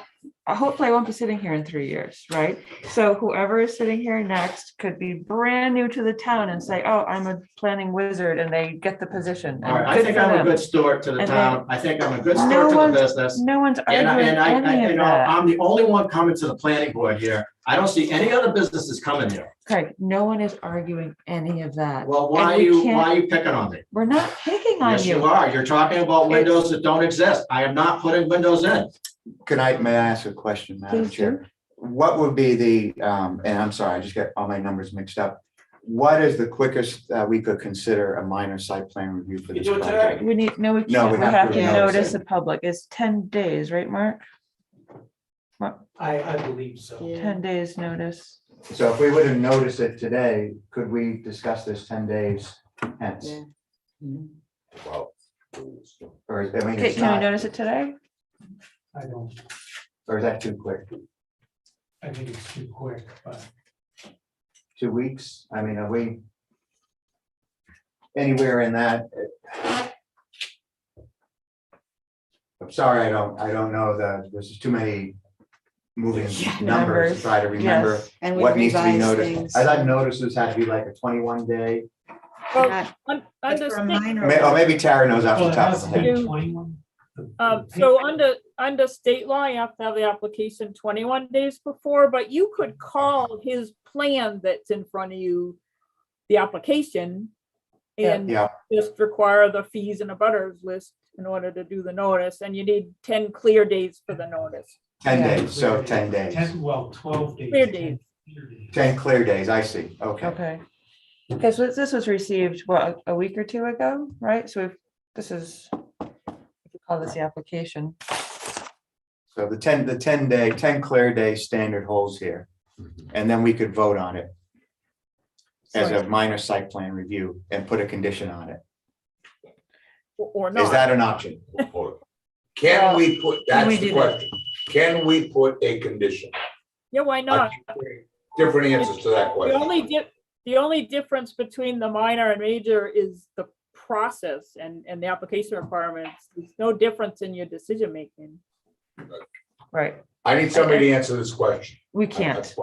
hopefully I won't be sitting here in 3 years, right? So whoever is sitting here next could be brand new to the town and say, oh, I'm a planning wizard, and they get the position. All right, and I good think for I'm a them. good steward to the And town. I think I'm a good No steward to the one's- business. No one's And arguing any you of know, that. I'm the only one coming to the planning board here. I don't see any other businesses coming here. Craig, no one is arguing any of that. Well, why And are we you, can't- why are you picking on me? We're not picking on Yes, you you. are. You're talking about windows that don't exist. I am not putting windows in. may I ask a question, Madam Please do. Chair? What would be the, and I'm sorry, I just get all my numbers mixed up. What is the quickest we could consider a minor site plan review for You this do it project? today. We need, no, we No, can't. we We have have to to notice notice it. the public. It's 10 days, right, Mark? I believe so. 10 days notice. So if we were to notice it today, could we discuss this 10 days hence? Yeah. Mhm. Well, Or is, I mean, Okay, it's can we not, notice it today? I don't, or is that too quick? I think it's too quick, but 2 weeks? I mean, are we anywhere in that? I'm sorry, I don't know there's just too many moving Yeah, numbers to try to remember Yes. And we what needs to be revise noticed. things. I thought notices had to be like a 21 day, Well, Not- un- but under for a state- minor or maybe Tara knows off well, the it top has of to her head. be 21. So under state law, you have to have the application 21 days before, but you could call his plan that's in front of you, the application, and Yeah, just require the fees and abutters list in order to do the notice, and you need 10 clear days for the notice. 10 Yeah. days, so 10 days. 12 days. Clear days. 10 clear days, I see, okay. Okay. Because this was received, what, a week or two ago, right? So this is, if we call this the application. So the 10 clear day standard holds here, and then we could vote on it as a minor site plan review and put a condition on it. Or not. Is that an option? Can we put, Can we that's the do that? question. Can we put a condition? Yeah, why not? Different answers to that The question. only difference between the minor and major is the process and the application requirements. There's no difference in your decision making. Right. I need somebody to answer this question. We can't.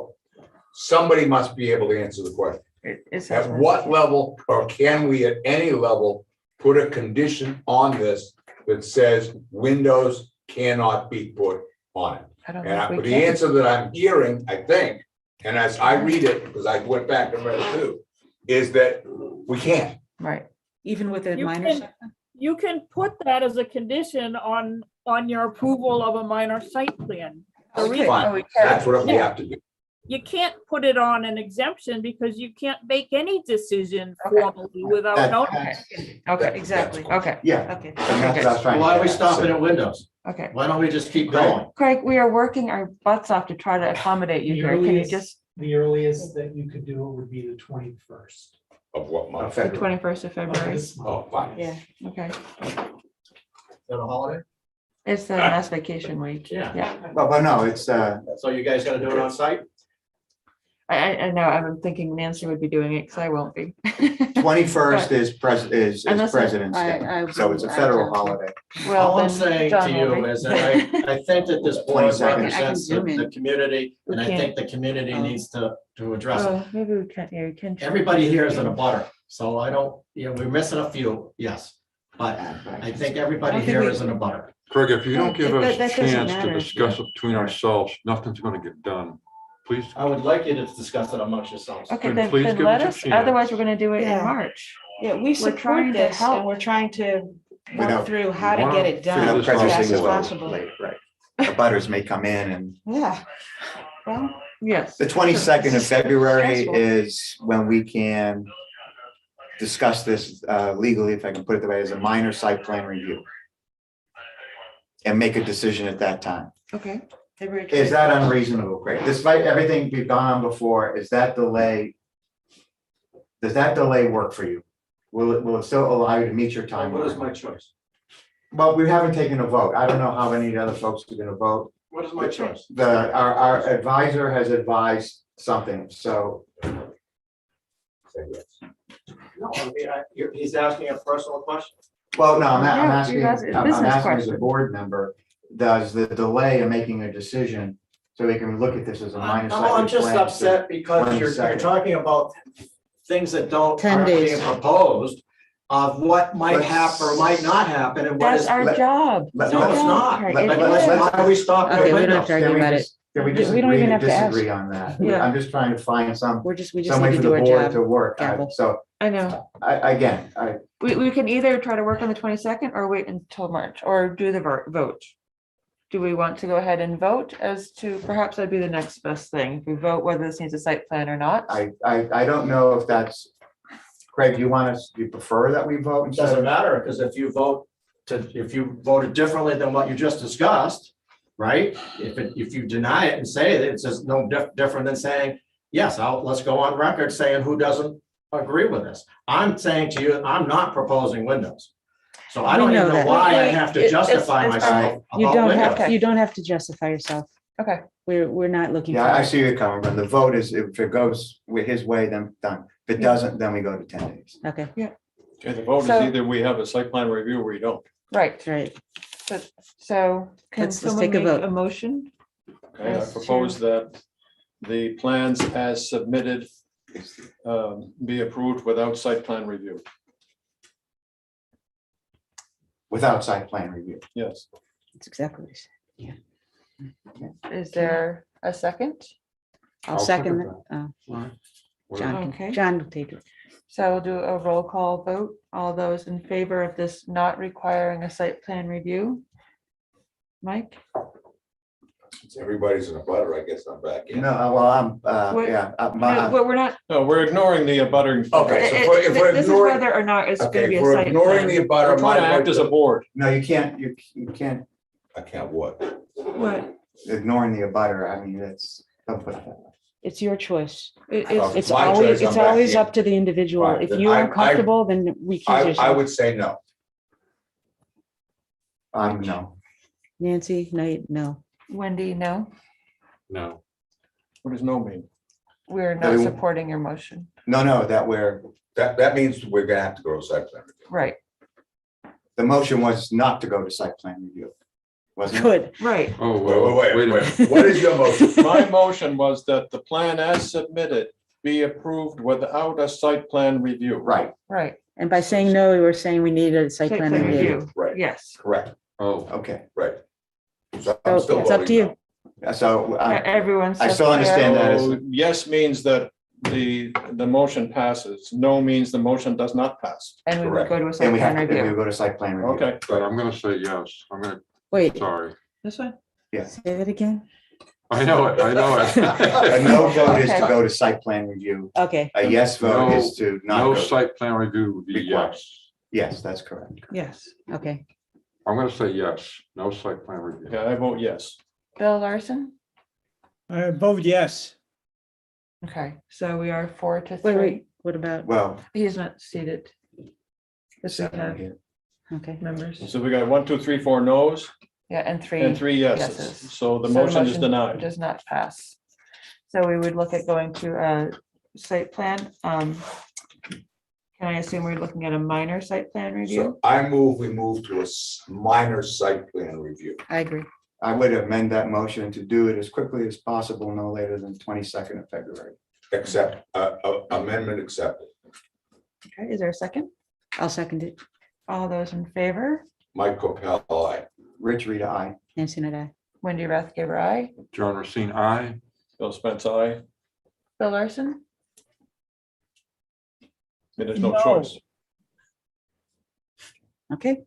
Somebody must be able to answer the question. It's. At what level, or can we at any level, put a condition on this that says windows cannot be put on it? I don't And know if we but the can. answer that I'm hearing, I think, and as I read it, because I went back and read it too, is that we can't. Right. Even with a You minor. can, you can put that as a condition on your approval of a minor site plan. The Okay, reason- fine. That's what we Yeah. have to do. You can't put it on an exemption because you can't make any decision Okay. formally without That- notice. Okay, Exactly. okay. Yeah. Okay. And that's what I was trying to Why are we get at. stopping at windows? Okay. Why don't we just keep going? Craig, we are working our butts off to try to accommodate you The here. Can you earliest- just, The earliest that you could do it would be the 21st. Of what month? the 21st of February? Oh, fine. Yeah. Okay. Is that a holiday? It's the last vacation week. Yeah. Yeah. But no, it's, So you guys gonna do it on site? I know, I'm thinking Nancy would be doing it because I won't be. 21st is Unless it- President's Day, so it's a federal holiday. Well, All I'm then saying John to will you be. is that I think that this board 22nd. represents zoom in. the community, We and I can't. think the community needs to address it. Oh, maybe we can't, yeah, we can. Everybody here is in a butter, so I don't, we're missing a few, yes. But I think everybody I think here we- is in a butter. Craig, if you don't give us a That doesn't chance to matter. discuss it between ourselves, nothing's gonna get done. Please, I would like you to discuss it amongst yourselves. Okay, Then then, please then give let us a us, chance. otherwise we're gonna do it in Yeah. March. Yeah, we trying support to this help. and we're trying to know, work through how to wanna get it done figure as this out fast as as well. possible. Right. The butters may come in and Yeah. Well, Yes. the 22nd of February Stressful. is when we can discuss this legally, if I can put it the way, as a minor site plan review. And make a decision at that time. Okay. February Is that 21st. unreasonable, Craig? Despite everything we've gone on before, is that delay? Does that delay work for you? Will it still allow you to meet your time? What is my choice? Well, we haven't taken a vote. I don't know how many other folks are gonna vote. What is my choice? Our advisor has advised something, so. No, I mean, he's asking a personal question. Well, no, I'm Yeah, asking, you guys- it's a I'm business asking as a question. board member, does the delay in making a decision, so we can look at this as a minor site? I'm just plan, upset because you're 22nd. talking about things that don't, 10 aren't days. being proposed of what might happen or might not happen and what That's is. our let- job. let- No, it's not. Right, let- it let's- is. Why are we stopping Okay, at we don't have windows? to argue about it. Can we We just don't agree even to have to ask. disagree on that? Yeah. I'm just trying to find some We just way need for to do the our board to job. work. Gavel. So I know. again, We can either try to work on the 22nd or wait until March or do the vote. Do we want to go ahead and vote as to, perhaps that'd be the next best thing. If we vote whether this needs a site plan or not. I don't know if that's, Craig, you want us, you prefer that we vote It instead doesn't of? matter, because if you voted differently than what you just discussed, right? If you deny it and say that it's just no different than saying, yes, let's go on record saying who doesn't agree with this. I'm saying to you, I'm not proposing windows. So I We don't know even know that. why I Wait, have to it's- justify it's- myself You about don't have, windows. Okay. you don't have to justify yourself. Okay. We're not looking for. Yeah, I that. see you coming, but the vote is, if it goes with his way, then done. If it doesn't, then we go to 10 days. Okay, Okay, the vote is So- either we have a site plan review or we don't. Right. right. So can Let's someone take a make vote. a motion? Okay, I Yes, propose that the plans as submitted be approved without site plan review. Without site plan review. Yes. That's exactly what he said. Is there a second? I'll second that. Okay. John will take it. So we'll do a roll call vote. All those in favor of this not requiring a site plan review? Mike? Everybody's in a butter, I guess I'm back in. No, well, I'm, Wait. yeah, No, but we're not. No, we're ignoring the abuttering. Okay, so if we're This is ignoring, whether or not it's gonna okay, be if a we're site ignoring the plan. abutter. We're trying to act as a board. no, you can't, you can't I can't what? What? ignoring the abutter. I mean, that's, don't put that. It's your choice. Okay. It's my always, choice, I'm it's back always in. up to the individual. Fine, If then you I- are comfortable, then recuse I yourself. would say no. No. Nancy, no. Wendy, no, No. What does no mean? we're That not we- supporting your motion. No, that we're, That means we're gonna have to go to site plan. review. Right, the motion was not to go to site plan review. Wasn't it? Good. right. Oh, Wait, wait a minute. What is your motion? My motion was that the plan as submitted be approved without a site plan review. Right, Right. And by saying no, we were saying we needed a site Site plan plan review. review. Right, Yes. correct, Oh, okay. right. So I'm So still it's up to voting you. no. So Everyone's. I still understand that. So yes means that the motion passes. No means the motion does not pass. And we would go to a And site we have, plan and we review. go to site plan review. Okay. But I'm gonna say yes. Wait, Sorry. This one? say that again? I know it, I know A it. no vote is to Okay. go to site plan review. Okay, A yes vote No- is to not No go. site plan review would be Required. yes. Yes, that's correct. yes, okay. I'm gonna say yes, no site plan review. Okay, I vote yes. Bill Larson? I vote yes. Okay, so we are 4-3. Wait, what about, Well. He's not seated. Because we seven have here. okay. members. So we got 1, 2, 3, 4 no's Yeah, and and 3 yeses. yeses. So the motion is denied. Does not pass. So we would look at going to a site plan. Can I assume we're looking at a minor site plan review? So I move, we move to a minor site plan review. I agree. I would amend that motion to do it as quickly as possible, no later than 22nd of February. Accept, amendment accepted. Okay, is there a second? I'll second it. All those in favor? Mike Capel, aye. Rich Rita, aye. Nancy and I. Wendy Rathgeber, aye. John Racine, aye. Bill Spence, aye. Bill Larson? There's no No. choice. Okay.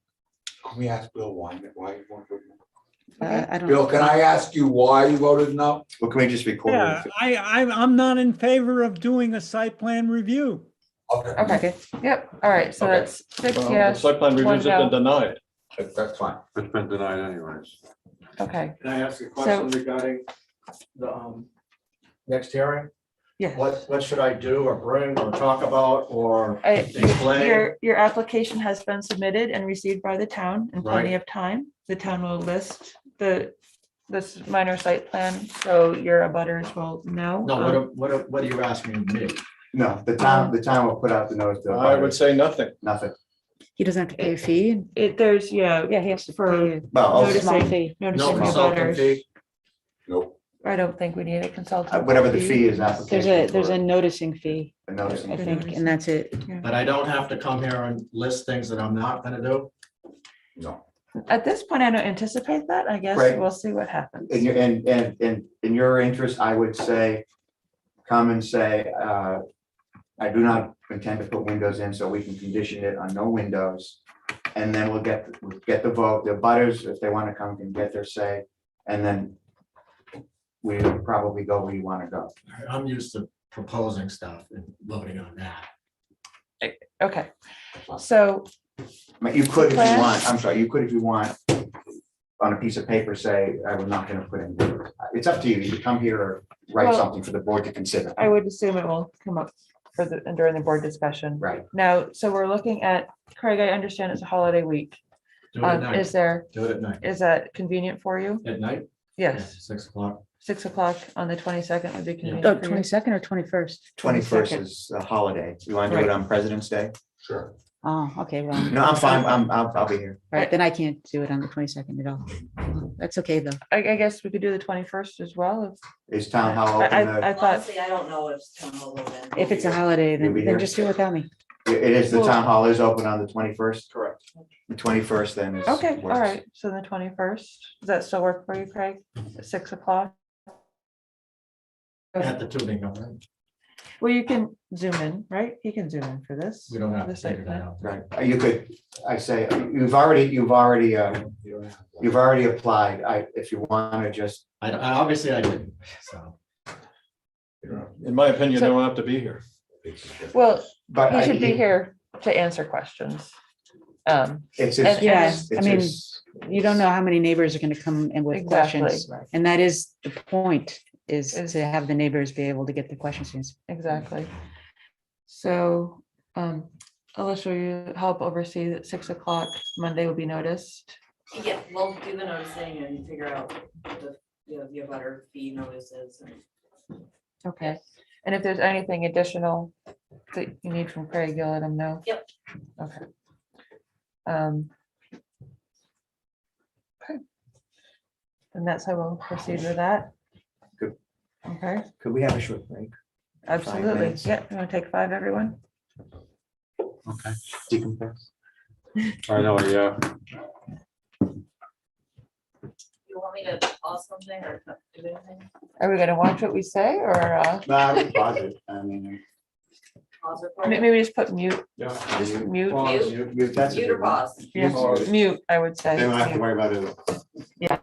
Can we ask Bill why you voted no? I don't. Bill, can I ask you why you voted no? Well, can we just record Yeah, it? I'm not in favor of doing a site plan review. Okay, Okay, yep, all right, so Okay. that's 6 Well, the yes, site plan one reviews have been no. denied. that's fine. It's been denied anyways. Okay, Can I ask a question regarding the next hearing? yes. What should I do or bring or talk about or I- explain? Your application has been submitted and received by the town in plenty Right. of time. The town will list this minor site plan, so your abutters will know. No, what are you asking me? No, the town will put out the notice. to I would say nothing. Nothing. He doesn't have to pay a fee. There's, Yeah, he has to For pay a Well, also, small noticing, fee. No noticing the consultant abutters. fee? Nope. I don't think we need a consultant. whatever the fee is application. There's a for noticing fee, the noticing. I think, and that's it. But I don't have to come here and list things that I'm not gonna do? No. At this point, I don't anticipate that. I guess Right. we'll see what happens. In your, in your interest, I would say, come and say, I do not intend to put windows in, so we can condition it on no windows. And then we'll get the vote, the butters, if they want to come, can get their say, and then we probably go where you want to go. I'm used to proposing stuff and voting on that. Okay, so I mean, you could if you Plan? want, I'm sorry, you could if you want, on a piece of paper, say, I was not gonna put in. It's up to you, you could come here or write Well, something for the board to consider. I would assume it will come up during the board discussion. Right. Now, so we're looking at, Craig, I understand it's a holiday week. Do it at night. Is that convenient for you? At night? Yes, 6 o'clock. 6 o'clock on the 22nd would be convenient. Oh, for you? 22nd or 21st? 21st 22nd. is a holiday. You want to do it Right. on President's Day? Sure. Oh, okay, well, No, I'm fine. I'll be here. right, then I can't do it on the 22nd at all. That's okay, though. I guess we could do the 21st as well. Is town hall I open? I thought, Honestly, I don't know if town hall will then. If it's a holiday, You'll be then here? just do it without me. It is, the Well- town hall is open on the 21st. Correct. The 21st then is. okay, all works. right, so the 21st, does that still work for you, Craig? At 6 o'clock? At the tuning, all right? Well, you can zoom in, right? You can zoom in for this. We don't have The to site figure that plan. out. Right. You could, I say, you've already applied. If you want to just, I obviously I didn't, so. In my opinion, they So- don't have to be here. Well, but. he should be here to answer questions. It's. And- Yes, I it's mean, his- you don't know how many neighbors are gonna come in with Exactly. questions. And that is the point, is Is- to have the neighbors be able to get the questions answered. Exactly. So, Alyssa, will you help oversee that 6 o'clock Monday will be noticed? Yeah, we'll do the noticing and figure out the butter fee notices and. Okay, and if there's anything additional that you need from Craig, you'll let him know? Yep. Okay. Okay. And that's how we'll proceed with that. Good. Okay, Could we have a short break? absolutely. minutes. Yeah, you want to take 5, everyone? Okay. Decompress. I know, yeah. You you want me to pause something or do anything? Are we gonna watch what we say or No, I would pause it. I mean, Pause recording? maybe just put mute, Yeah. just mute? Mute. that's a Mute or good one. pause? Yeah, mute, I would say. They don't have to mute. worry about it. Yeah.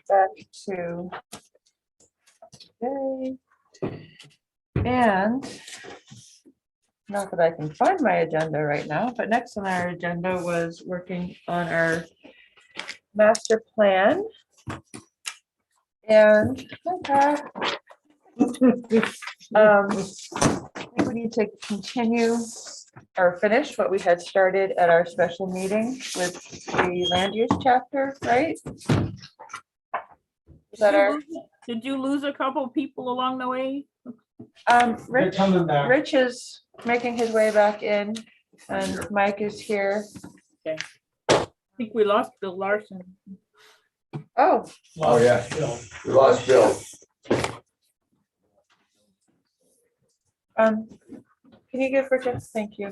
back to today. And not that I can find my agenda right now, but next on our agenda was working on our master plan. And I think we need to continue or finish what we had started at our special meeting with the land use chapter, right? Is that our, Did you lose a couple people along the way? They're Rich, coming back. Rich is making his way back in and Mike is here. Okay. I think we lost Bill Larson. Oh, Oh, yeah. We lost Bill. can you give Rich a, thank you.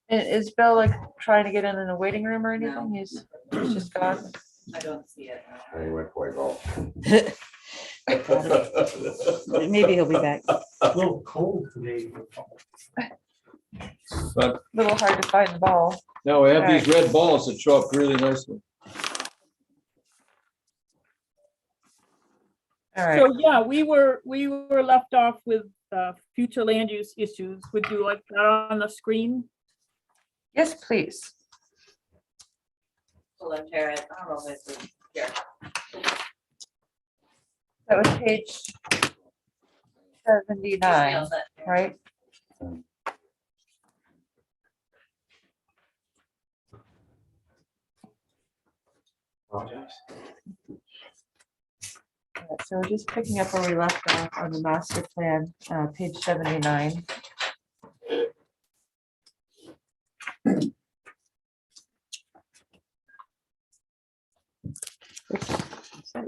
Is Bill like trying to get in a waiting room or anything? No. He's just gone. I don't see it. He went quite well. Maybe he'll be back. A little cold today. But A little hard to find the ball. now we have these red balls that show up really nicely. All right. So, yeah, we were left off with future land use issues. Would you like that on the screen? Yes, please. Well, then, Jared, I don't know if it's here. That was page 79, right? So we're just picking up where we left off on the master plan, page 79.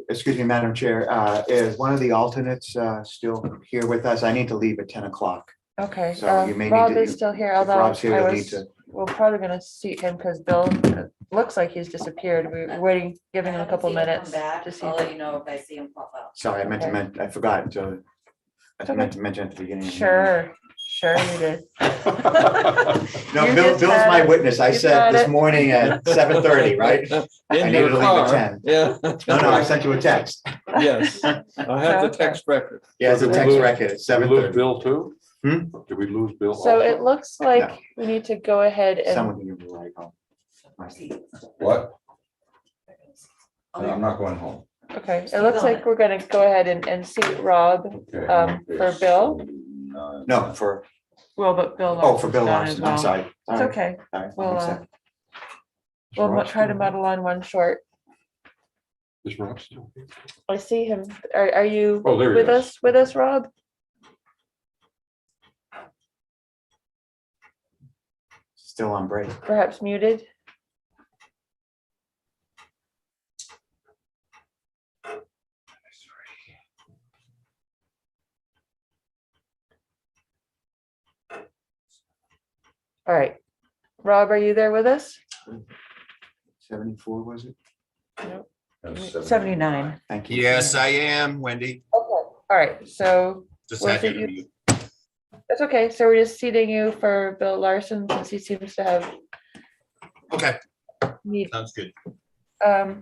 Excuse me, Madam Chair, is one of the alternates still here with us? I need to leave at 10 o'clock. Okay, So you may need Rob to- is still here, if although Rob's here, I you'll need was, to- we're probably gonna seat him because Bill looks like he's disappeared. We're waiting, giving him a couple minutes Back, to see. I'll if let you know if I see him pop out. Sorry, I meant to Okay. mention, I forgot, so I okay. meant to mention at the beginning. of the Sure, you did. No, You Bill, just Bill's had my it. witness. I You said had this it. morning at 7:30, right? I In needed your to leave at car. 10. Yeah. No, I sent you a text. Yes, I have the Okay. text record. Yeah, it's a Did we text lose- record at Did we lose 7:30. Bill too? Hmm? Did we lose Bill? So also? it looks like we need to go ahead Someone and, can give me a ride home. What? I'm not going home. okay, it looks like we're gonna go ahead and seat Rob Okay. for Bill. No, for, Well, but Bill. oh, for Bill Larson's Larson, done I'm as sorry. well. It's okay. All right, We'll, one second. we'll try to muddle on one short. Is Rob still here? I see him. Are you Oh, there he is. with us, Rob? Still on break. Perhaps muted? All right. Rob, are you there with us? 74, was it? Nope. That's 79. Thank you. Yes, I am, Wendy. Okay, all right, so Just Was had it you you? to mute. that's okay. So we're just seating you for Bill Larson since he seems to have Okay, need. sounds good. All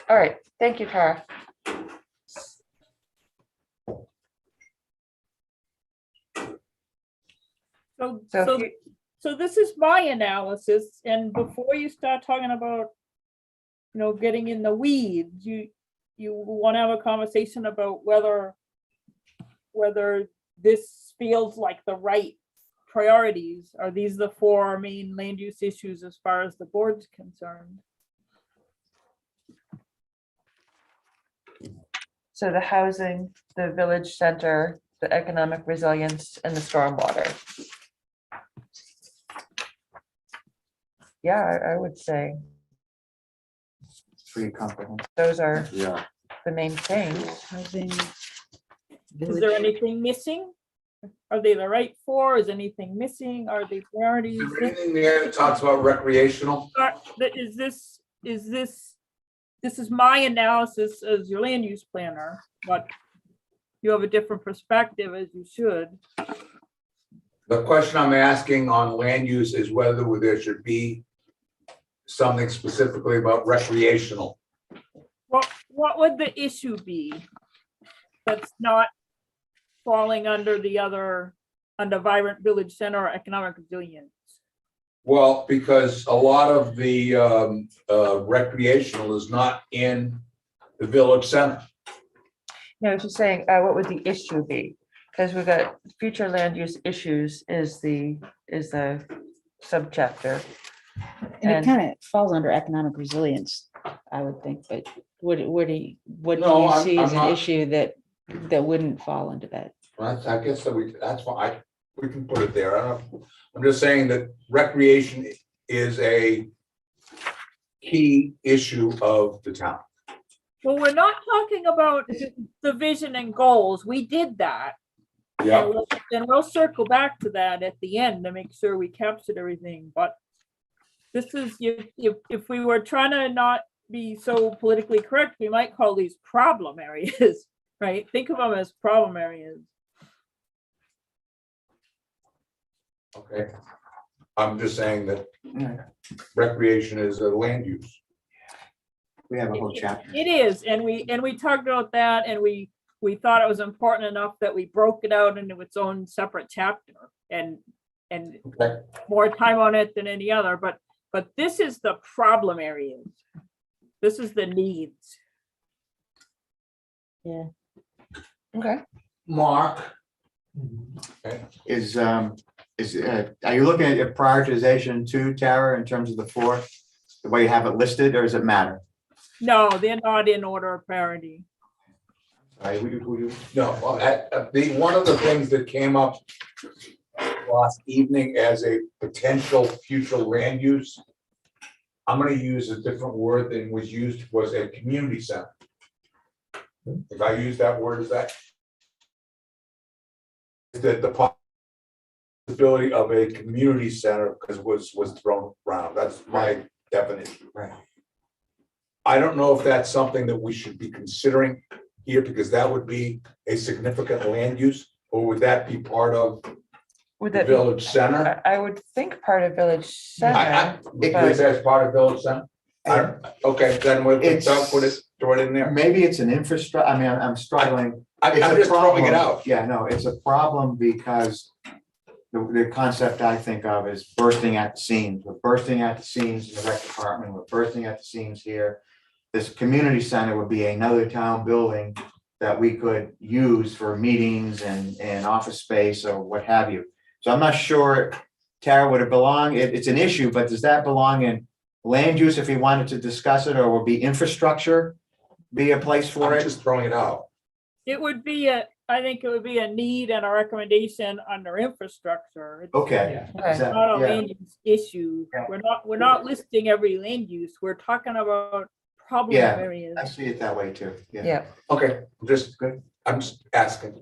right, thank you, Tara. So, So so, if you- so this is my analysis, and before you start talking about, getting in the weeds, you want to have a conversation about whether this feels like the right priorities. Are these the four main land use issues as far as the board's concerned? So the housing, the village center, the economic resilience, and the stormwater. Yeah, I would say Pretty comprehensive. those are Yeah. the main things. Housing, Is there anything missing? Are they the right four? Is anything missing? Are they priorities? Is there anything there that talks about recreational? This is my analysis as your land use planner, but you have a different perspective, as you should. The question I'm asking on land use is whether there should be something specifically about recreational what would the issue be that's not falling under the other, under vibrant village center or economic resilience? Well, because a lot of the recreational is not in the village center. No, she's saying, what would the issue be? Because we've got future land use issues is the subchapter. And it And- kind of falls under economic resilience, I would think, but what do you No, see I'm as an not. issue that wouldn't fall into that? I guess that that's why we can put it there. I'm just saying that recreation is a key issue of the town. Well, we're not talking about the vision and goals. We did that. Yeah. And we'll circle back to that at the end to make sure we captured everything, but this is, if we were trying to not be so politically correct, we might call these problem areas, right? Think of them as problem areas. Okay. I'm just saying that recreation is a land use. We have a whole chapter. It is, and we talked about that, and we thought it was important enough that we broke it out into its own separate chapter and Okay. more time on it than any other, but this is the problem areas. This is the needs. Yeah. Okay. Mark. Is, are you looking at your prioritization too, Tara, in terms of the four, the way you have it listed, or does it matter? No, they're not in order of priority. No, well, one of the things that came up last evening as a potential future land use, I'm gonna use a different word than was used, was a community center. If I use that word, is that the possibility of a community center, because was thrown around, that's my definition. Right. I don't know if that's something that we should be considering here, because that would be a significant land use, or would that be part of Would the that be, village center? I would think part of village center. It but- is as part of village center? Okay, then we'll throw it in there. Maybe it's an infrastructure, I mean, I'm struggling. I'm It's a just throwing it problem. out. Yeah, no, it's a problem because the concept I think of is bursting at the seams. We're bursting at the seams in the rec department. We're bursting at the seams here. This community center would be another town building that we could use for meetings and office space or what have you. So I'm not sure, Tara, would it belong? It's an issue, but does that belong in land use if we wanted to discuss it, or would be infrastructure be a place for I'm it? just throwing it out. It would be I think it would be a need and a recommendation under infrastructure. It's Okay. Okay. Is that- not a yeah. land use issue. Yeah. We're not listing every land use. We're talking about problem Yeah, areas. I see it that way too. Yeah. Yeah, Okay, I'm just asking.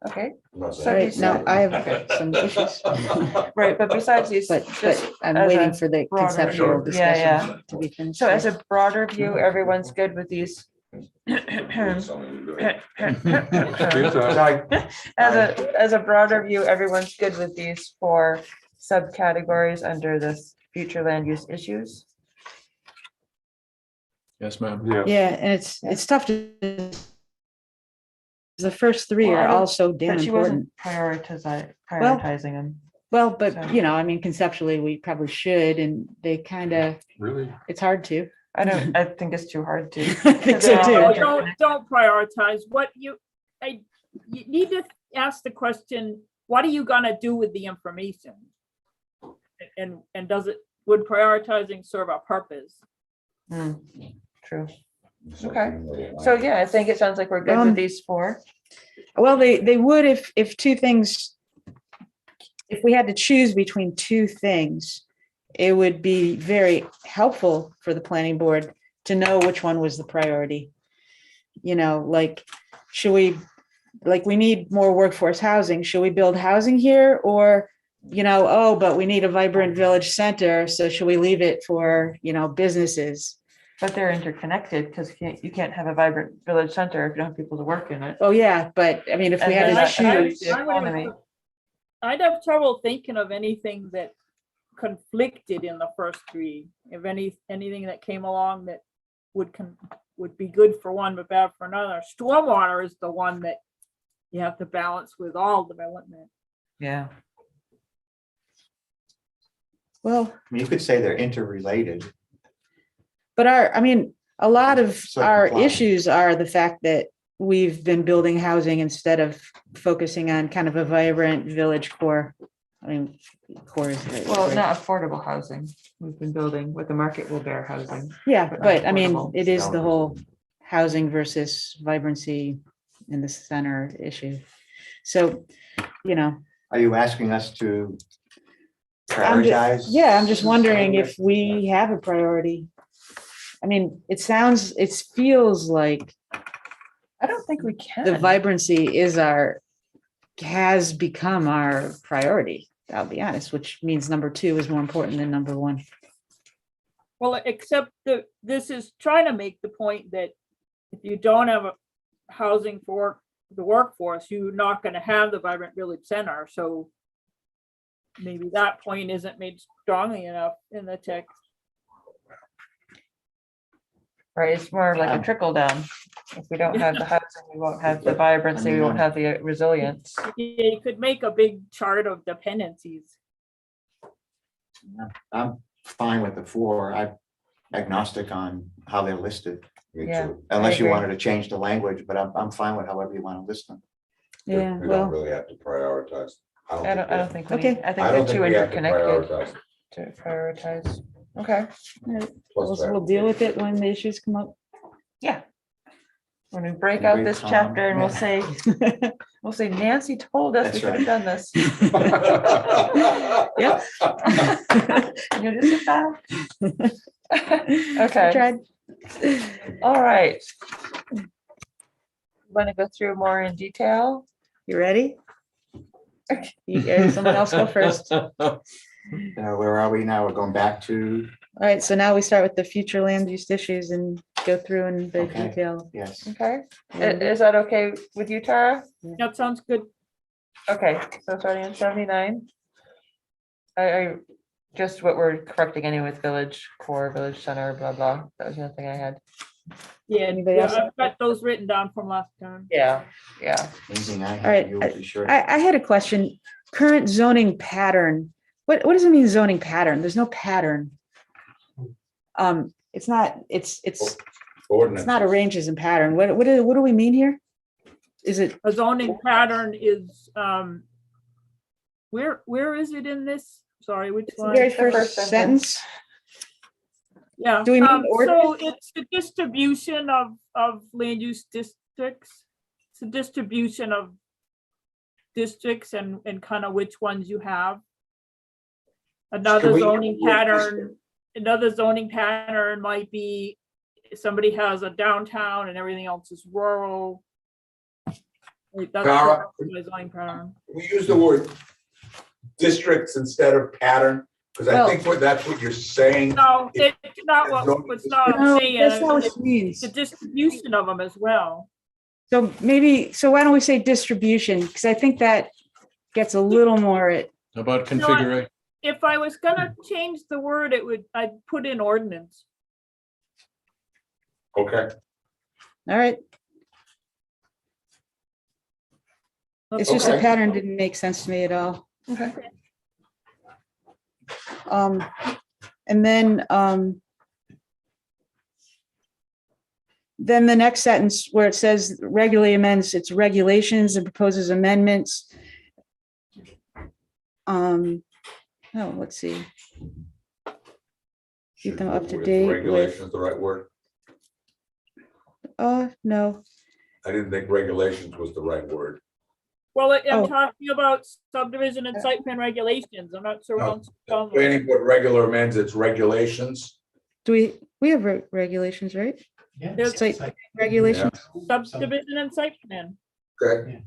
okay, I'm not So saying- Right, these- no, I have some issues, right, but besides these, but just I'm as waiting a for the broader- conceptual Yeah, yeah. discussion to be finished. So as a broader view, everyone's good with these? Excuse us. Sorry. As a broader view, everyone's good with these four subcategories under this future land use issues? Yes, ma'am. Yeah. Yeah, and it's tough to. The first three Well, I are don't- also damn But she important. wasn't prioritizing them. Well, So- but you know, I mean, conceptually, we probably should, and they kind of, Really? it's hard to. I think it's too hard to. I think so they're all too. No, don't prioritize what you need to ask the question, what are you gonna do with the information? And would prioritizing serve a purpose? Hmm, true. Okay, so yeah, I think it sounds like we're good with these four. Well, they would if two things, if we had to choose between two things, it would be very helpful for the planning board to know which one was the priority. You know, like, we need more workforce housing. Should we build housing here? Or, you know, oh, but we need a vibrant village center. So should we leave it for, you know, businesses? But they're interconnected because you can't have a vibrant village center if you don't have people to work in it. Oh, yeah, but I mean, if we And had then to that choose. affects the economy. I'd have trouble thinking of anything that conflicted in the first three. If anything that came along that would be good for one but bad for another. Stormwater is the one that you have to balance with all development. Yeah. Well, I mean, you could say they're interrelated. but a lot of So our comply. issues are the fact that we've been building housing instead of focusing on kind of a vibrant village core. I mean, core is. Well, not affordable housing. We've been building what the market will bear housing. Yeah, but not but I mean, affordable. it is the whole housing versus vibrancy in the center issue. So, Are you asking us to I'm prioritize? I'm just wondering if we have a priority. I mean, it feels like I don't think we can. the vibrancy has become our priority, I'll be honest, which means number 2 is more important than number 1. Well, except that this is trying to make the point that if you don't have a housing for the workforce, you're not going to have the vibrant village center. So maybe that point isn't made strongly enough in the text. Right, it's more like a trickle down. If we don't have the housing, we won't have the vibrancy, we won't have the resilience. Yeah, you could make a big chart of dependencies. I'm fine with the 4. I'm agnostic on how they're listed. Yeah, Unless you agree. wanted to change the language, but I'm fine with however you want to list them. Yeah, We don't well, really have to prioritize. I don't think we Okay. need, I think I they're don't think too we have to interconnected prioritize. to prioritize. Okay, we'll deal with it when the issues come up. yeah. When we break And out break this Tom, chapter and yeah. we'll say Nancy told us we That's could have right. done this. Yep. You're just a fact. I Okay, tried. all right. Want to go through more in detail? You ready? Someone else go first. All Where are we now? We're going back to, right, so now we start with the future land use issues and go through in big Okay. detail. yes. Okay, is that okay with you, Tara? That sounds good. Okay, so starting on 79. I just what we're correcting anyway with village core, village center, blah, blah. That was the other thing I had. Yeah, Anybody else? I've got those written down from last time. Yeah. Anything I All right, have, you will be sure. I had a question. Current zoning pattern. What does it mean zoning pattern? There's no pattern. It's not arranges and pattern. What do we mean here? Is it A zoning pattern is, where is it in this? Sorry, which the one? very The first first sentence? Yeah. Do we mean So ordinance? it's the distribution of land use districts. It's the distribution of districts and kind of which ones you have. Another we- zoning pattern might be somebody has a downtown and everything else is rural. Like, that's Tara? my zoning pattern. We use the word districts instead of pattern, because I Well- think that's what you're saying. No, it's not it's not what No, I'm saying. that's not what It's it means. the distribution of them as well. So why don't we say distribution? Because I think that gets a little more at, How about No, configuration? If I was gonna change the word, I'd put in ordinance. Okay, all right. It's just the Okay. pattern didn't make sense to me at all. Okay. And then the next sentence where it says regularly amends its regulations and proposes amendments. Let's see. Keep them up to date regulation with, is the right word. no, I didn't think regulations was the right word. Well, I'm Oh. talking about subdivision and site plan regulations. I'm not sure. what I'm- Planning board regular amends its regulations. we have regulations, right? Yeah. There's Site regulations. Subdivision and site plan. Okay,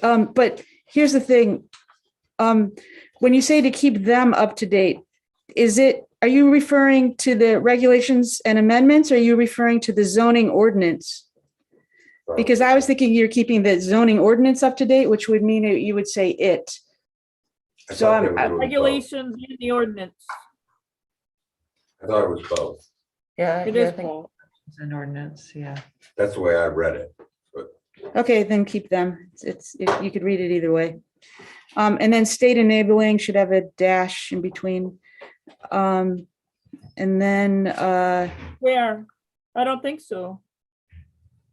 But here's the thing. When you say to keep them up to date, are you referring to the regulations and amendments? Or are you referring to the zoning ordinance? Because I was thinking you're keeping the zoning ordinance up to date, which would mean that you would say it. I So thought they I'm- were I- doing both. Regulations in the ordinance. I thought it was both. Yeah. It yeah, I is think both. It's an ordinance, yeah. That's the way I read it. Okay, then keep them. You could read it either way. And then state enabling should have a dash in between. And then Where? I don't think so.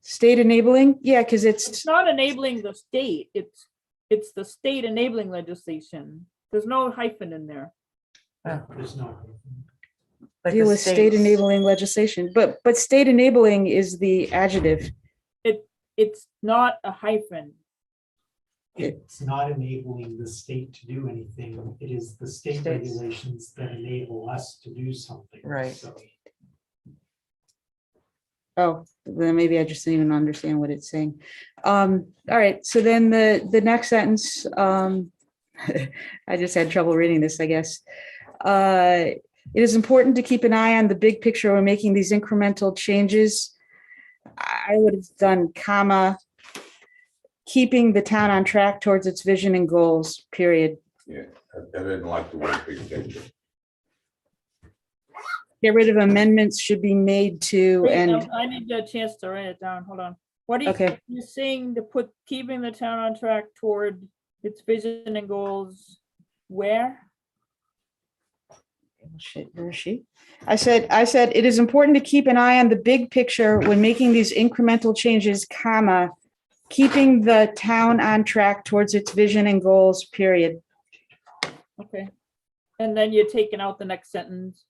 state enabling, yeah, because It's it's, not enabling the state. It's the state enabling legislation. There's no hyphen in there. There's no. Like deal the with state states. enabling legislation, but state enabling is the adjective. It's not a hyphen. It's not enabling the state to do anything. It is the state States. regulations that enable us to do something. Right. So Oh, then maybe I just didn't even understand what it's saying. All right, so then the next sentence, I just had trouble reading this, I guess. It is important to keep an eye on the big picture when making these incremental changes. I would have done comma, keeping the town on track towards its vision and goals, period. Yeah, I didn't like the word big picture. Get rid of amendments should be made to, Wait, and, I need a chance to write it down. Hold on. What are you, Okay. you're saying to put, keeping the town on track toward its vision and goals? Where? shit, where is she? I said, it is important to keep an eye on the big picture when making these incremental changes, comma, keeping the town on track towards its vision and goals, period. Okay. And then you're taking out the next sentence.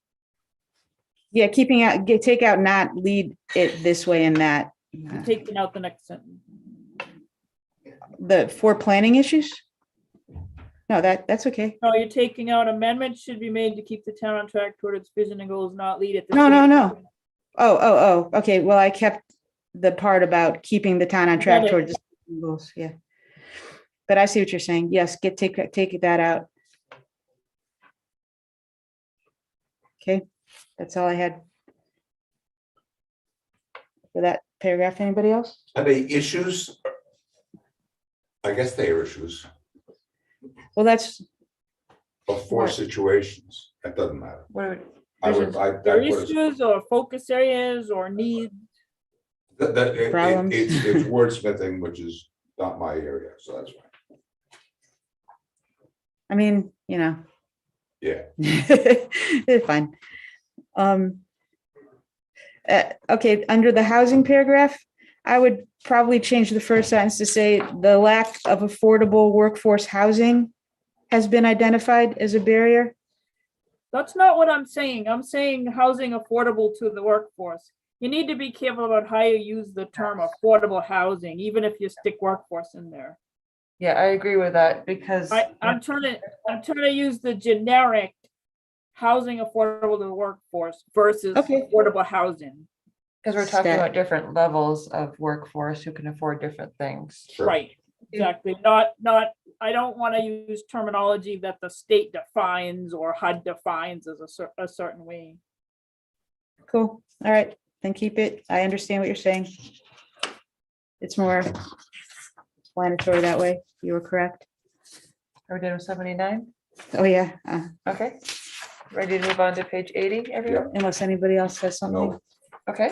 Yeah, keeping out, take out not lead it this way and that. You're taking out the next sentence. The for planning issues? No, that's okay. No, you're taking out amendments should be made to keep the town on track toward its vision and goals, not lead it. No. Oh, okay. Well, I kept the part about keeping the town on track Got it. towards its goals, yeah. But I see what you're saying. Yes, take that out. Okay, that's all I had for that paragraph. Anybody else? Are they issues? I guess they are issues Well, that's, of four What? situations. That doesn't matter. What I would, There are issues or focus areas or needs. Problems. It's wordsmithing, which is not my area, so that's fine. I mean, Yeah. it's fine. Okay, under the housing paragraph, I would probably change the first sentence to say the lack of affordable workforce housing has been identified as a barrier. That's not what I'm saying. I'm saying housing affordable to the workforce. You need to be careful about how you use the term affordable housing, even if you stick workforce in there. Yeah, I agree with that because I'm trying to use the generic housing affordable to the workforce versus Okay. affordable housing. because we're talking Stat. about different levels of workforce who can afford different things. Sure. Right, exactly. Not, I don't want to use terminology that the state defines or HUD defines as a certain way. Cool. All right, then keep it. I understand what you're saying. It's more explanatory that way. You were correct. Are we done with 79? Oh, yeah. Okay. Ready to move on to page 80, everyone? Unless anybody else has something. No, Okay,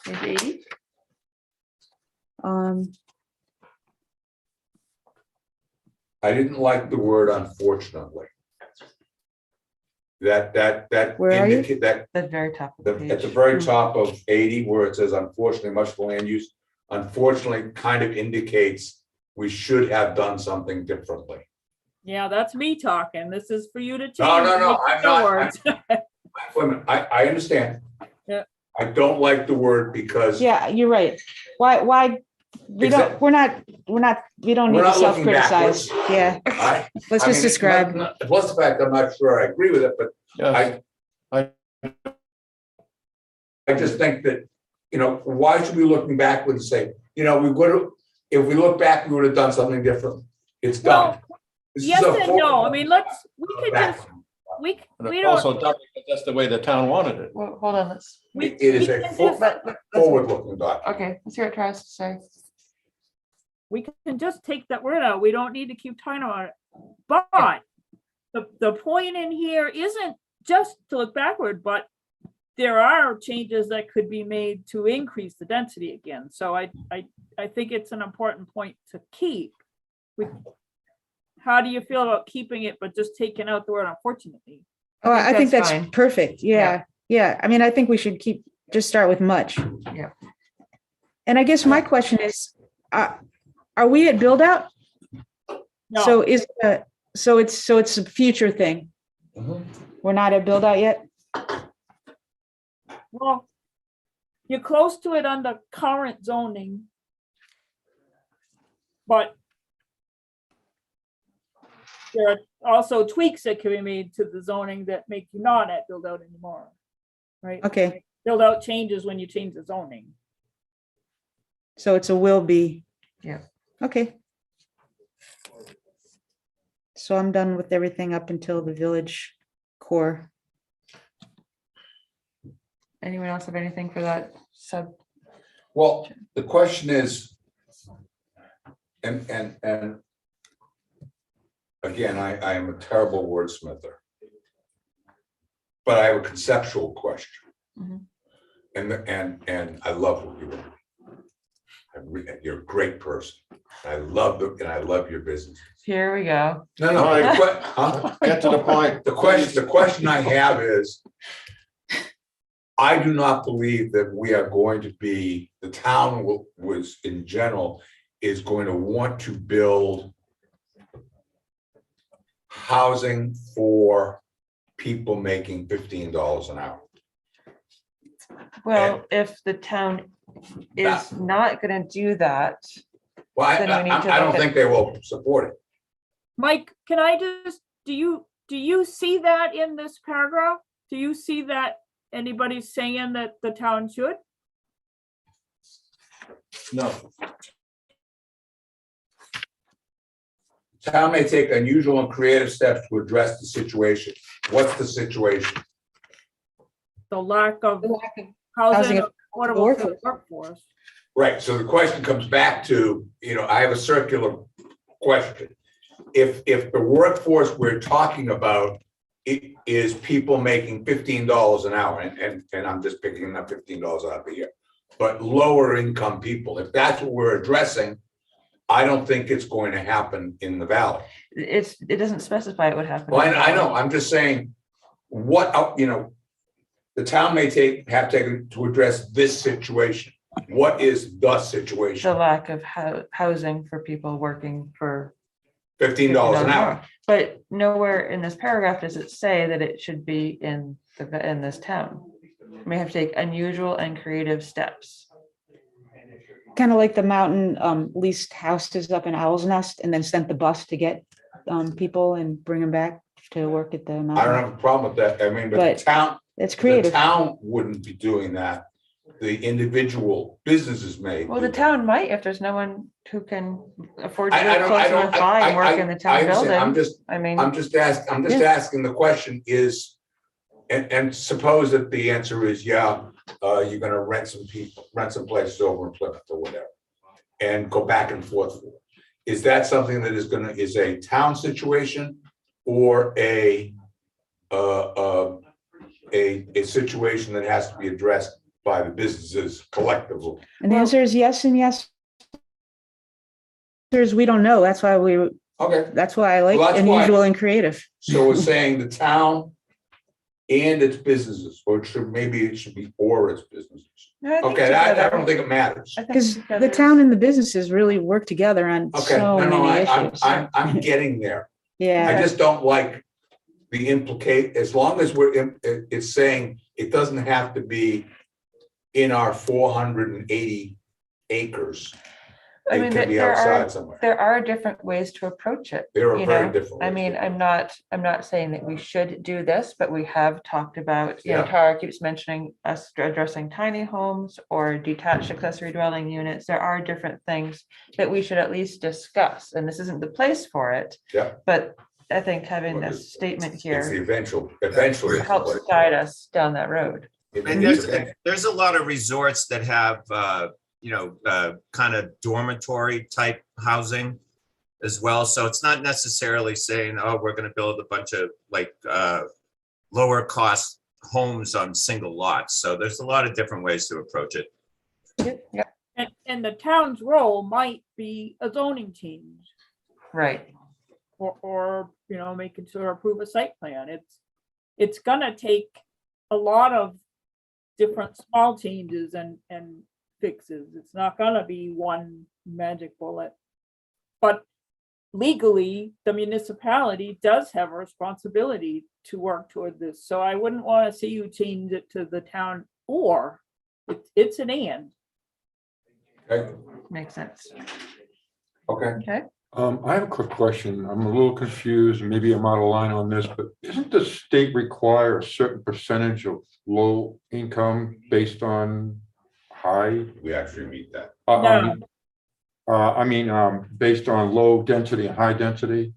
page 80. I didn't like the word unfortunately. That Where are you? indicate that The very top of the at the page. very top of 80, where it says unfortunately, much for land use, unfortunately kind of indicates we should have done something differently. Yeah, that's me talking. This is for you to change. No, make I'm the not. words. Wait a minute, I understand. Yeah. I don't like the word because Yeah, you're right. Why, we don't, we don't need We're to not looking self-criticize. backwards. Yeah, I- let's I just mean, describe. Plus the fact, I'm not sure I agree with it, but Yes, I just think that, why should we looking backward and say, we would have, if we look back, we would have done something different. It's done. This is Yes a and forward- no. I mean, we could just, we and we it's don't, also done because that's the way the town wanted it. Well, hold on, let's, It is we a can for- just- forward-looking document. okay, let's hear what Travis to say. we can just take that word out. We don't need to keep talking about it. But the point in here isn't just to look backward, but there are changes that could be made to increase the density again. So I think it's an important point to keep. How do you feel about keeping it, but just taking out the word unfortunately? Oh, I think that's that's fine. perfect. Yeah, yeah. I mean, I think we should just start with much. Yeah. And I guess my question is, are we at build out? No. So it's a future thing. We're not at build out yet? Well, you're close to it under current zoning. But there are also tweaks that can be made to the zoning that make you not at build out anymore, right? Okay. Build out changes when you change the zoning. So it's a will be. Yeah. Okay. So I'm done with everything up until the village core. Anyone else have anything for that sub? Well, the question is, and again, I am a terrible wordsmither, but I have a conceptual question. Mhm. And I love what you're doing. You're a great person. I love your business. Here we go. No. Get to the point. The question I have is, I do not believe that we are going to be, the town was in general is going to want to build housing for people making $15 an hour. Well, if the town is not gonna do that, Well, then we need to I don't look at- think they will support it. Mike, can I just, do you see that in this paragraph? Do you see that anybody's saying that the town should? No. Town may take unusual and creative steps to address the situation. What's the situation? The lack of housing housing of affordable for the workforce. Right, so the question comes back to, I have a circular question. If the workforce we're talking about is people making $15 an hour, and I'm just picking up $15 out of the year, but lower income people, if that's what we're addressing, I don't think it's going to happen in the valley. it doesn't specify it would happen. Well, I know, I'm just saying, the town may have taken to address this situation. What is the situation? The lack of housing for people working for $15 an hour. But nowhere in this paragraph does it say that it should be in this town. We may have to take unusual and creative steps. Kind of like the mountain leased houses up in Owl's Nest and then sent the bus to get people and bring them back to work at the mountain. I don't have a problem with that. I mean, but the town, it's creative. the town wouldn't be doing that. The individual businesses may. Well, the town might if there's no one who can afford to I live don't- close I don't- enough by and work in the I town understand. building. I'm just asking the question is, and suppose that the answer is, yeah, you're gonna rent some places over in Plymouth or whatever, and go back and forth. Is that something that is a town situation or a situation that has to be addressed by the businesses collectively? And the answer is yes and yes. We don't know. That's why that's why I like Well, that's why- unusual and creative. So we're saying the town and its businesses, or maybe it should be or its businesses. No, I think Okay, I together. don't think it matters. Because the town and the businesses really work together on Okay, so no, many I'm issues. I'm getting there. I Yeah, just don't like the as long as it's saying it doesn't have to be in our 480 acres. I It mean, can be there outside somewhere. are different ways to approach it. There are you very know? different I ways mean, to I'm not saying that we should do this, but we have talked about, Yeah. Tara keeps mentioning us addressing tiny homes or detached accessory dwelling units. There are different things that we should at least discuss, and this isn't the place for it. Yeah. But I think having Well, this statement It's the here eventually. helps guide us down that road. And there's a lot of resorts that have, kind of dormitory type housing. as well. So it's not necessarily saying, oh, we're gonna build a bunch of like lower cost homes on single lots. So there's a lot of different ways to approach it. And the town's role might be a zoning change. Right. Or, you know, making sure approve a site plan. It's gonna take a lot of different small changes and fixes. It's not gonna be one magic bullet. But legally, the municipality does have a responsibility to work toward this. So I wouldn't want to see you change it to the town or. It's an and. Okay, Makes sense. okay. Okay. I have a quick question. I'm a little confused, and maybe I'm out of line on this, but isn't the state require a certain percentage of low income based on high? We actually meet that. Based on low density and high density?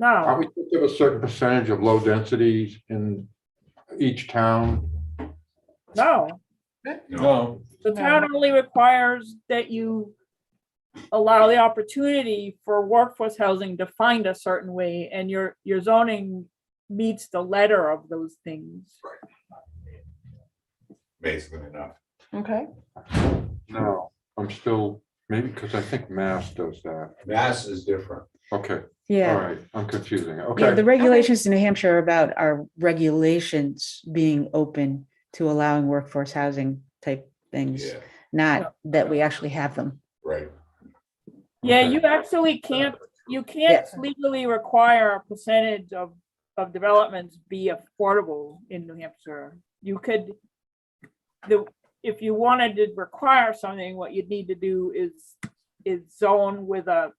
Are we No, supposed to have a certain percentage of low densities in each town? no. No, The town only requires that you allow the opportunity for workforce housing defined a certain way, and your zoning meets the letter of those things. Basically enough. Okay. No, I'm still, maybe because I think Mass does that. Mass is different. Okay, all Yeah. right, I'm confusing it. Yeah, Okay, the regulations in New Hampshire are about our regulations being open to allowing workforce housing type things, Yeah, not that we actually have them. right. Yeah, Okay. you actually can't, you can't legally require a percentage of developments be affordable in New Hampshire. You could, if you wanted to require something, what you'd need to do is zone with a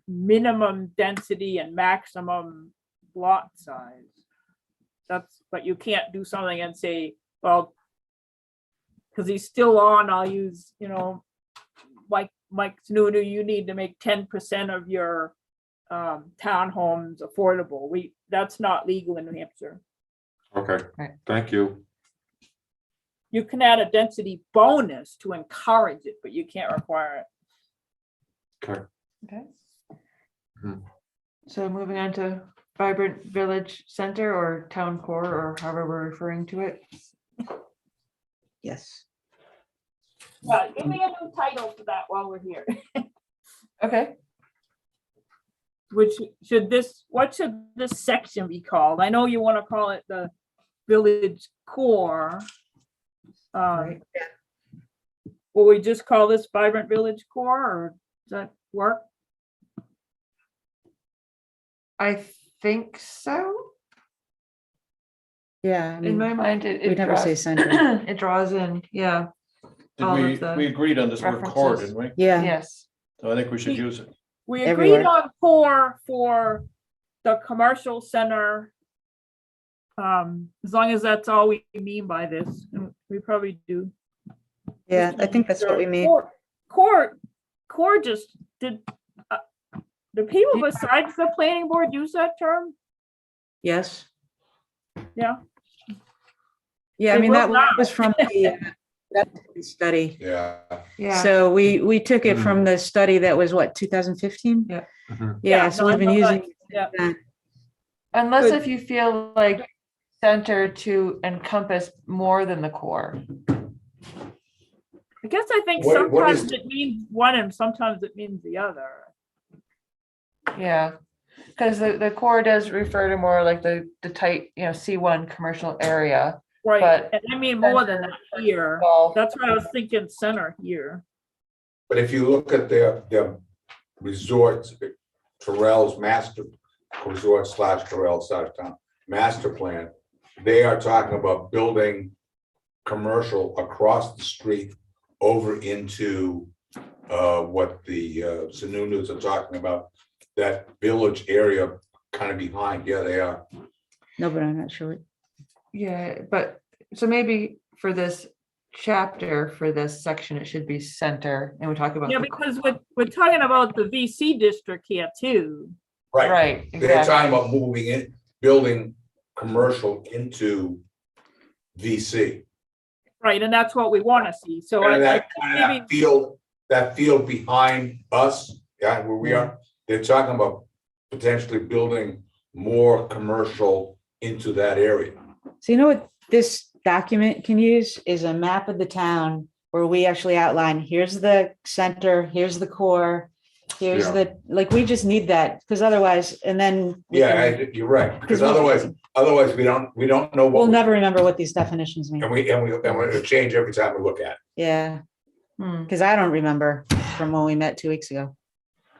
minimum density and maximum lot size. But you can't do something and say, well, because he's still on, I'll use, you know, like Mike Snooder, you need to make 10% of your townhomes affordable. That's not legal in New Hampshire. okay, thank you. You can add a density bonus to encourage it, but you can't require it. Okay. Okay. Mhm. So moving on to Vibrant Village Center or Town Core, or however we're referring to it. Yes. Give me a new title for that while we're here. Okay. What should this section be called? I know you want to call it the Village Core. Right. Will we just call this Vibrant Village Core, or does that work? I think so. Yeah. I In mean, my mind, it we'd never say draws- center. It draws in, yeah. did all we, of the we agreed on this word core, references. didn't we? Yeah. Yes. So I think we should use it. We agreed Everywhere. on core for the commercial center. As long as that's all we mean by this, and we probably do. Yeah, I think that's what we mean. Core just did. The people besides the planning board use that term? Yes. Yeah. Yeah, I They mean, will that now. was from the that study. Yeah. Yeah. So we took it from the study that was what, 2015? Yeah. Mhm. Yeah, so no, we've been I know using. that. Yeah. that. Unless Good. if you feel like center to encompass more than the core. I guess I think What sometimes is- it means one and sometimes it means the other. Yeah. Because the core does refer to more like the tight, C1 commercial area. Right, But and I mean more than that here. Well, That's why I was thinking center here. But if you look at their resorts, Terrell's master resort / Terrell town master plan, they are talking about building commercial across the street over into what the Sununus are talking about, that village area kind of behind. Yeah, they are. No, but I'm not sure. Yeah, but so maybe for this chapter, for this section, it should be center, and we talk about Yeah, the- because we're talking about the VC district here too. Right, They're exactly. talking about moving in, building commercial into VC. Right, and that's what we want to see. So And I that, think maybe, that field behind us, yeah, where we are, they're talking about potentially building more commercial into that area. So you know what this document can use is a map of the town where we actually outline, here's the center, here's the core, here's Yeah. the, like, we just need that, because otherwise, and then we Yeah, can- you're right, because 'cause otherwise we don't know what. we'll never remember what these definitions mean. And we change every time we look at it. Yeah, Hmm. because I don't remember from when we met 2 weeks ago.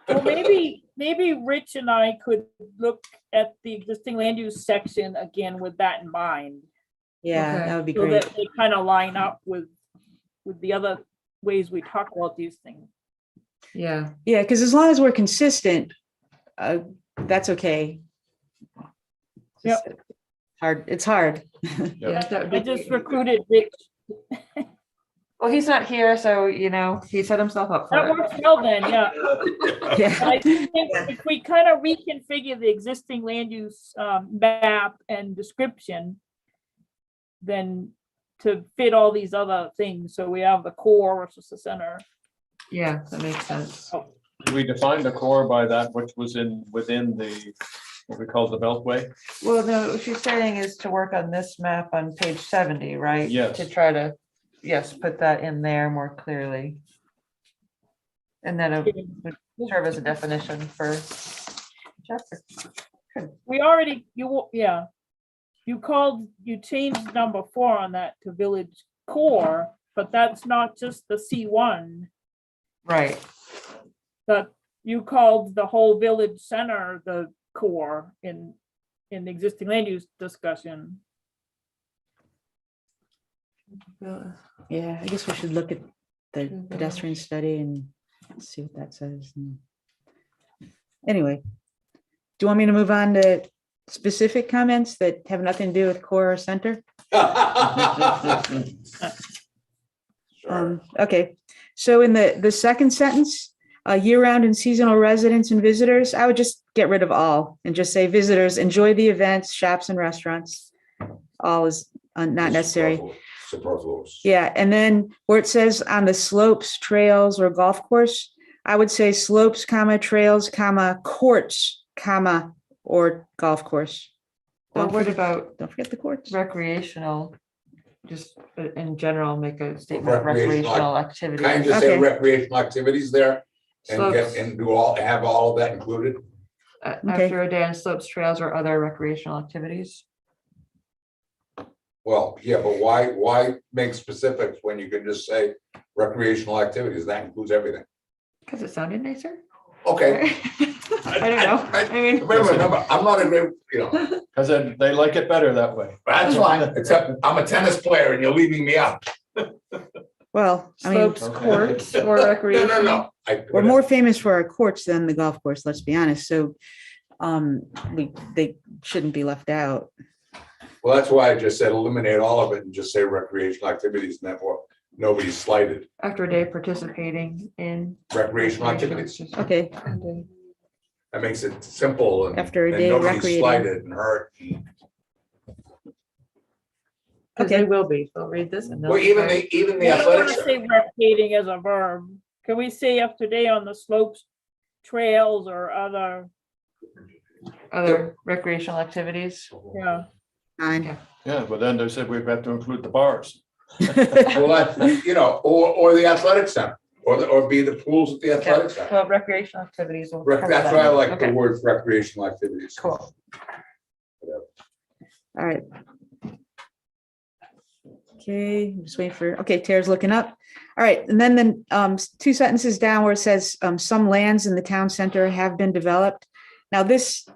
Well, maybe Rich and I could look at the existing land use section again with that in mind. Yeah, Okay. that would be So great. that they kind of line up with the other ways we talk about these things. Yeah, Yeah, because as long as we're consistent, that's okay. Yep. It's hard. yeah. that would I be- just recruited Rich. Well, he's not here, so you know, he set himself up for That it. works well then, yeah. Yeah. But I think if we kind of reconfigure the existing land use map and description, then to fit all these other things, so we have the core versus the center. Yeah, that makes sense. We defined the core by that which was within the, what we call the Beltway. Well, no, what she's saying is to work on this map on page 70, right? Yes. To try to, yes, put that in there more clearly. And then it would serve as a definition for chapter. We already, you changed number 4 on that to village core, but that's not just the C1. Right, That you called the whole village center the core in the existing land use discussion. Yeah, I guess we should look at the pedestrian study and see what that says. Anyway, do you want me to move on to specific comments that have nothing to do with core or center? Okay, so in the second sentence, year-round and seasonal residents and visitors, I would just get rid of all and just say visitors enjoy the events, shops and restaurants. All is not necessary. Superfluous. Yeah, and then where it says on the slopes, trails, or golf course, I would say slopes, comma, trails, comma, courts, comma, or golf course. well, what about Don't forget the courts. recreational? Just in general, make a statement of Recreational, recreational activity. Kind of just say Okay. recreational activities there and get, Slopes. and have all of that included. After a day on slopes, trails, or other recreational activities. Well, yeah, but why make specifics when you can just say recreational activities? That includes everything. Because it sounded nicer. Okay. I don't know. I mean, Remember, I'm not a great, Because they like it better that way. that's fine, except I'm a tennis player and you're leaving me out. Well, I mean, slopes, courts, or No, recreation. no. we're more famous for our courts than the golf course, let's be honest. So they shouldn't be left out. Well, that's why I just said eliminate all of it and just say recreational activities, and therefore nobody's slighted. After a day participating in. Recreational activities. Okay, That makes it simple and After a and day nobody's recreating. slighted and hurt. Because they will be. They'll read this and they'll. Well, even the I don't want athletics. to say recreating as a verb. Can we say after day on the slopes, trails, or other, Other recreational activities. yeah. fine. Yeah, but then they said we've got to include the bars. Well, or the athletic center, or be the pools at the athletic center. Well, recreational activities. will cover That's that. why I like the Okay, word recreational activities. Cool. All right. Okay, I'm just waiting for, okay, Tara's looking up. All right, and then 2 sentences down where it says some lands in the town center have been developed. Now this,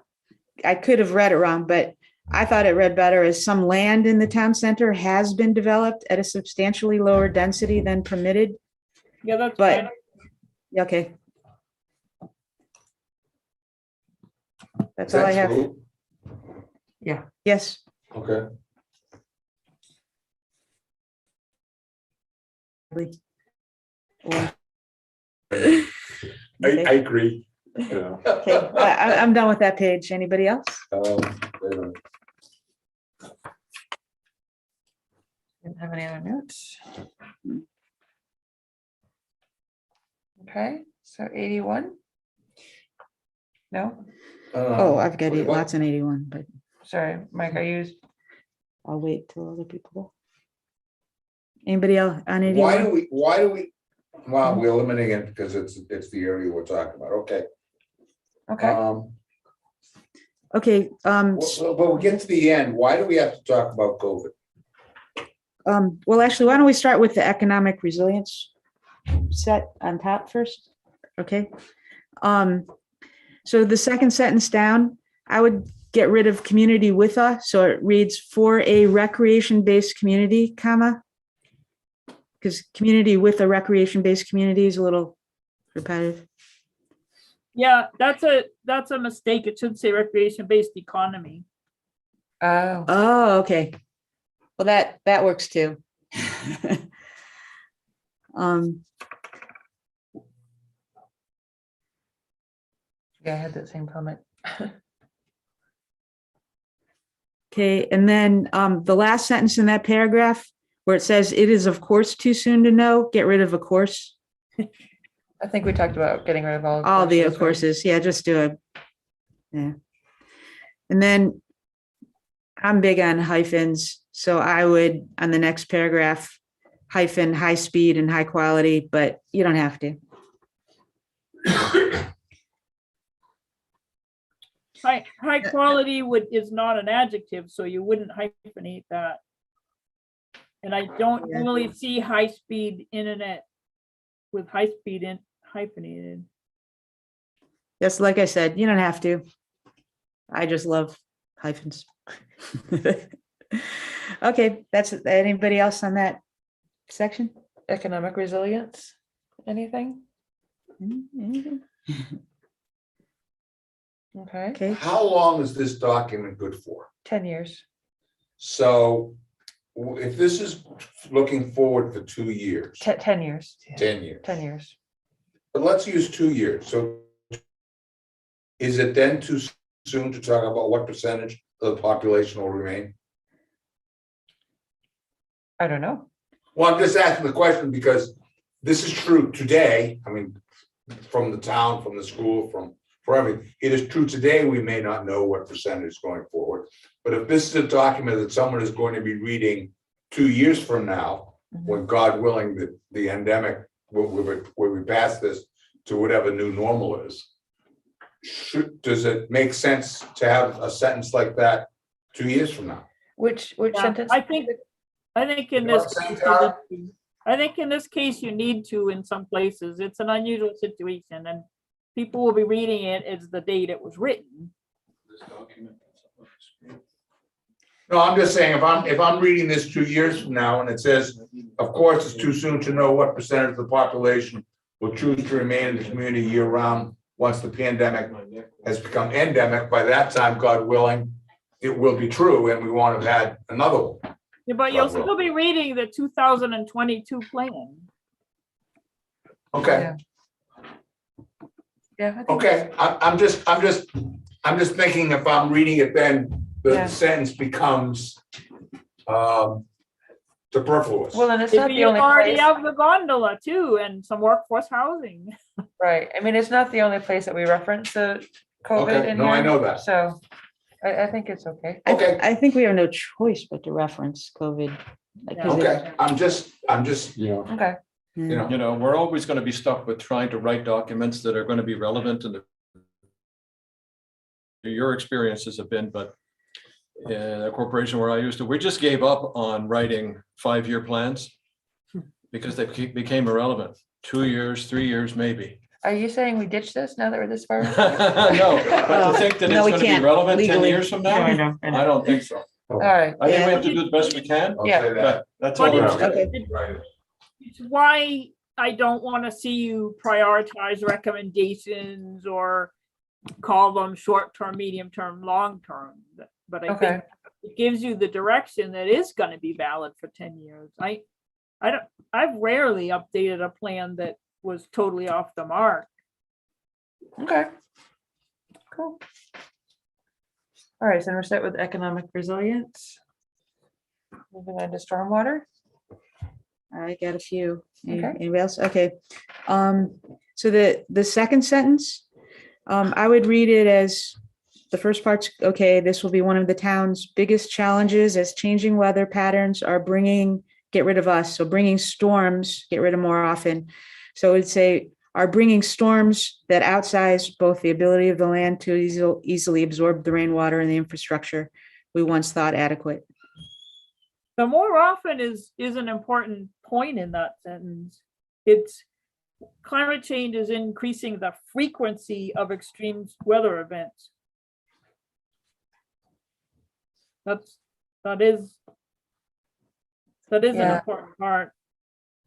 I could have read it wrong, but I thought it read better as some land in the town center has been developed at a substantially lower density than permitted. Yeah, that's But, fine. okay. That's Is all I that have. true? Yes. Okay. Or- I Okay, agree. Yeah. I'm done with that page. Anybody else? Wait a minute. Didn't have any other notes. Okay, so 81. No, Oh, I've got what- lots in 81, but sorry, Mike, I used, I'll wait till other people go. Anybody else on Why 81? do we, well, we're eliminating it because it's the area we're talking about, okay. okay, Okay, But we get to the end, why do we have to talk about COVID? well, actually, why don't we start with the economic resilience set on top first? Okay. So the second sentence down, I would get rid of community with a, so it reads for a recreation-based community, comma. Because community with a recreation-based community is a little repetitive. Yeah, that's a mistake. It should say recreation-based economy. oh, Oh, okay. Well, that works too. yeah, I had that same comment. Okay, and then the last sentence in that paragraph where it says it is of course too soon to know, get rid of of course. I think we talked about getting rid of all. All the of courses, right? courses, yeah, just do it. Yeah. And then I'm big on hyphens, so I would, on the next paragraph, hyphen high speed and high quality, but you don't have to. High quality is not an adjective, so you wouldn't hyphenate that. And I don't Yeah. really see high-speed internet with high-speed in hyphenated. Yes, like I said, you don't have to. I just love hyphens. Okay, that's anybody else on that section? Economic resilience, anything? Anything? Okay, Okay, How long is this document good for? 10 years. So if this is looking forward for 2 years, 10 years, 10 years, 10 years. but let's use 2 years, so is it then too soon to talk about what percentage of the population will remain? I don't know. Well, I'm just asking the question because this is true today, I mean, from the town, from the school, from everything. It is true today, we may not know what percentage is going forward. But if this is a document that someone is going to be reading 2 years from now, when God willing, the endemic, where we pass this to whatever new normal is, does it make sense to have a sentence like that 2 years from now? Which Yeah, sentence? I think in You know this, what I'm saying, case, Tara? I think in this case, you need to in some places. It's an unusual situation and people will be reading it as the date it was written. No, I'm just saying, if I'm reading this 2 years from now and it says, of course, it's too soon to know what percentage of the population will choose to remain in the community year round once the pandemic has become endemic. By that time, God willing, it will be true and we won't have had another one. Yeah, but you'll God will. still be reading the 2022 plan. Okay, Yeah. I think okay, I'm just thinking if I'm reading it, then the Yeah. sentence becomes superfluous. Well, and it's If not the you only already place, have the gondola too and some workforce housing. right? I mean, it's not the only place that we reference the COVID Okay, in no, I here, know that. So I think it's okay. Okay. I think we have no choice but to reference COVID. 'cause it- Okay, I'm just, Yeah, Okay, you know. You know, we're always going to be stuck with trying to write documents that are going to be relevant and your experiences have been, but in a corporation where I used to, we just gave up on writing 5-year plans because they became irrelevant. 2 years, 3 years, maybe. are you saying we ditch this now that we're this far? No, but to think that No, it's we going to be can't relevant 10 legally. years from No, I now, know, I know. I don't think so. All right, I think Yeah. we have to do the best we can. I'll Yeah. say that. That's all. But I'm it's- saying. Right. It's why I don't want to see you prioritize recommendations or call them short-term, medium-term, long-term. But I think it gives you the direction that is going to be valid for 10 years. I've rarely updated a plan that was totally off the mark. okay. Cool. All right, so we're set with economic resilience. Moving on to stormwater. I got a few. Okay. Anybody else? Okay. So the second sentence, I would read it as the first part's, okay, this will be one of the town's biggest challenges as changing weather patterns are get rid of us. So bringing storms, get rid of more often. So it'd say, are bringing storms that outsize both the ability of the land to easily absorb the rainwater and the infrastructure we once thought adequate. The more often is an important point in that sentence. It's climate change is increasing the frequency of extreme weather events. That is an Yeah. important part.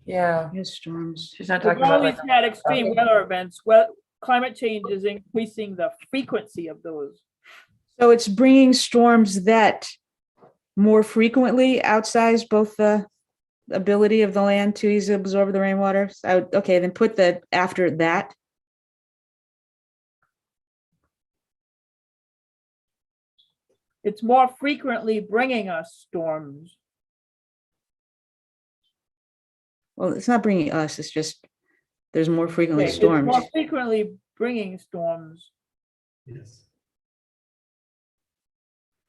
Yeah, Yes, storms. she's not We've talking about always like. had extreme weather events. Well, climate change is increasing the frequency of those. So it's bringing storms that more frequently outsize both the ability of the land to easily absorb the rainwater. Okay, then put the after that. It's more frequently bringing us storms. Well, it's not bringing us, it's just, there's more frequently Okay, it's storms. more frequently bringing storms. Yes.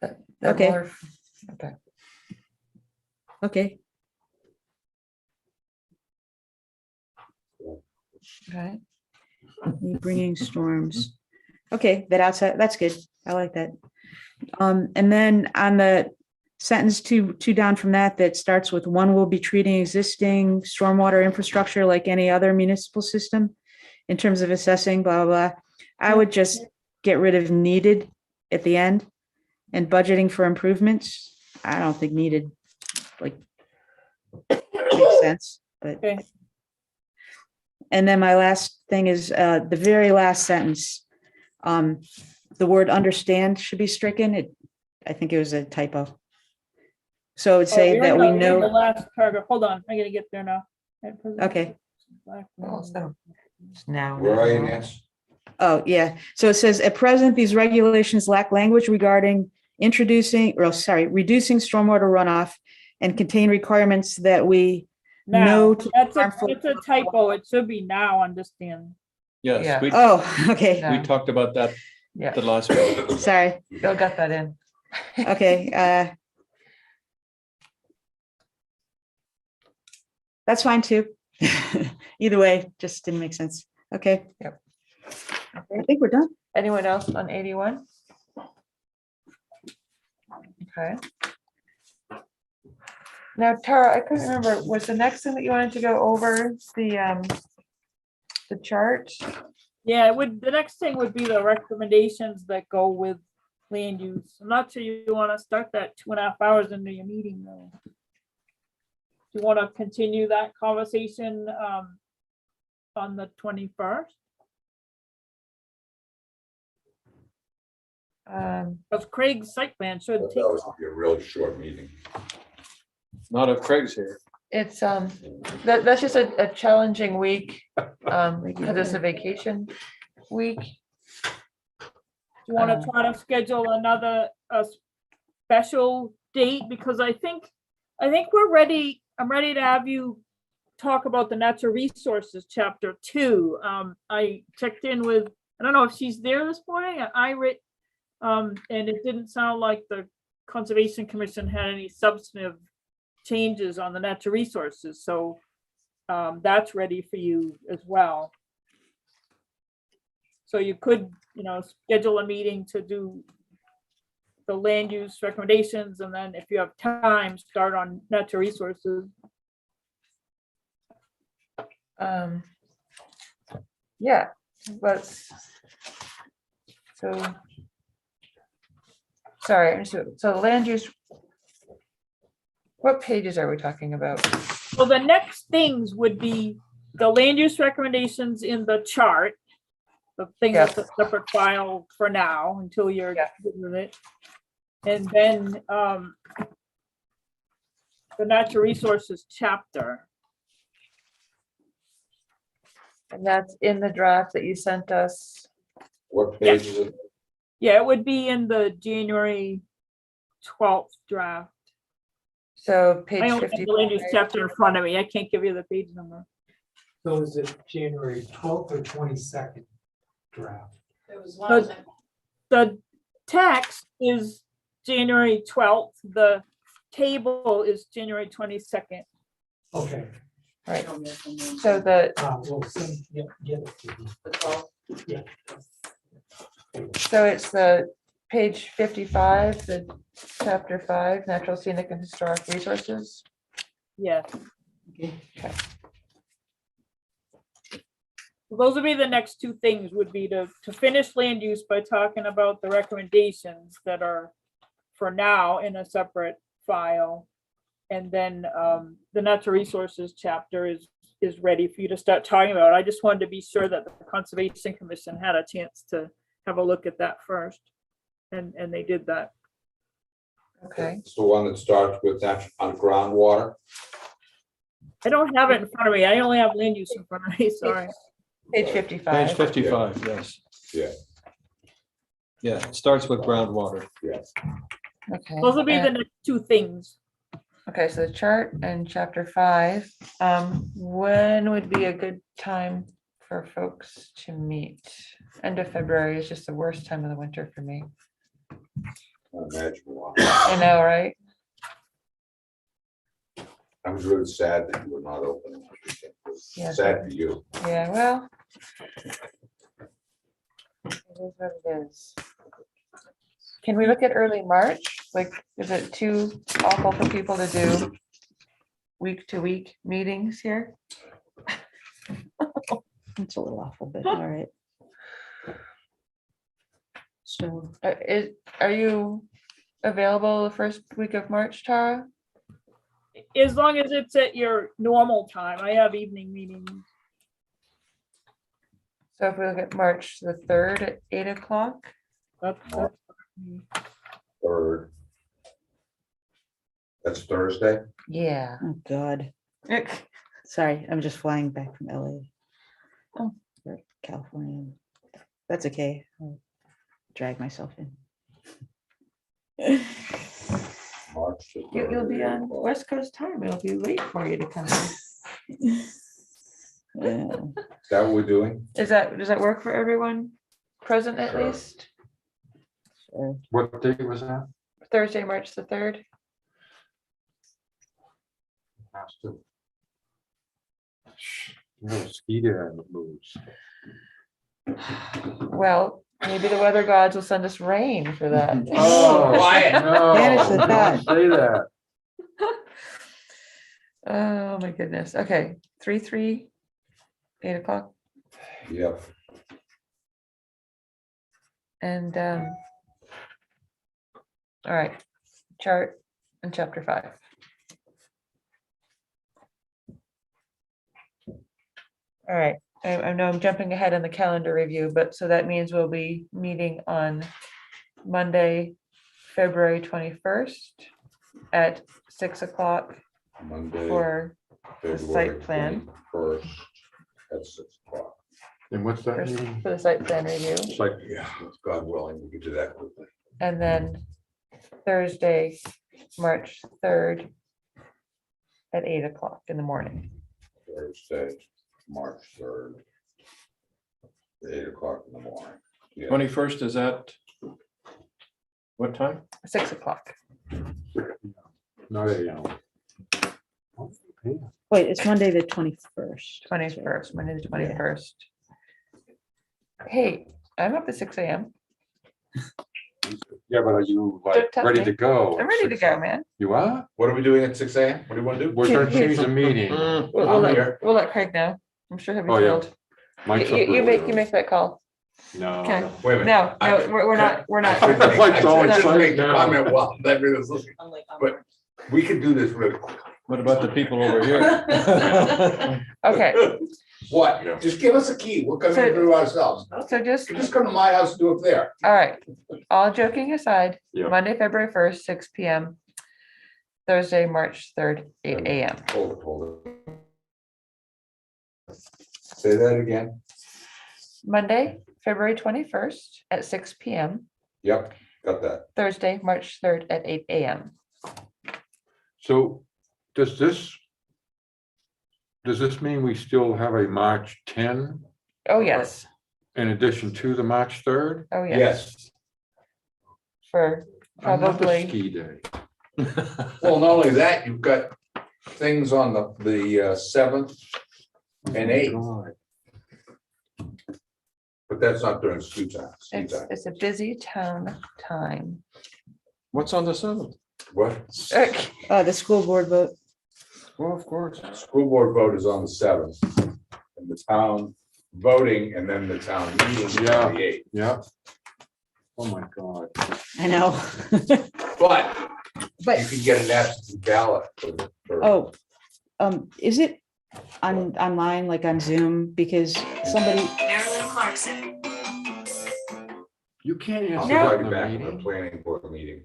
that Okay. more- Okay. Okay, Okay. bringing storms. Okay, that outside, that's good. I like that. And then on the sentence two down from that starts with one will be treating existing stormwater infrastructure like any other municipal system in terms of assessing, blah, blah, blah. I would just get rid of needed at the end and budgeting for improvements. I don't think needed, like, makes sense, but. Okay. And then my last thing is, the very last sentence. The word understand should be stricken. I think it was a typo. So it would say that we The know, last paragraph, hold on, I gotta get there now. okay. Also, it's now. Where are you, Nancy? Oh, yeah. So it says, at present, these regulations lack language regarding reducing stormwater runoff and contain requirements that we Now, know. to that's harmful- it's a typo. It should be now, understand. Yes, Yeah. Oh, okay. Yeah. we talked about that Yeah, the last week. Sorry. Bill got that in. Okay. That's fine too. Either way, just didn't make sense. Okay. Yep. I think we're done. Anyone else on 81? Okay. Now, Tara, I couldn't remember, was the next thing that you wanted to go over the chart? Yeah, the next thing would be the recommendations that go with land use. I'm not sure you want to start that 2.5 hours into your meeting though. Do you want to continue that conversation on the 21st? Because Craig's site plan should That take. was gonna be a really short meeting. Not if Craig's here. It's, that's just a challenging week, because it's a vacation week. Do you want to try to schedule another special date? Because I think we're ready. I'm ready to have you talk about the natural resources chapter 2. I checked in with, I don't know if she's there this morning. And it didn't sound like the Conservation Commission had any substantive changes on the natural resources. So that's ready for you as well. So you could, schedule a meeting to do the land use recommendations, and then if you have time, start on natural resources. Yeah, let's, so. Sorry, so land use. What pages are we talking about? So the next things would be the land use recommendations in the chart. The thing that's a separate file for now until you're good with it. And then the natural resources chapter. And that's in the draft that you sent us. What page is it? Yeah, it would be in the January 12th draft. So page I only have the land use chapter in front of me. I can't give you the page number. So is it January 12th or 22nd draft? was one of them. The text is January 12th. The table is January 22nd. Okay. Right. So the, We'll send, get it to you. The 12th. Yeah. so it's the page 55, the chapter 5, natural, scenic and historic resources. Yeah. Okay. Those would be the next two things, would be to finish land use by talking about the recommendations that are for now in a separate file. And then the natural resources chapter is ready for you to start talking about. I just wanted to be sure that the Conservation Commission had a chance to have a look at that first. And they did that. Okay. It's the one that starts with that on groundwater. I don't have it in front of me. I only have land use in front of me, sorry. Page 55. Page 55, yes. Yeah. Yeah, it starts with groundwater. Yeah. Okay. Those will be the and- next two things. Okay, so the chart and chapter 5, when would be a good time for folks to meet? End of February is just the worst time of the winter for me. Imagine why. I know, right? I was really sad that you were not open. Yeah. Sad for you. Yeah, well. It is what it is. Can we look at early March? Like, is it too awful for people to do week-to-week meetings here? It's a little awful, but all right. So Are you available the first week of March, Tara? As long as it's at your normal time. I have evening meetings. So if we look at March the 3rd at 8 o'clock, That's- Third. That's Thursday. yeah. Oh, God. Sorry, I'm just flying back from LA. Oh, or California. That's okay. I'll drag myself in. March. the You'll be 3rd. on West Coast time. It'll be late for you to come in. Yeah. Is that what we're doing? Does that work for everyone present at Sure. least? Sure. What date was that? Thursday, March the 3rd? Has to. No, ski there in the blues. Well, maybe the weather gods will send us rain for that. Oh, Quiet. no, Banish the don't thought. say that. Oh, my goodness. Okay, 3, 8 o'clock. Yep. And, all right, chart and chapter 5. All right, I know I'm jumping ahead on the calendar review, but so that means we'll be meeting on Monday, February 21st at 6 o'clock Monday, for the February site plan, 21st at 6 o'clock. And what's for that meeting? for the site plan review. It's like, Yeah, God willing, we can do that quickly. And then Thursday, March 3rd at 8 o'clock in the morning. Thursday, March 3rd. 8 o'clock in the morning. Yeah. 21st is at what time? 6 o'clock. not a, Wait, it's Monday, the 21st. 21st, Monday the 21st. Hey, I'm up at 6 a.m. yeah, but are you like Don't tempt ready me. to go? I'm ready to go, man. You are? What are we doing at 6 a.m.? What do you want to do? We're gonna change the meeting. We'll I'm here. let Craig know. I'm sure he'll be Oh, yeah. thrilled. Mike's You up you early. make that call. No. Okay. no. Wait a minute. No, I- we're not, we're not. Mike's all I just excited make the now. comment while everyone's listening, I'm like, but we can do this really quick. What about the people over here? Okay, What? Just give us a key. We'll come in and do it ourselves. so just, Just come to my house and do it there. all right, all joking aside, Yeah. Monday, February 1st, 6 p.m. Thursday, March 3rd, 8 a.m. Hold it. Say that again. Monday, February 21st at 6 p.m. Yep, got that. Thursday, March 3rd at 8 a.m. So does this mean we still have a March 10? Oh, yes. in addition to the March 3rd? Oh, yeah, Yes. for Another probably, ski day. Well, not only that, you've got things on the 7th and 8th, God. but that's not during school time. it's a busy town time. What's on the 7th? What? The school board vote. Well, of course. School board vote is on the 7th. And the town voting and then the town meeting is on the 8th. Yeah. Oh, my God. I know. But But, you can get an absentee ballot for oh, is it online, like on Zoom? Because somebody, Marilyn Clarkson. You can't I'll answer be that right in the back in the meeting. planning board meeting.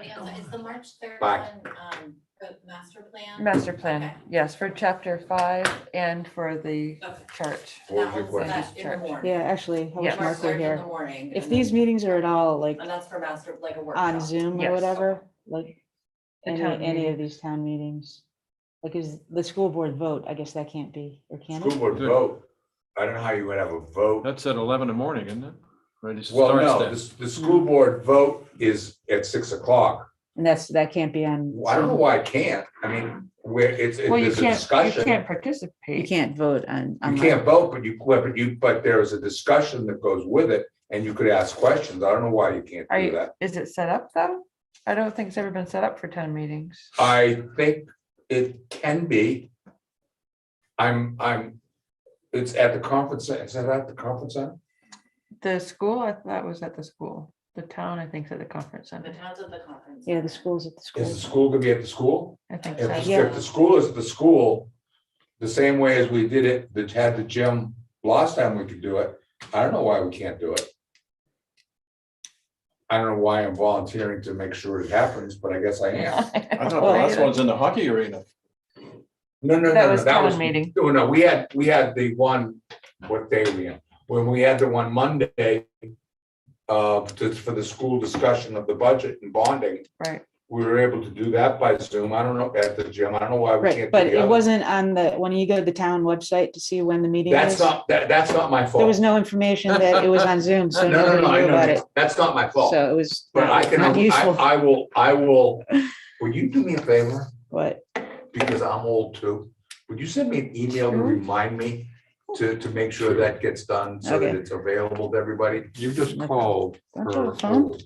Is the March 3rd Bye. one, the master plan? Master plan, Okay. yes, for chapter 5 and for the Okay. church. What That was your one's question? in the morning. yeah, actually, I wish Yeah. Mark were In the here. morning. If and these then- meetings are at all like And that's for master, like a workshop. on Zoom or Yes. whatever, like The any town of meeting. these town meetings. Like is the school board vote, I guess that can't be, or can School it? board vote, I don't know how you would have a vote. That's at 11 in the morning, isn't it? Right, it Well, starts no, then. the school board vote is at 6 o'clock. And that can't be on. I don't know Zoom. why it can't. I mean, where it's, Well, you there's a can't discussion. You participate. You can't vote on. can't vote, but there is a discussion that goes with it and you could ask questions. I don't know why you can't Are do you, that. is it set up though? I don't think it's ever been set up for town meetings. I think it can be. It's at the conference, is that at the conference center? The school, I thought was at the school. The town, I think, is at the conference The center. town's at the conference. Yeah, the school's at the Is school. the school gonna be at the school? I think If, so. Yeah. if the school is at the school, the same way as we did it, that had the gym last time we could do it, I don't know why we can't do it. I don't know why I'm volunteering to make sure it happens, but I guess I am. I thought the last one's in the hockey arena. No, That was town meeting. No, we had the one, what day we in? When we had the one Monday, for the school discussion of the budget and bonding, Right. we were able to do that by Zoom. I don't know, at the gym. I don't know why we Right, can't. but do the it other. wasn't on the, when you go to the town website to see when the meeting That's is. that's not my fault. There was no information that it was on Zoom, so No, nobody I knew know about that. it. That's not my fault. So it was But I can, not useful. I will, will you do me a favor? What? Because I'm old too. Would you send me an email to Sure. remind me to make sure that gets done so that Okay. it's available to everybody? You just called. Don't you have a her phone? old.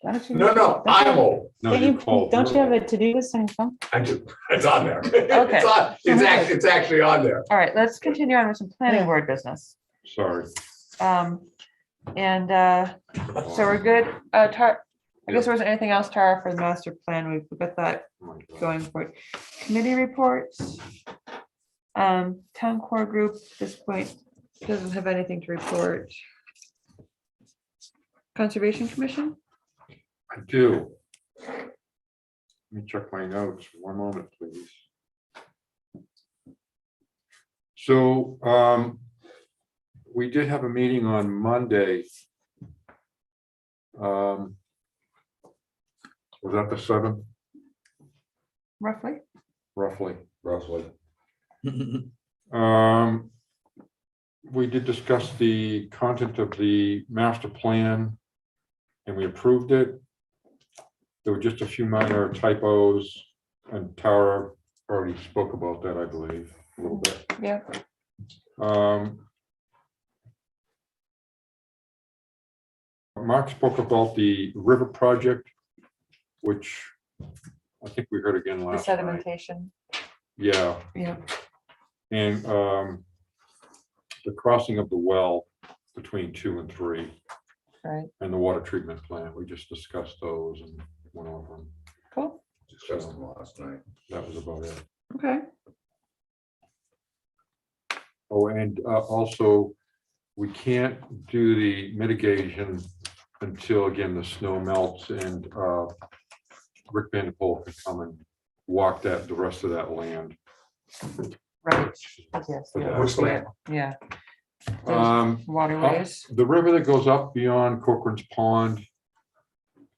Why don't you- No, don't you I'm have- old. No, Don't you you, called. don't you her have a old. to-do list on your phone? I do. It's on there. Okay. It's actually on there. All right, let's continue on with some planning Yeah. board business. Sorry. And so we're good. I guess there wasn't anything else, Tara, for the master plan. We've got that Oh my God. going forward. Committee reports. Town core group at this point doesn't have anything to report. Conservation Commission? I do. Let me check my notes. One moment, please. So, we did have a meeting on Monday. Was that the 7th, Roughly? roughly? Roughly. We did discuss the content of the master plan and we approved it. There were just a few minor typos and Tara already spoke about that, I believe, a little bit. Yeah. Mark spoke about the river project, which I think we heard again The last night. sedimentation. Yeah, Yeah. and the crossing of the well between 2 and 3 Right. and the water treatment plant. We just discussed those and went over them. Cool. Discussed them last night. That was about it. Okay. Oh, and also, we can't do the mitigation until, again, the snow melts and Rick Van Pol can come and walk the rest of that land. Right. Yes. Yeah. Which land? Yeah. Um, Waterways. The river that goes up beyond Cochran's Pond,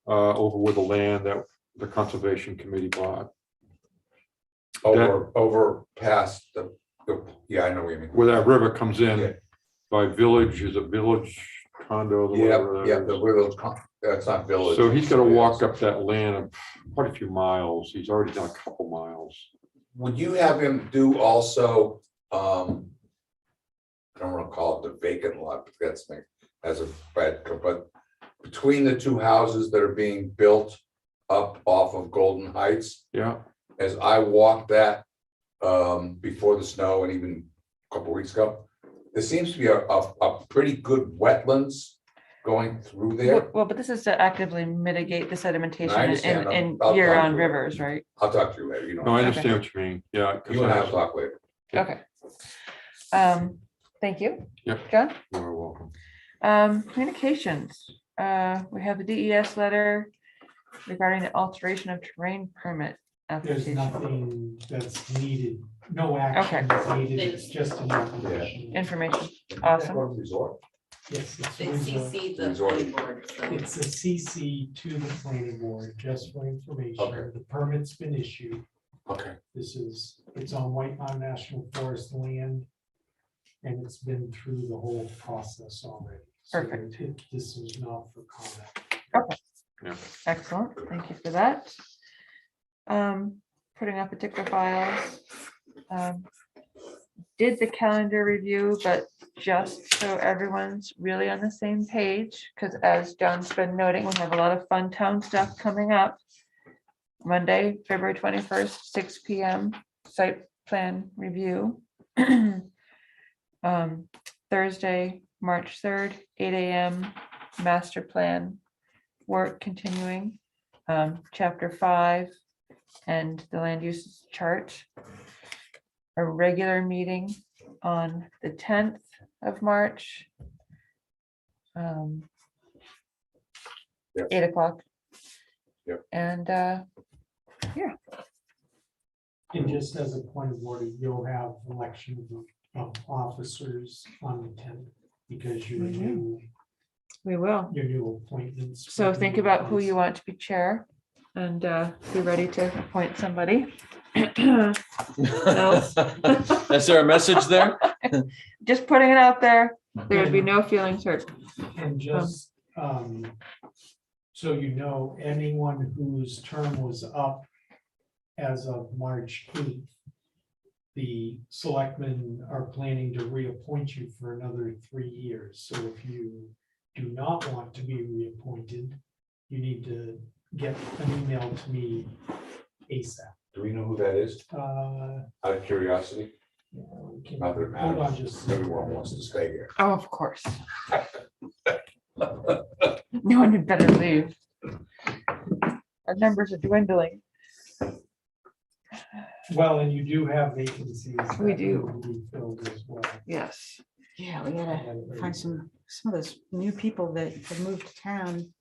over with the land that the Conservation Committee bought, Over past yeah, I know what you mean. where that river comes Yeah. in by Village, is a Village condo? or Yeah, whatever that yeah, is. the village, that's not village. So he's got to walk up that land of quite a few miles. He's already done a couple miles. Would you have him do also, I don't want to call it the vacant lot, but that's me, as a bad, but between the two houses that are being built up off of Golden Heights, Yeah, as I walked that before the snow and even a couple weeks ago, there seems to be a pretty good wetlands going through there. Well, but this is to actively mitigate the sedimentation I understand. in I'll talk year-round to you. rivers, right? I'll talk to you later, you know. no, I understand what you mean. Yeah. 'cause You and I I was- will talk later. Okay. Thank you. Yep. John? You're welcome. Communications, we have the DES letter regarding the alteration of terrain permit There's application. nothing that's needed, no action is needed, it's just an application. Information, awesome. Resort. Yes, it's They a resort. CC the Resort. planning board, so. It's a CC to the planning board, just for information. Okay. The permit's been issued. Okay. It's on White Mountain National Forest land. And it's been through the whole process already. So Perfect. This is not for comment. Excellent, thank you for that. Putting up particular files. Did the calendar review, but just so everyone's really on the same page, because as John's been noting, we have a lot of fun town stuff coming up. Monday, February 21st, 6 PM, site plan review. Thursday, March 3rd, 8 AM, master plan work continuing. Chapter 5 and the land use chart. A regular meeting on the 10th of March. Yep. 8 o'clock. Yep. And And just as a point of order, you'll have election of officers on the 10th because your new, we will. your new appointments. So will be think in about who place. you want to be chair and be ready to appoint somebody. Is there a message there? Just putting it out there. There would be no feelings hurt. And just, so you know, anyone whose term was up as of March 8th, the selectmen are planning to reappoint you for another 3 years. So if you do not want to be reappointed, you need to get an email to me ASAP. Do we know who that is? Uh, Out of curiosity? yeah, we can- Not that it Hold on matters. just. Everyone wants to stay here. Oh, of course. No one had better leave. Our numbers are dwindling. Well, and you do have vacancies. We that do. need to be filled as well. Yes. Yeah, we gotta find some of those new people that have moved to town.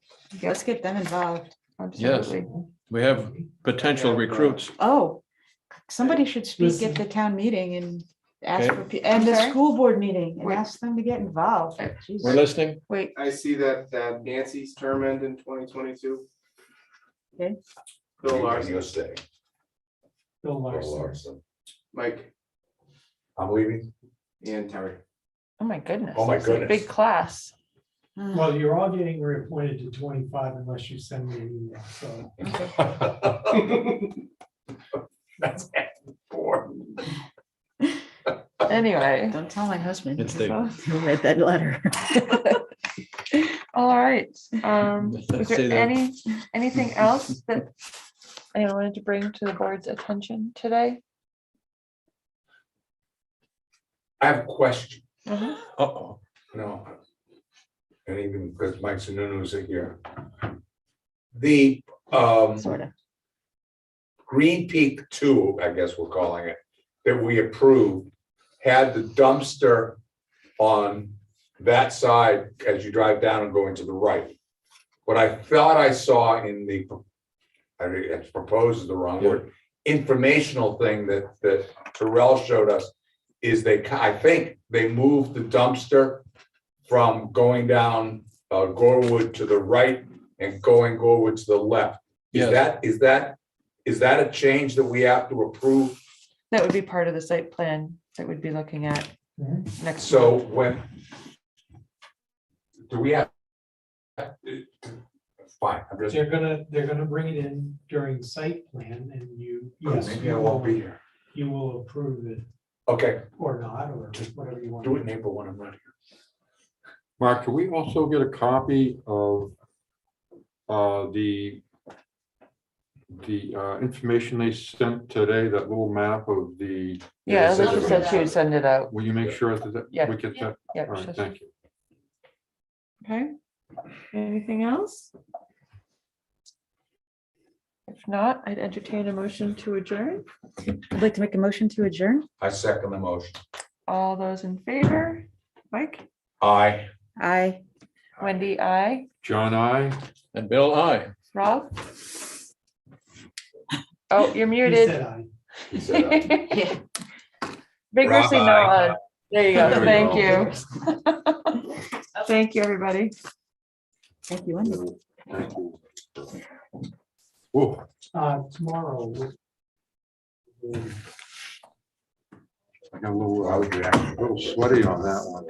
Let's get them involved. Absolutely. We have potential recruits. Oh, somebody should speak Listen. at the town meeting and ask Okay. for, and I'm the sorry? school board meeting and Wait. ask them to get involved. Jeez. We're listening. Wait, I see that Nancy's term end in 2022. Okay. Bill You'll Larson, stay. Bill Bill Larson. Larson. Mike, I'm leaving. and Terry. oh my goodness. Oh my that's a goodness. Big class. Well, you're all getting reappointed to 25 unless you send me an email, so. That's four. Anyway, Don't tell my husband. It's the- Who read that letter? all right. Is Let's there say that. anything else that anyone wanted to bring to the board's attention today? I have a question. Uh-oh. No. And even because Mike Sununu's here. The Sort of. Green Peak 2, I guess we're calling it, that we approved, had the dumpster on that side as you drive down and go into the right. What I thought I saw in the, I mean, it's proposed is the wrong word, informational thing that Terrell showed us is I think they moved the dumpster from going down Gorewood to the right and going Gorewood to the left. Yes. Is that a change that we have to approve? That would be part of the site plan that we'd be looking at. next. So when do we have? Fine, I'm just, They're gonna bring it in during site plan and yes, maybe I won't be here. you will approve it Okay, or not, or whatever you want. do it in April when I'm not here. Mark, can we also get a copy of the information they sent today, that little map of the. Yeah, Yes, Alicia that's said right. she would send it out. Will you make sure that Yeah. we get that? Yeah. All right, thank you. Okay, anything else? If not, I'd entertain a motion to adjourn. I'd like to make a motion to adjourn. I second the motion. All those in favor? Mike, Aye. Aye. Wendy, I, John, I. And Bill, I. Rob? Oh, you're He muted. said aye. He said aye. Vigorously Rob, nod. There you go. There we Thank go. you. Thank you, everybody. Thank you, Wendy. Thank you. Whoa. Tomorrow. I got a little sweaty on that one.